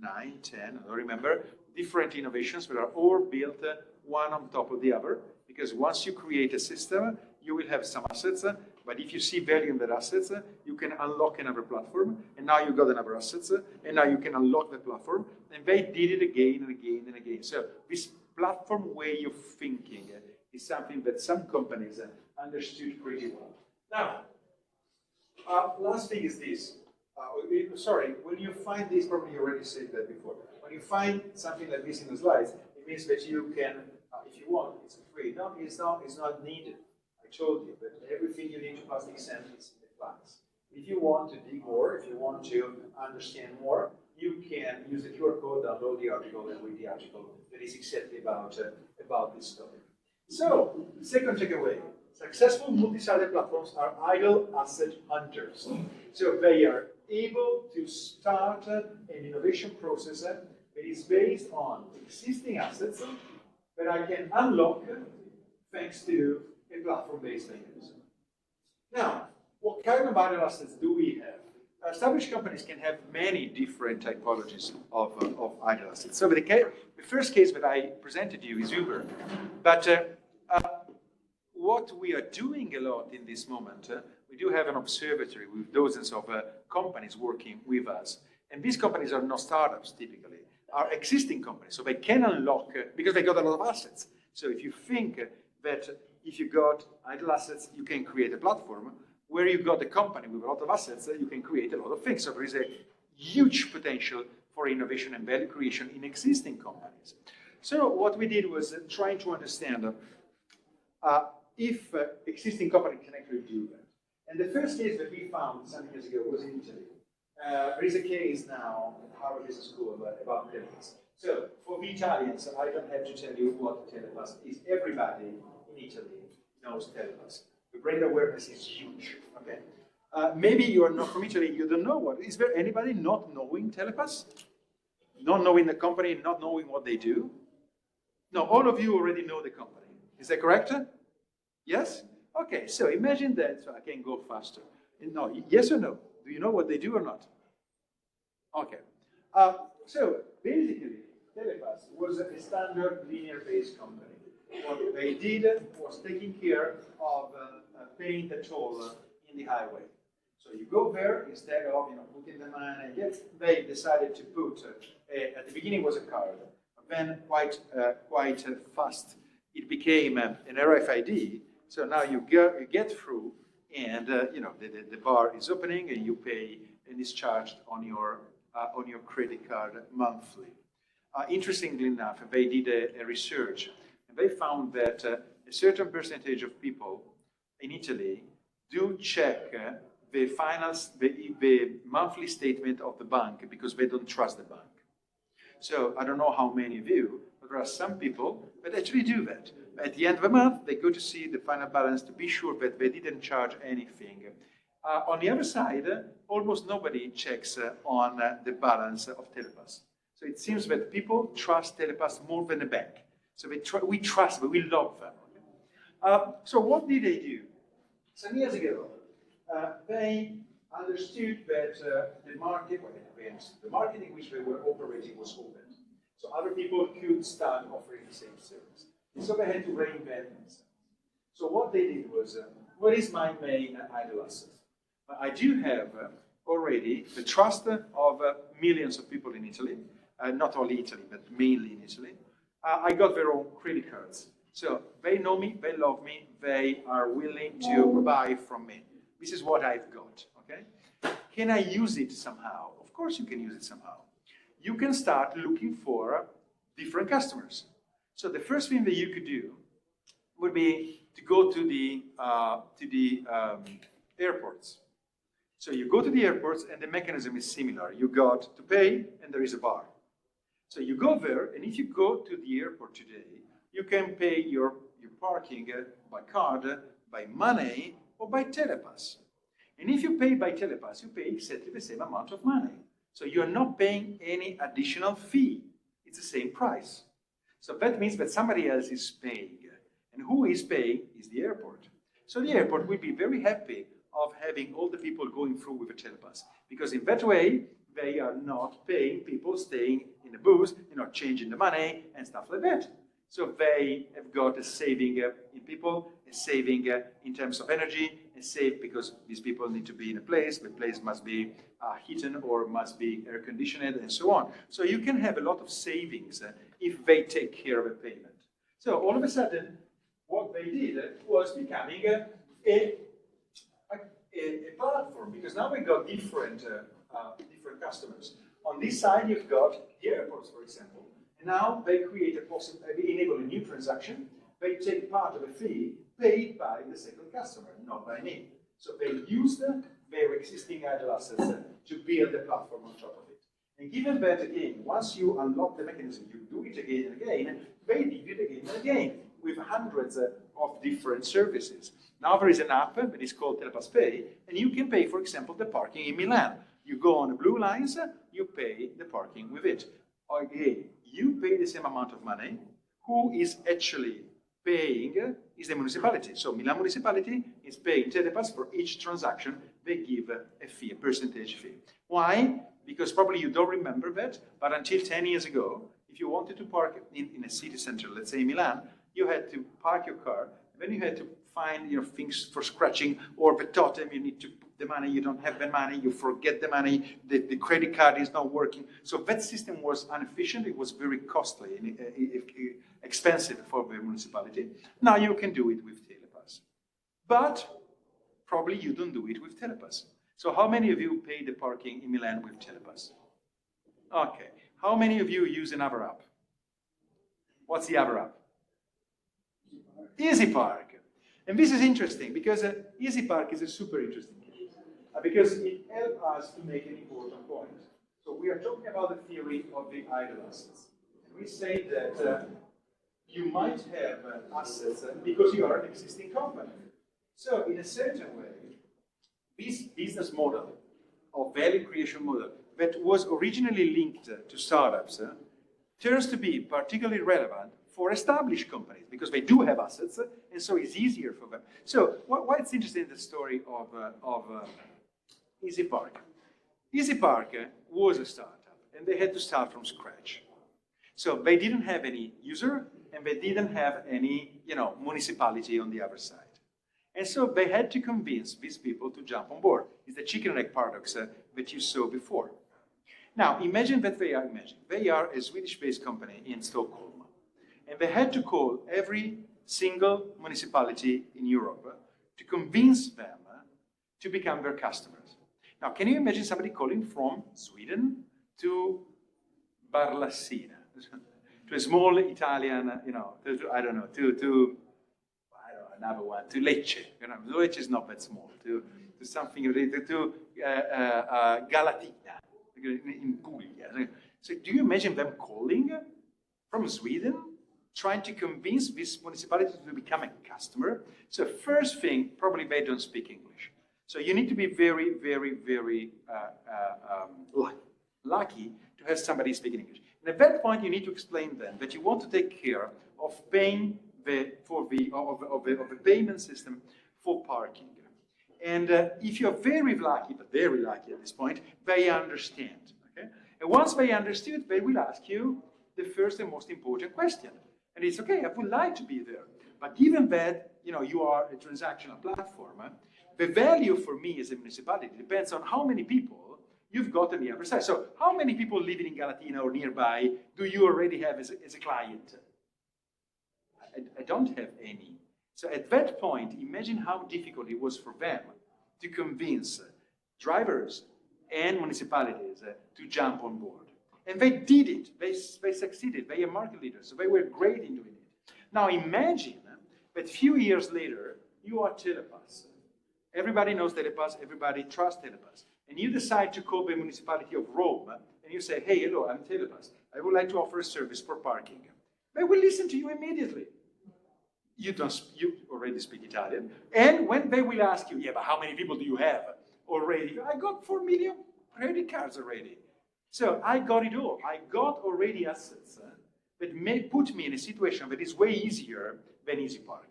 9, 10, I don't remember, different innovations that are all built one on top of the other, because once you create a system, you will have some assets, but if you see value in that assets, you can unlock another platform, and now you got another assets, and now you can unlock the platform, and they did it again and again and again. So this platform way of thinking is something that some companies understood pretty well. Now, last thing is this. Sorry, when you find this, probably you already said that before. When you find something like this in the slides, it means that you can, if you want, it's free. No, it's not needed. I told you that everything you need to pass the exam is in the class. If you want to dig more, if you want to understand more, you can use the QR code, download the article, and read the article that is exactly about this topic. So, the second takeaway. Successful multi-sided platforms are idle asset hunters. So they are able to start an innovation process that is based on existing assets that I can unlock thanks to a platform-based mechanism. Now, what kind of idle assets do we have? Established companies can have many different typologies of idle assets. So the first case that I presented you is Uber. But what we are doing a lot in this moment, we do have an observatory with dozens of companies working with us. And these companies are not startups, typically, are existing companies. So they can unlock, because they got a lot of assets. So if you think that if you got idle assets, you can create a platform, where you got a company with a lot of assets, you can create a lot of things. So there is a huge potential for innovation and value creation in existing companies. So what we did was trying to understand if existing companies can actually do that. And the first case that we found some years ago was in Italy. There is a case now at Harvard Business School about Telepass. So for the Italians, I don't have to tell you what Telepass is. Everybody in Italy knows Telepass. The brand awareness is huge. Okay. Maybe you are not from Italy, you don't know what. Is there anybody not knowing Telepass? Not knowing the company, not knowing what they do? No, all of you already know the company. Is that correct? Yes? Okay, so imagine that, so I can go faster. No, yes or no? Do you know what they do or not? Okay. So basically, Telepass was a standard linear-based company. What they did was taking care of paying the toll in the highway. So you go there, instead of putting the money, they decided to put, at the beginning was a card, then quite fast it became an RFID. So now you get through, and the bar is opening, and you pay, and it's charged on your credit card monthly. Interestingly enough, they did a research, and they found that a certain percentage of people in Italy do check the monthly statement of the bank because they don't trust the bank. So I don't know how many of you, but there are some people that actually do that. At the end of the month, they go to see the final balance to be sure that they didn't charge anything. On the other side, almost nobody checks on the balance of Telepass. So it seems that people trust Telepass more than the bank. So we trust them, we love them. So what did they do? Some years ago, they understood that the market in which they were operating was open. So other people could start offering the same service. So they had to reinvent themselves. So what they did was, what is my main idle asset? I do have already the trust of millions of people in Italy, not only Italy, but mainly in Italy. I got their own credit cards. So they know me, they love me, they are willing to buy from me. This is what I've got, okay? Can I use it somehow? Of course you can use it somehow. You can start looking for different customers. So the first thing that you could do would be to go to the airports. So you go to the airports and the mechanism is similar. You got to pay and there is a bar. So you go there, and if you go to the airport today, you can pay your parking by card, by money, or by telepass. And if you pay by telepass, you pay exactly the same amount of money. So you're not paying any additional fee. It's the same price. So that means that somebody else is paying. And who is paying is the airport. So the airport will be very happy of having all the people going through with a telepass. Because in that way, they are not paying people staying in the booth, changing the money and stuff like that. So they have got a saving in people, a saving in terms of energy, a save because these people need to be in a place, the place must be heated or must be air conditioned and so on. So you can have a lot of savings if they take care of a payment. So all of a sudden, what they did was becoming a platform, because now we got different customers. On this side, you've got the airports, for example, and now they create they enable a new transaction. They take part of a fee paid by the second customer, not by me. So they used their existing idle assets to build the platform on top of it. And given that, again, once you unlock the mechanism, you do it again and again, they did it again and again with hundreds of different services. Now there is an app that is called Telepass Pay, and you can pay, for example, the parking in Milan. You go on the blue lines, you pay the parking with it. Again, you pay the same amount of money. Who is actually paying is the municipality. So Milan municipality is paying Telepass for each transaction. They give a fee, a percentage fee. Why? Because probably you don't remember that, but until 10 years ago, if you wanted to park in a city center, let's say Milan, you had to park your car, and then you had to find things for scratching, or the totem, you need to put the money, you don't have the money, you forget the money, the credit card is not working. So that system was inefficient, it was very costly and expensive for the municipality. Now you can do it with Telepass. But probably you don't do it with Telepass. So how many of you pay the parking in Milan with Telepass? Okay. How many of you use another app? What's the other app? EasyPark. And this is interesting because EasyPark is a super interesting case because it helps us to make an important point. So we are talking about the theory of the idle assets. And we say that you might have assets because you are an existing company. So in a certain way, this business model or value creation model that was originally linked to startups turns to be particularly relevant for established companies because they do have assets, and so it's easier for them. So why it's interesting in the story of EasyPark. EasyPark was a startup, and they had to start from scratch. So they didn't have any user, and they didn't have any municipality on the other side. And so they had to convince these people to jump on board. It's the chicken and egg paradox that you saw before. Now, imagine that they are a Swedish-based company in Stockholm. And they had to call every single municipality in Europe to convince them to become their customers. Now, can you imagine somebody calling from Sweden to Barlassina, to a small Italian, another one, to Lecce. Lecce is not that small. To something related to Galatina in Puglia. So do you imagine them calling from Sweden, trying to convince this municipality to become a customer? So first thing, probably they don't speak English. So you need to be very, very, very lucky to have somebody speaking English. And at that point, you need to explain them that you want to take care of paying the payment system for parking. And if you're very lucky, but very lucky at this point, they understand. Okay? And once they understood, they will ask you the first and most important question. And it's okay, I would like to be there. But given that you are a transactional platform, the value for me as a municipality depends on how many people you've got on the other side. So how many people living in Galatina or nearby do you already have as a client? I don't have any. So at that point, imagine how difficult it was for them to convince drivers and municipalities to jump on board. And they did it. They succeeded. They are market leaders. So they were great in doing it. Now imagine But few years later, you are Telepass. Everybody knows Telepass, everybody trusts Telepass. And you decide to call the municipality of Rome, and you say, hey, hello, I'm Telepass. I would like to offer a service for parking. They will listen to you immediately. You already speak Italian. And when they will ask you, yeah, but how many people do you have already? I got 4 million credit cards already. So I got it all. I got already assets that may put me in a situation that is way easier than EasyPark.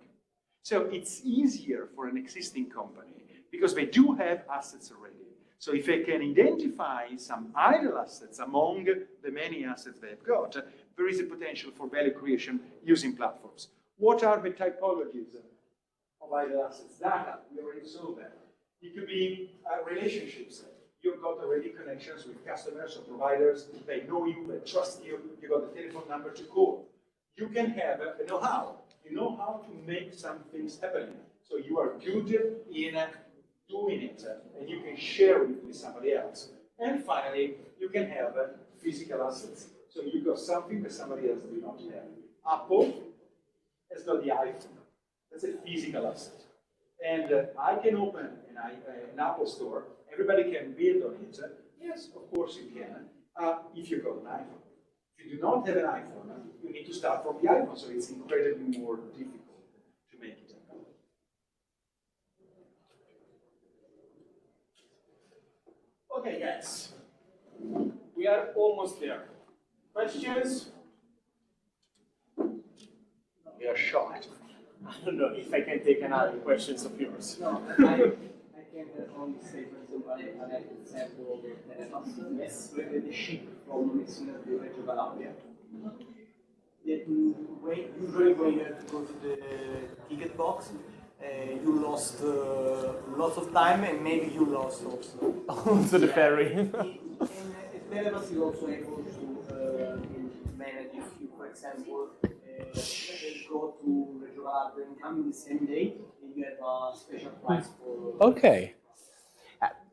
So it's easier for an existing company because they do have assets already. So if they can identify some idle assets among the many assets they've got, there is a potential for value creation using platforms. What are the typologies of idle assets? Data, we already saw that. It could be relationships. You've got already connections with customers or providers. They know you, they trust you. You got the telephone number to call. You can have a know-how. You know how to make some things happen. So you are good in doing it, and you can share it with somebody else. And finally, you can have physical assets. So you got something that somebody else do not have. Apple has got the iPhone. That's a physical asset. And I can open an Apple store. Everybody can build on it. Yes, of course you can, if you've got an iPhone. If you do not have an iPhone, you need to start from the iPhone, so it's incredibly more difficult to make it happen. Okay, guys, we are almost there. Questions? We are shocked. I don't know if I can take another questions of yours. No, I can only say, for example, an example of Telepass. Yes, the ship from Messina to Reggio Calabria. Usually when you have to go to the ticket box, you lost lots of time, and maybe you lost also the ferry. And Telepass is also able to manage if you, for example, go to Reggio Calabria and come in the same day, and you have a special price for. Okay.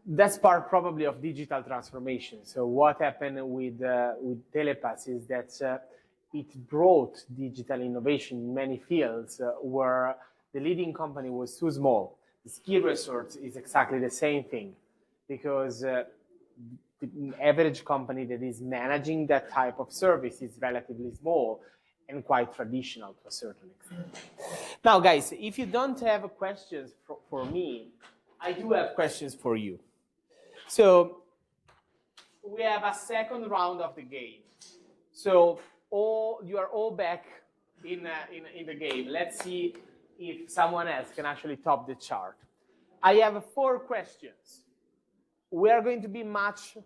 That's part probably of digital transformation. So what happened with Telepass is that it brought digital innovation in many fields where the leading company was too small. The ski resort is exactly the same thing, because the average company that is managing that type of service is relatively small and quite traditional to a certain extent. Now, guys, if you don't have questions for me, I do have questions for you. So we have a second round of the game. So you are all back in the game. Let's see if someone else can actually top the chart. I have 4 questions. We are going to be much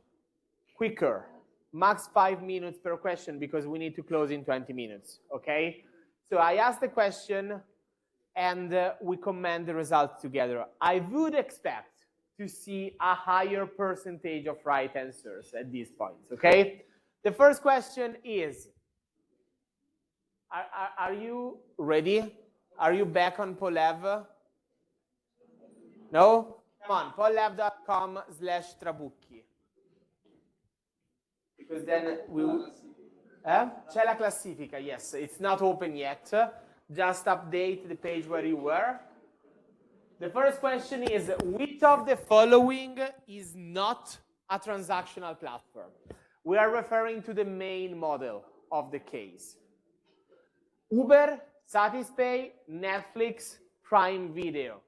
quicker, max 5 minutes per question, because we need to close in 20 minutes, okay? So I ask the question, and we comment the results together. I would expect to see a higher percentage of right answers at these points, okay? The first question is, are you ready? Are you back on Pollev? No? Come on, pollev.com/Trabucchi. Because then we will... C'è la classifica, yes. It's not open yet. Just update the page where you were. The first question is, which of the following is not a transactional platform? We are referring to the main model of the case. Uber, Satispay, Netflix, Prime Video.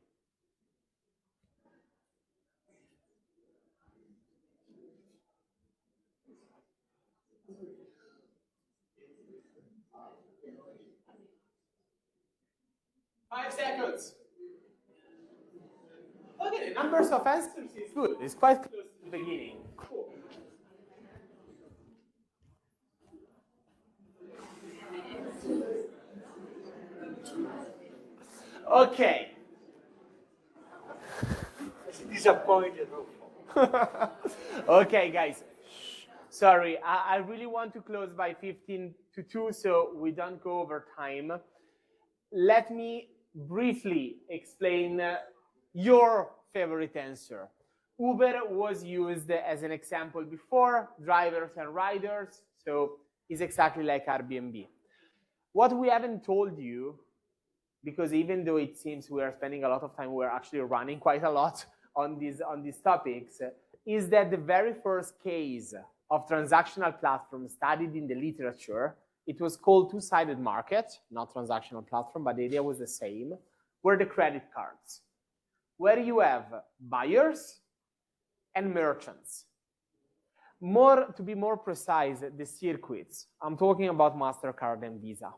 Five seconds. Okay, the numbers of answers is good. It's quite close to the beginning. Cool. Okay. Disappointed. Okay, guys. Sorry, I really want to close by 15 to 2, so we don't go over time. Let me briefly explain your favorite answer. Uber was used as an example before, drivers and riders, so it's exactly like Airbnb. What we haven't told you because even though it seems we are spending a lot of time, we're actually running quite a lot on these topics, is that the very first case of transactional platform studied in the literature, it was called two-sided market, not transactional platform, but the idea was the same, were the credit cards, where you have buyers and merchants. To be more precise, the circuits. I'm talking about MasterCard and Visa.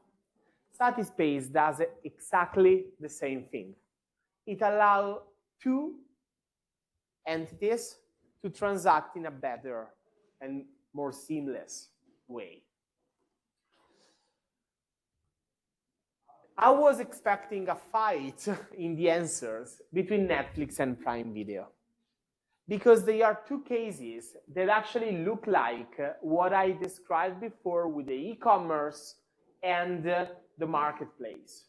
Satispay does exactly the same thing. It allows two entities to transact in a better and more seamless way. I was expecting a fight in the answers between Netflix and Prime Video, because they are two cases that actually look like what I described before with the e-commerce and the marketplace.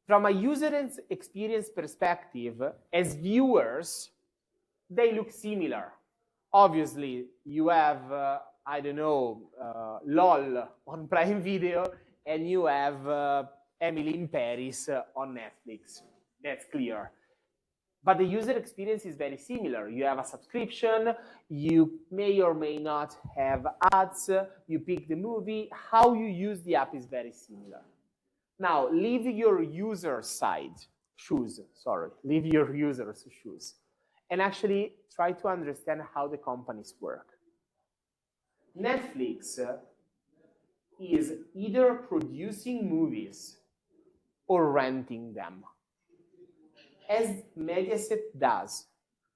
From a user experience perspective, as viewers, they look similar. Obviously, you have, I don't know, LOL on Prime Video, and you have Emily in Paris on Netflix. That's clear. But the user experience is very similar. You have a subscription, you may or may not have ads, you pick the movie, how you use the app is very similar. Now, leave your user's shoes, and actually try to understand how the companies work. Netflix is either producing movies or renting them, as Mediaset does.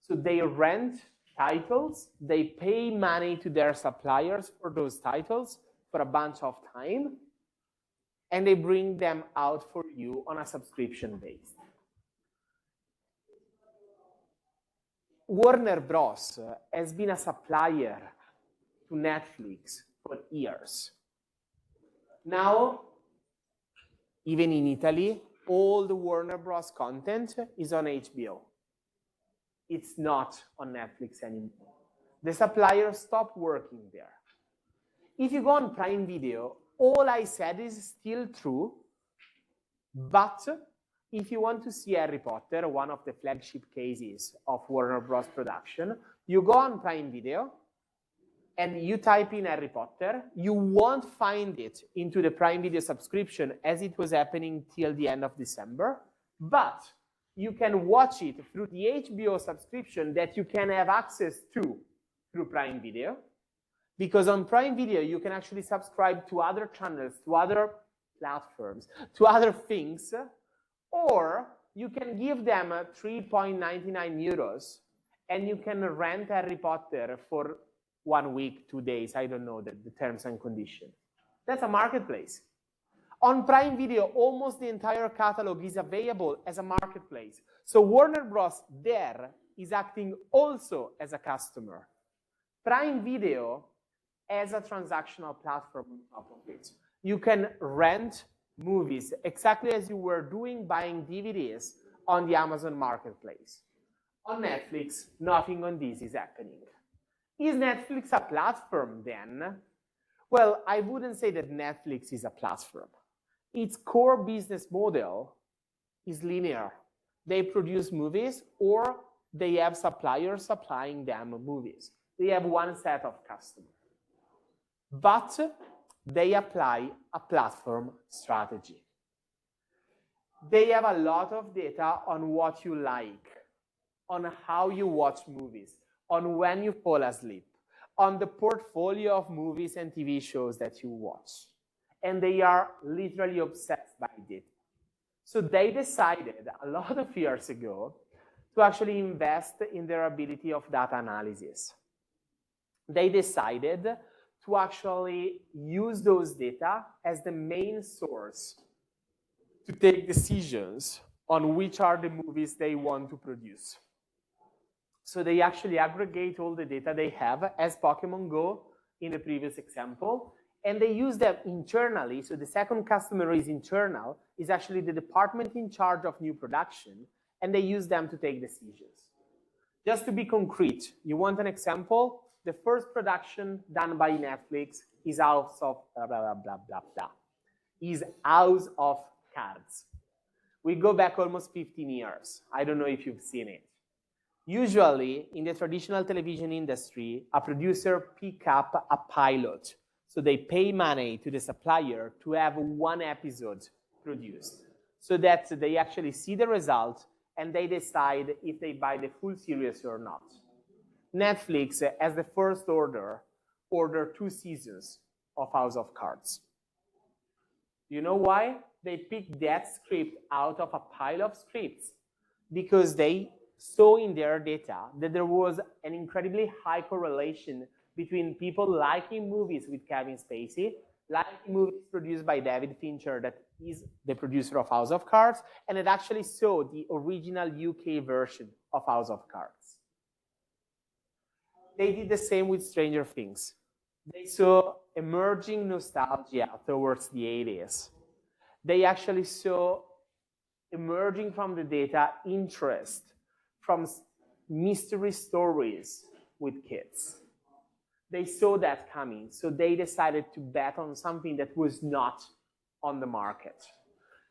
So they rent titles, they pay money to their suppliers for those titles for a bunch of time, and they bring them out for you on a subscription base. Warner Bros. Has been a supplier to Netflix for years. Now, even in Italy, all the Warner Bros. Content is on HBO. It's not on Netflix anymore. The supplier stopped working there. If you go on Prime Video, all I said is still true, but if you want to see Harry Potter, one of the flagship cases of Warner Bros. Production, you go on Prime Video and you type in Harry Potter, you won't find it into the Prime Video subscription as it was happening till the end of December, but you can watch it through the HBO subscription that you can have access to through Prime Video, because on Prime Video, you can actually subscribe to other channels, to other platforms, to other things, or you can give them 3.99 euros and you can rent Harry Potter for 1 week, 2 days, I don't know the terms and conditions. That's a marketplace. On Prime Video, almost the entire catalog is available as a marketplace. So Warner Bros. There is acting also as a customer. Prime Video as a transactional platform on top of it. You can rent movies exactly as you were doing buying DVDs on the Amazon marketplace. On Netflix, nothing on this is happening. Is Netflix a platform then? Well, I wouldn't say that Netflix is a platform. Its core business model is linear. They produce movies or they have suppliers supplying them movies. They have one set of customers. But they apply a platform strategy. They have a lot of data on what you like, on how you watch movies, on when you fall asleep, on the portfolio of movies and TV shows that you watch. And they are literally obsessed by it. So they decided a lot of years ago to actually invest in their ability of data analysis. They decided to actually use those data as the main source to take decisions on which are the movies they want to produce. So they actually aggregate all the data they have as Pokemon Go in the previous example, and they use them internally. So the second customer is internal, is actually the department in charge of new production, and they use them to take decisions. Just to be concrete, you want an example? The first production done by Netflix is House of blah, blah, blah, blah, blah, is House of Cards. We go back almost 15 years. I don't know if you've seen it. Usually, in the traditional television industry, a producer pick up a pilot. So they pay money to the supplier to have one episode produced, so that they actually see the result and they decide if they buy the full series or not. Netflix, as the first ordered 2 seasons of House of Cards. You know why? They picked that script out of a pile of scripts because they saw in their data that there was an incredibly high correlation between people liking movies with Kevin Spacey, liking movies produced by David Fincher, that is the producer of House of Cards, and it actually saw the original UK version of House of Cards. They did the same with Stranger Things. They saw emerging nostalgia towards the 80s. They actually saw emerging from the data interest from mystery stories with kids. They saw that coming, so they decided to bet on something that was not on the market.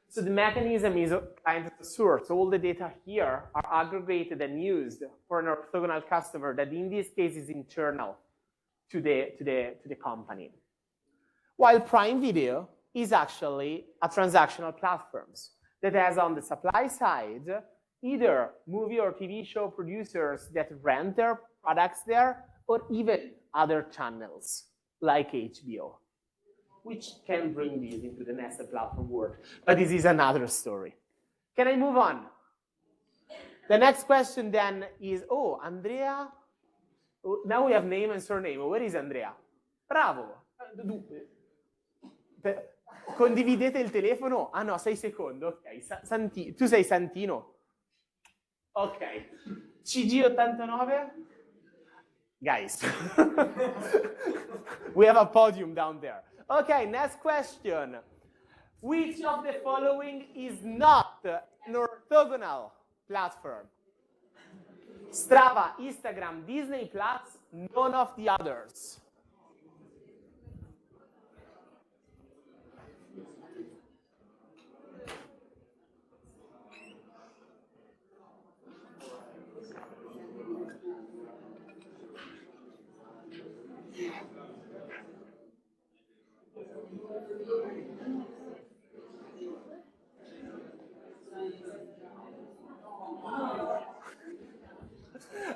So the mechanism is kind of absurd. So all the data here are aggregated and used for an orthogonal customer that in this case is internal to the company. While Prime Video is actually a transactional platform that has on the supply side either movie or TV show producers that rent their products there, or even other channels like HBO, which can bring these into the nested platform world. But this is another story. Can I move on? The next question then is, oh, Andrea. Now we have name and surname. Where is Andrea? Bravo. Condividete il telefono? Ah no, sei secondo. Ok. Tu sei Santino? Ok. CG89? Guys. We have a podium down there. Okay, next question. Which of the following is not an orthogonal platform? Strava, Instagram, Disney+, none of the others.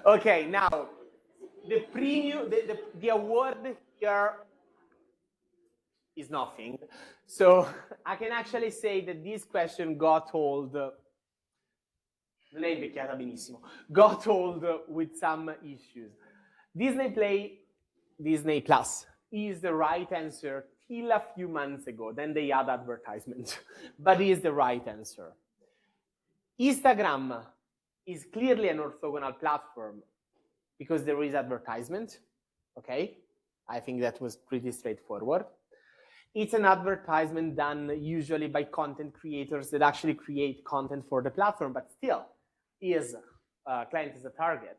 Okay, now the premium, the award here is nothing. So I can actually say that this question got old. Non è invecchiata benissimo. Got old with some issues. Disney Plus is the right answer till a few months ago. Then they add advertisement, but it is the right answer. Instagram is clearly an orthogonal platform because there is advertisement, okay? I think that was pretty straightforward. It's an advertisement done usually by content creators that actually create content for the platform, but still is client as a target.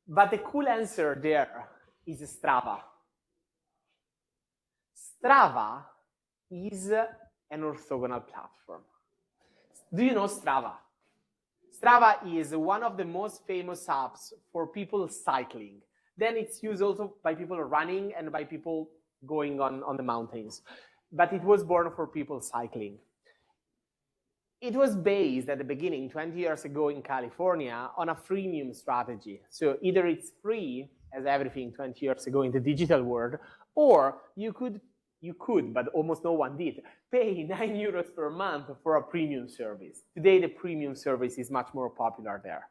But the cool answer there is Strava. Strava is an orthogonal platform. Do you know Strava? Strava is one of the most famous apps for people cycling. Then it's used also by people running and by people going on the mountains. But it was born for people cycling. It was based at the beginning, 20 years ago in California, on a freemium strategy. So either it's free, as everything 20 years ago in the digital world, or you could, but almost no one did, pay 9 euros per month for a premium service. Today, the premium service is much more popular there.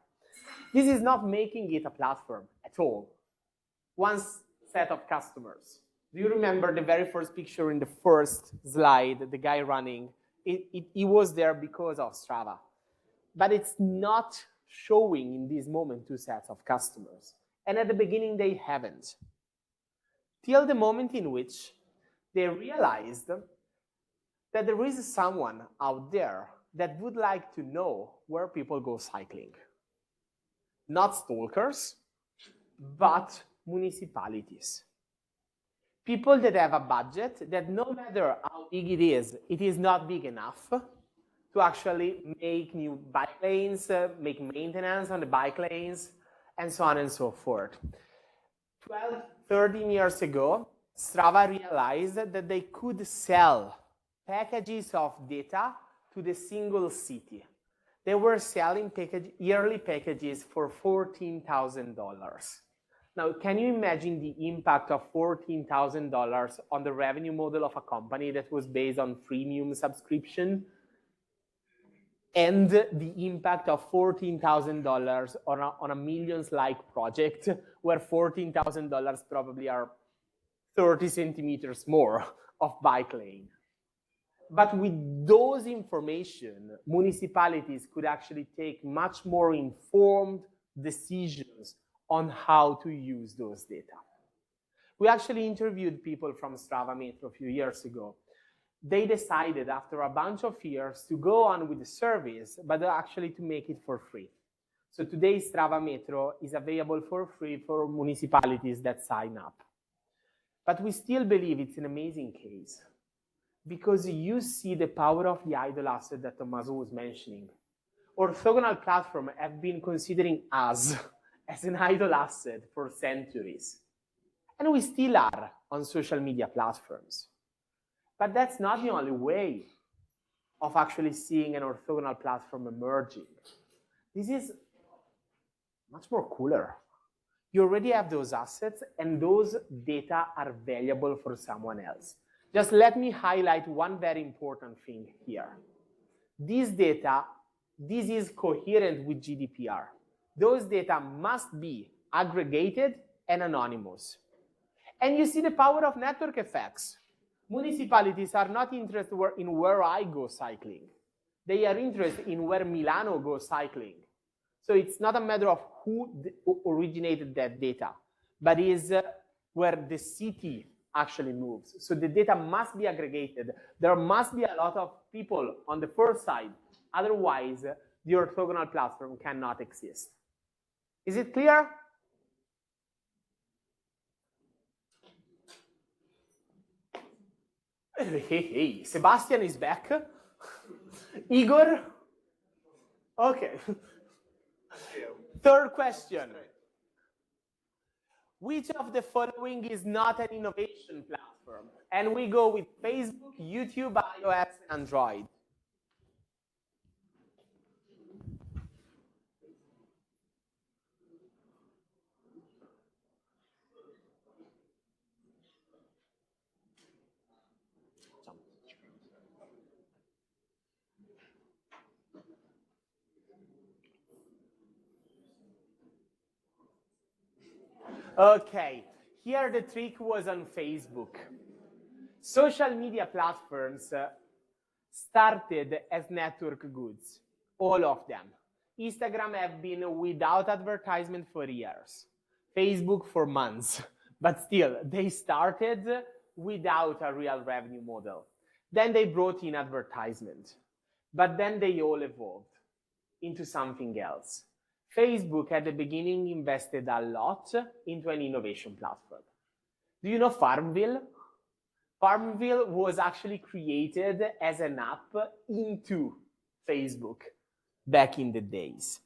This is not making it a platform at all. One set of customers. Do you remember the very first picture in the first slide, the guy running? He was there because of Strava. But it's not showing in this moment 2 sets of customers. And at the beginning, they haven't. Till the moment in which they realized that there is someone out there that would like to know where people go cycling. Not stalkers, but municipalities. People that have a budget that no matter how big it is not big enough to actually make new bike lanes, make maintenance on the bike lanes, and so on and so forth. 12, 13 years ago, Strava realized that they could sell packages of data to the single city. They were selling yearly packages for $14,000. Now, can you imagine the impact of $14,000 on the revenue model of a company that was based on freemium subscription? And the impact of $14,000 on a millions-like project, where $14,000 probably are 30 centimeters more of bike lane. But with those information, municipalities could actually take much more informed decisions on how to use those data. We actually interviewed people from Strava Metro a few years ago. They decided after a bunch of years to go on with the service, but actually to make it for free. So today Strava Metro is available for free for municipalities that sign up. But we still believe it's an amazing case because you see the power of the idle asset that Tommaso was mentioning. Orthogonal platforms have been considering us as an idle asset for centuries. And we still are on social media platforms. But that's not the only way of actually seeing an orthogonal platform emerging. This is much more cooler. You already have those assets, and those data are valuable for someone else. Just let me highlight one very important thing here. This data, this is coherent with GDPR. Those data must be aggregated and anonymous. And you see the power of network effects. Municipalities are not interested in where I go cycling. They are interested in where Milano goes cycling. So it's not a matter of who originated that data, but is where the city actually moves. So the data must be aggregated. There must be a lot of people on the first side. Otherwise, the orthogonal platform cannot exist. Is it clear? Hey, Sebastian is back. Igor? Okay. Third question. Which of the following is not an innovation platform? And we go with Facebook, YouTube, iOS, and Android. Okay, here the trick was on Facebook. Social media platforms started as network goods, all of them. Instagram have been without advertisement for years, Facebook for months, but still, they started without a real revenue model. Then they brought in advertisement, but then they all evolved into something else. Facebook at the beginning invested a lot into an innovation platform. Do you know Farmville? Farmville was actually created as an app into Facebook back in the days.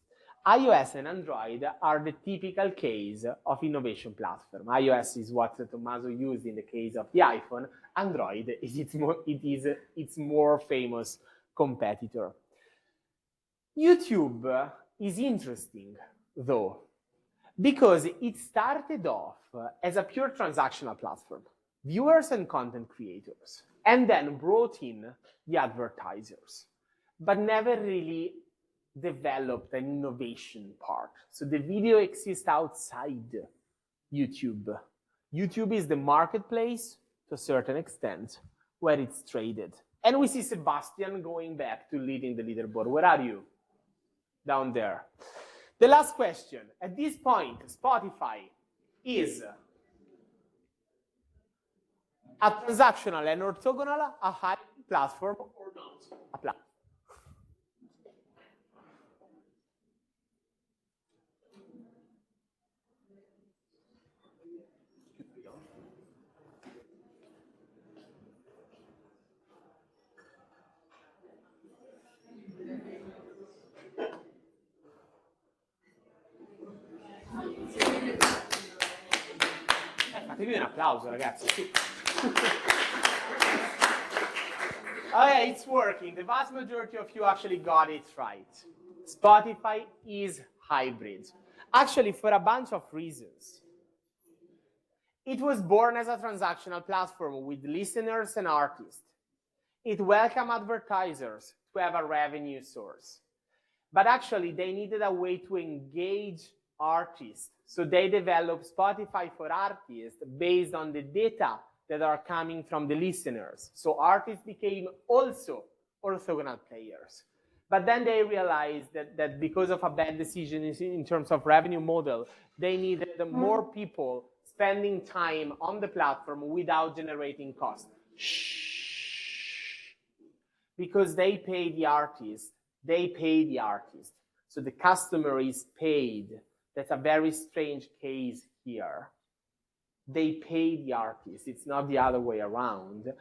iOS and Android are the typical case of innovation platform. iOS is what Tommaso used in the case of the iPhone. Android is its more famous competitor. YouTube is interesting, though, because it started off as a pure transactional platform, viewers and content creators, and then brought in the advertisers, but never really developed an innovation part. So the video exists outside YouTube. YouTube is the marketplace to a certain extent where it's traded. And we see Sebastian going back to leading the leaderboard. Where are you? Down there. The last question. At this point, Spotify is a transactional and orthogonal, a hybrid platform, or not a platform? Fatevi un applauso, ragazzi. Sì. Okay, it's working. The vast majority of you actually got it right. Spotify is hybrid. Actually, for a bunch of reasons. It was born as a transactional platform with listeners and artists. It welcomed advertisers to have a revenue source. But actually, they needed a way to engage artists. So they developed Spotify for Artists based on the data that are coming from the listeners. So artists became also orthogonal players. But then they realized that because of a bad decision in terms of revenue model, they needed more people spending time on the platform without generating cost. Shh. Because they pay the artist. They pay the artist. So the customer is paid. That's a very strange case here. They pay the artist. It's not the other way around.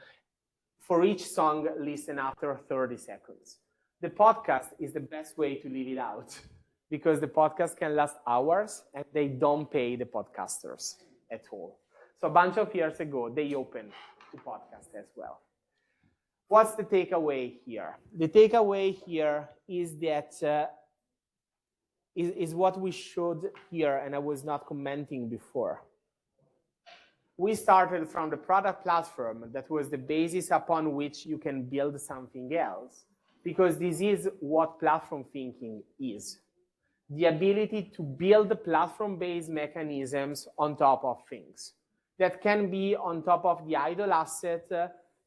For each song, listen after 30 seconds. The podcast is the best way to leave it out because the podcast can last hours and they don't pay the podcasters at all. So a bunch of years ago, they opened to podcast as well. What's the takeaway here? The takeaway here is that is what we showed here, and I was not commenting before. We started from the product platform that was the basis upon which you can build something else, because this is what platform thinking is. The ability to build platform-based mechanisms on top of things. That can be on top of the idle assets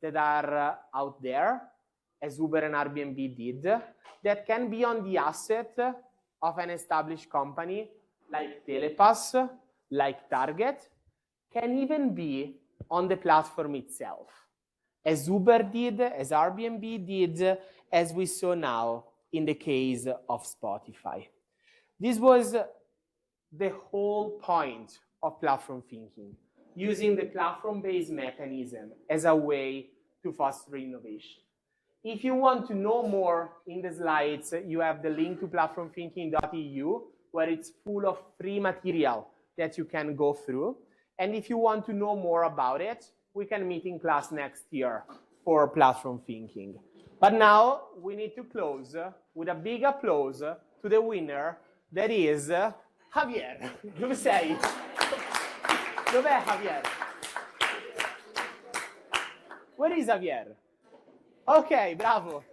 that are out there, as Uber and Airbnb did. That can be on the asset of an established company like Telepass, like Target, can even be on the platform itself, as Uber did, as Airbnb did, as we saw now in the case of Spotify. This was the whole point of platform thinking, using the platform-based mechanism as a way to foster innovation. If you want to know more, in the slides, you have the link to platformthinking.eu, where it's full of free material that you can go through. And if you want to know more about it, we can meet in class next year for platform thinking. But now we need to close with a big applause to the winner, that is Javier. Dove sei? Dov'è Javier? Where is Javier? Okay, bravo.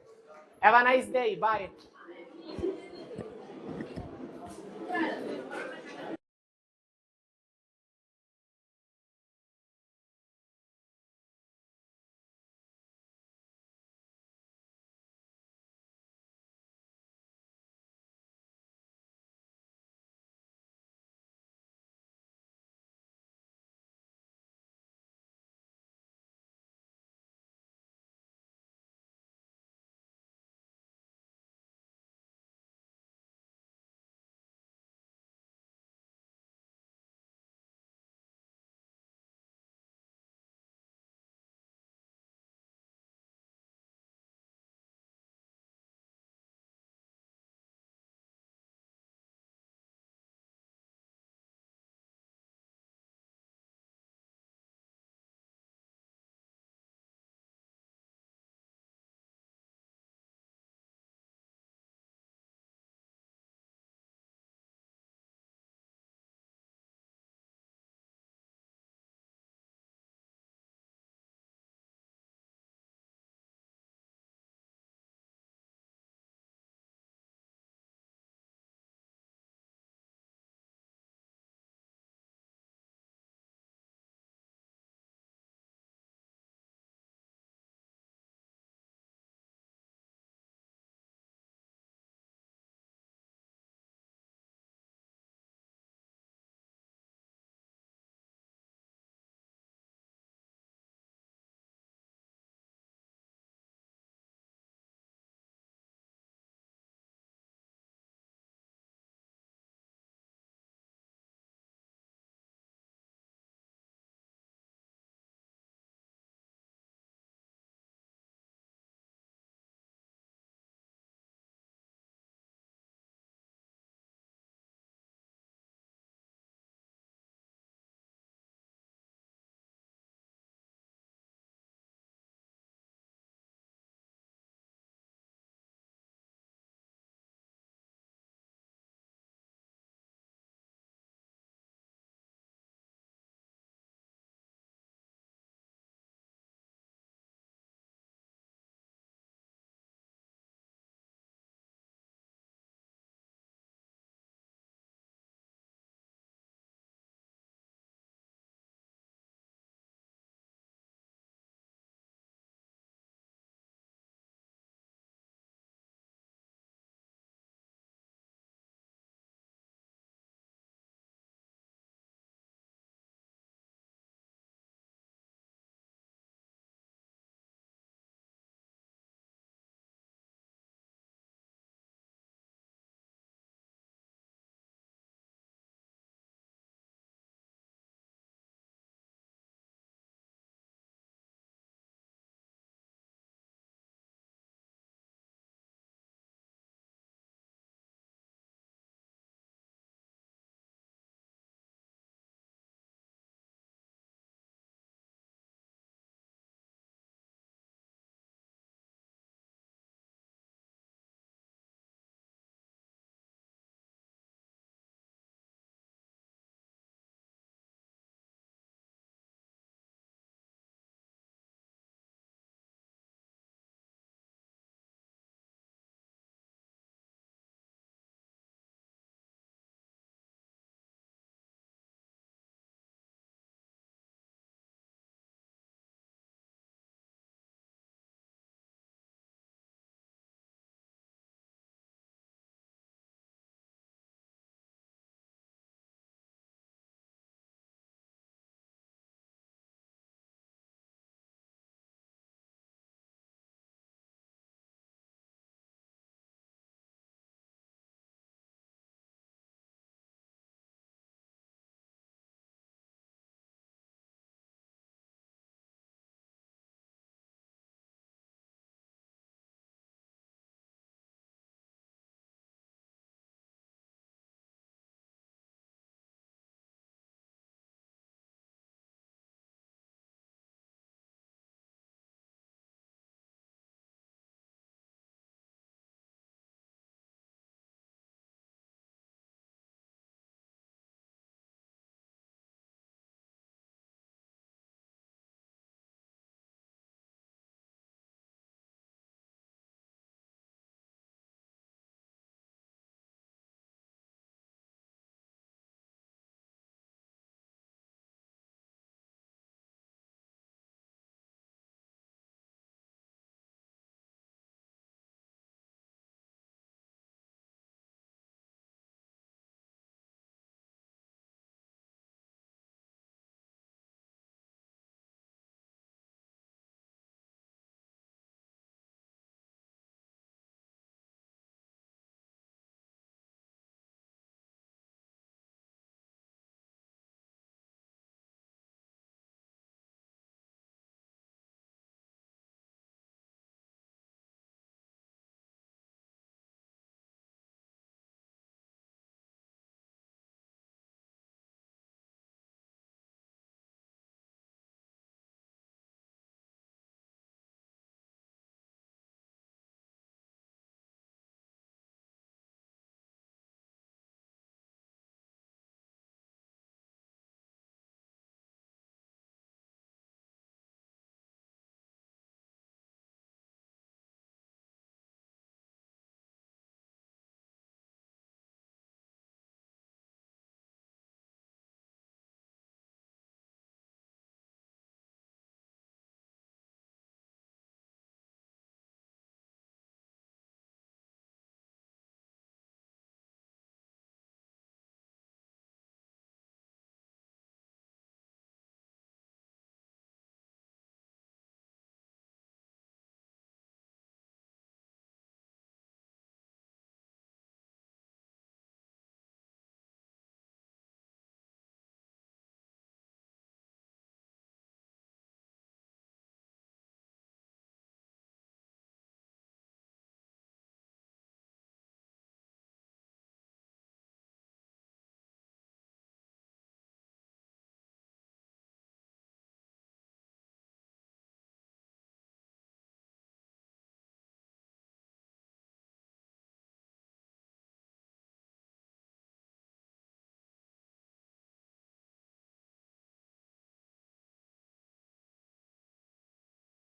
Have a nice day. Bye.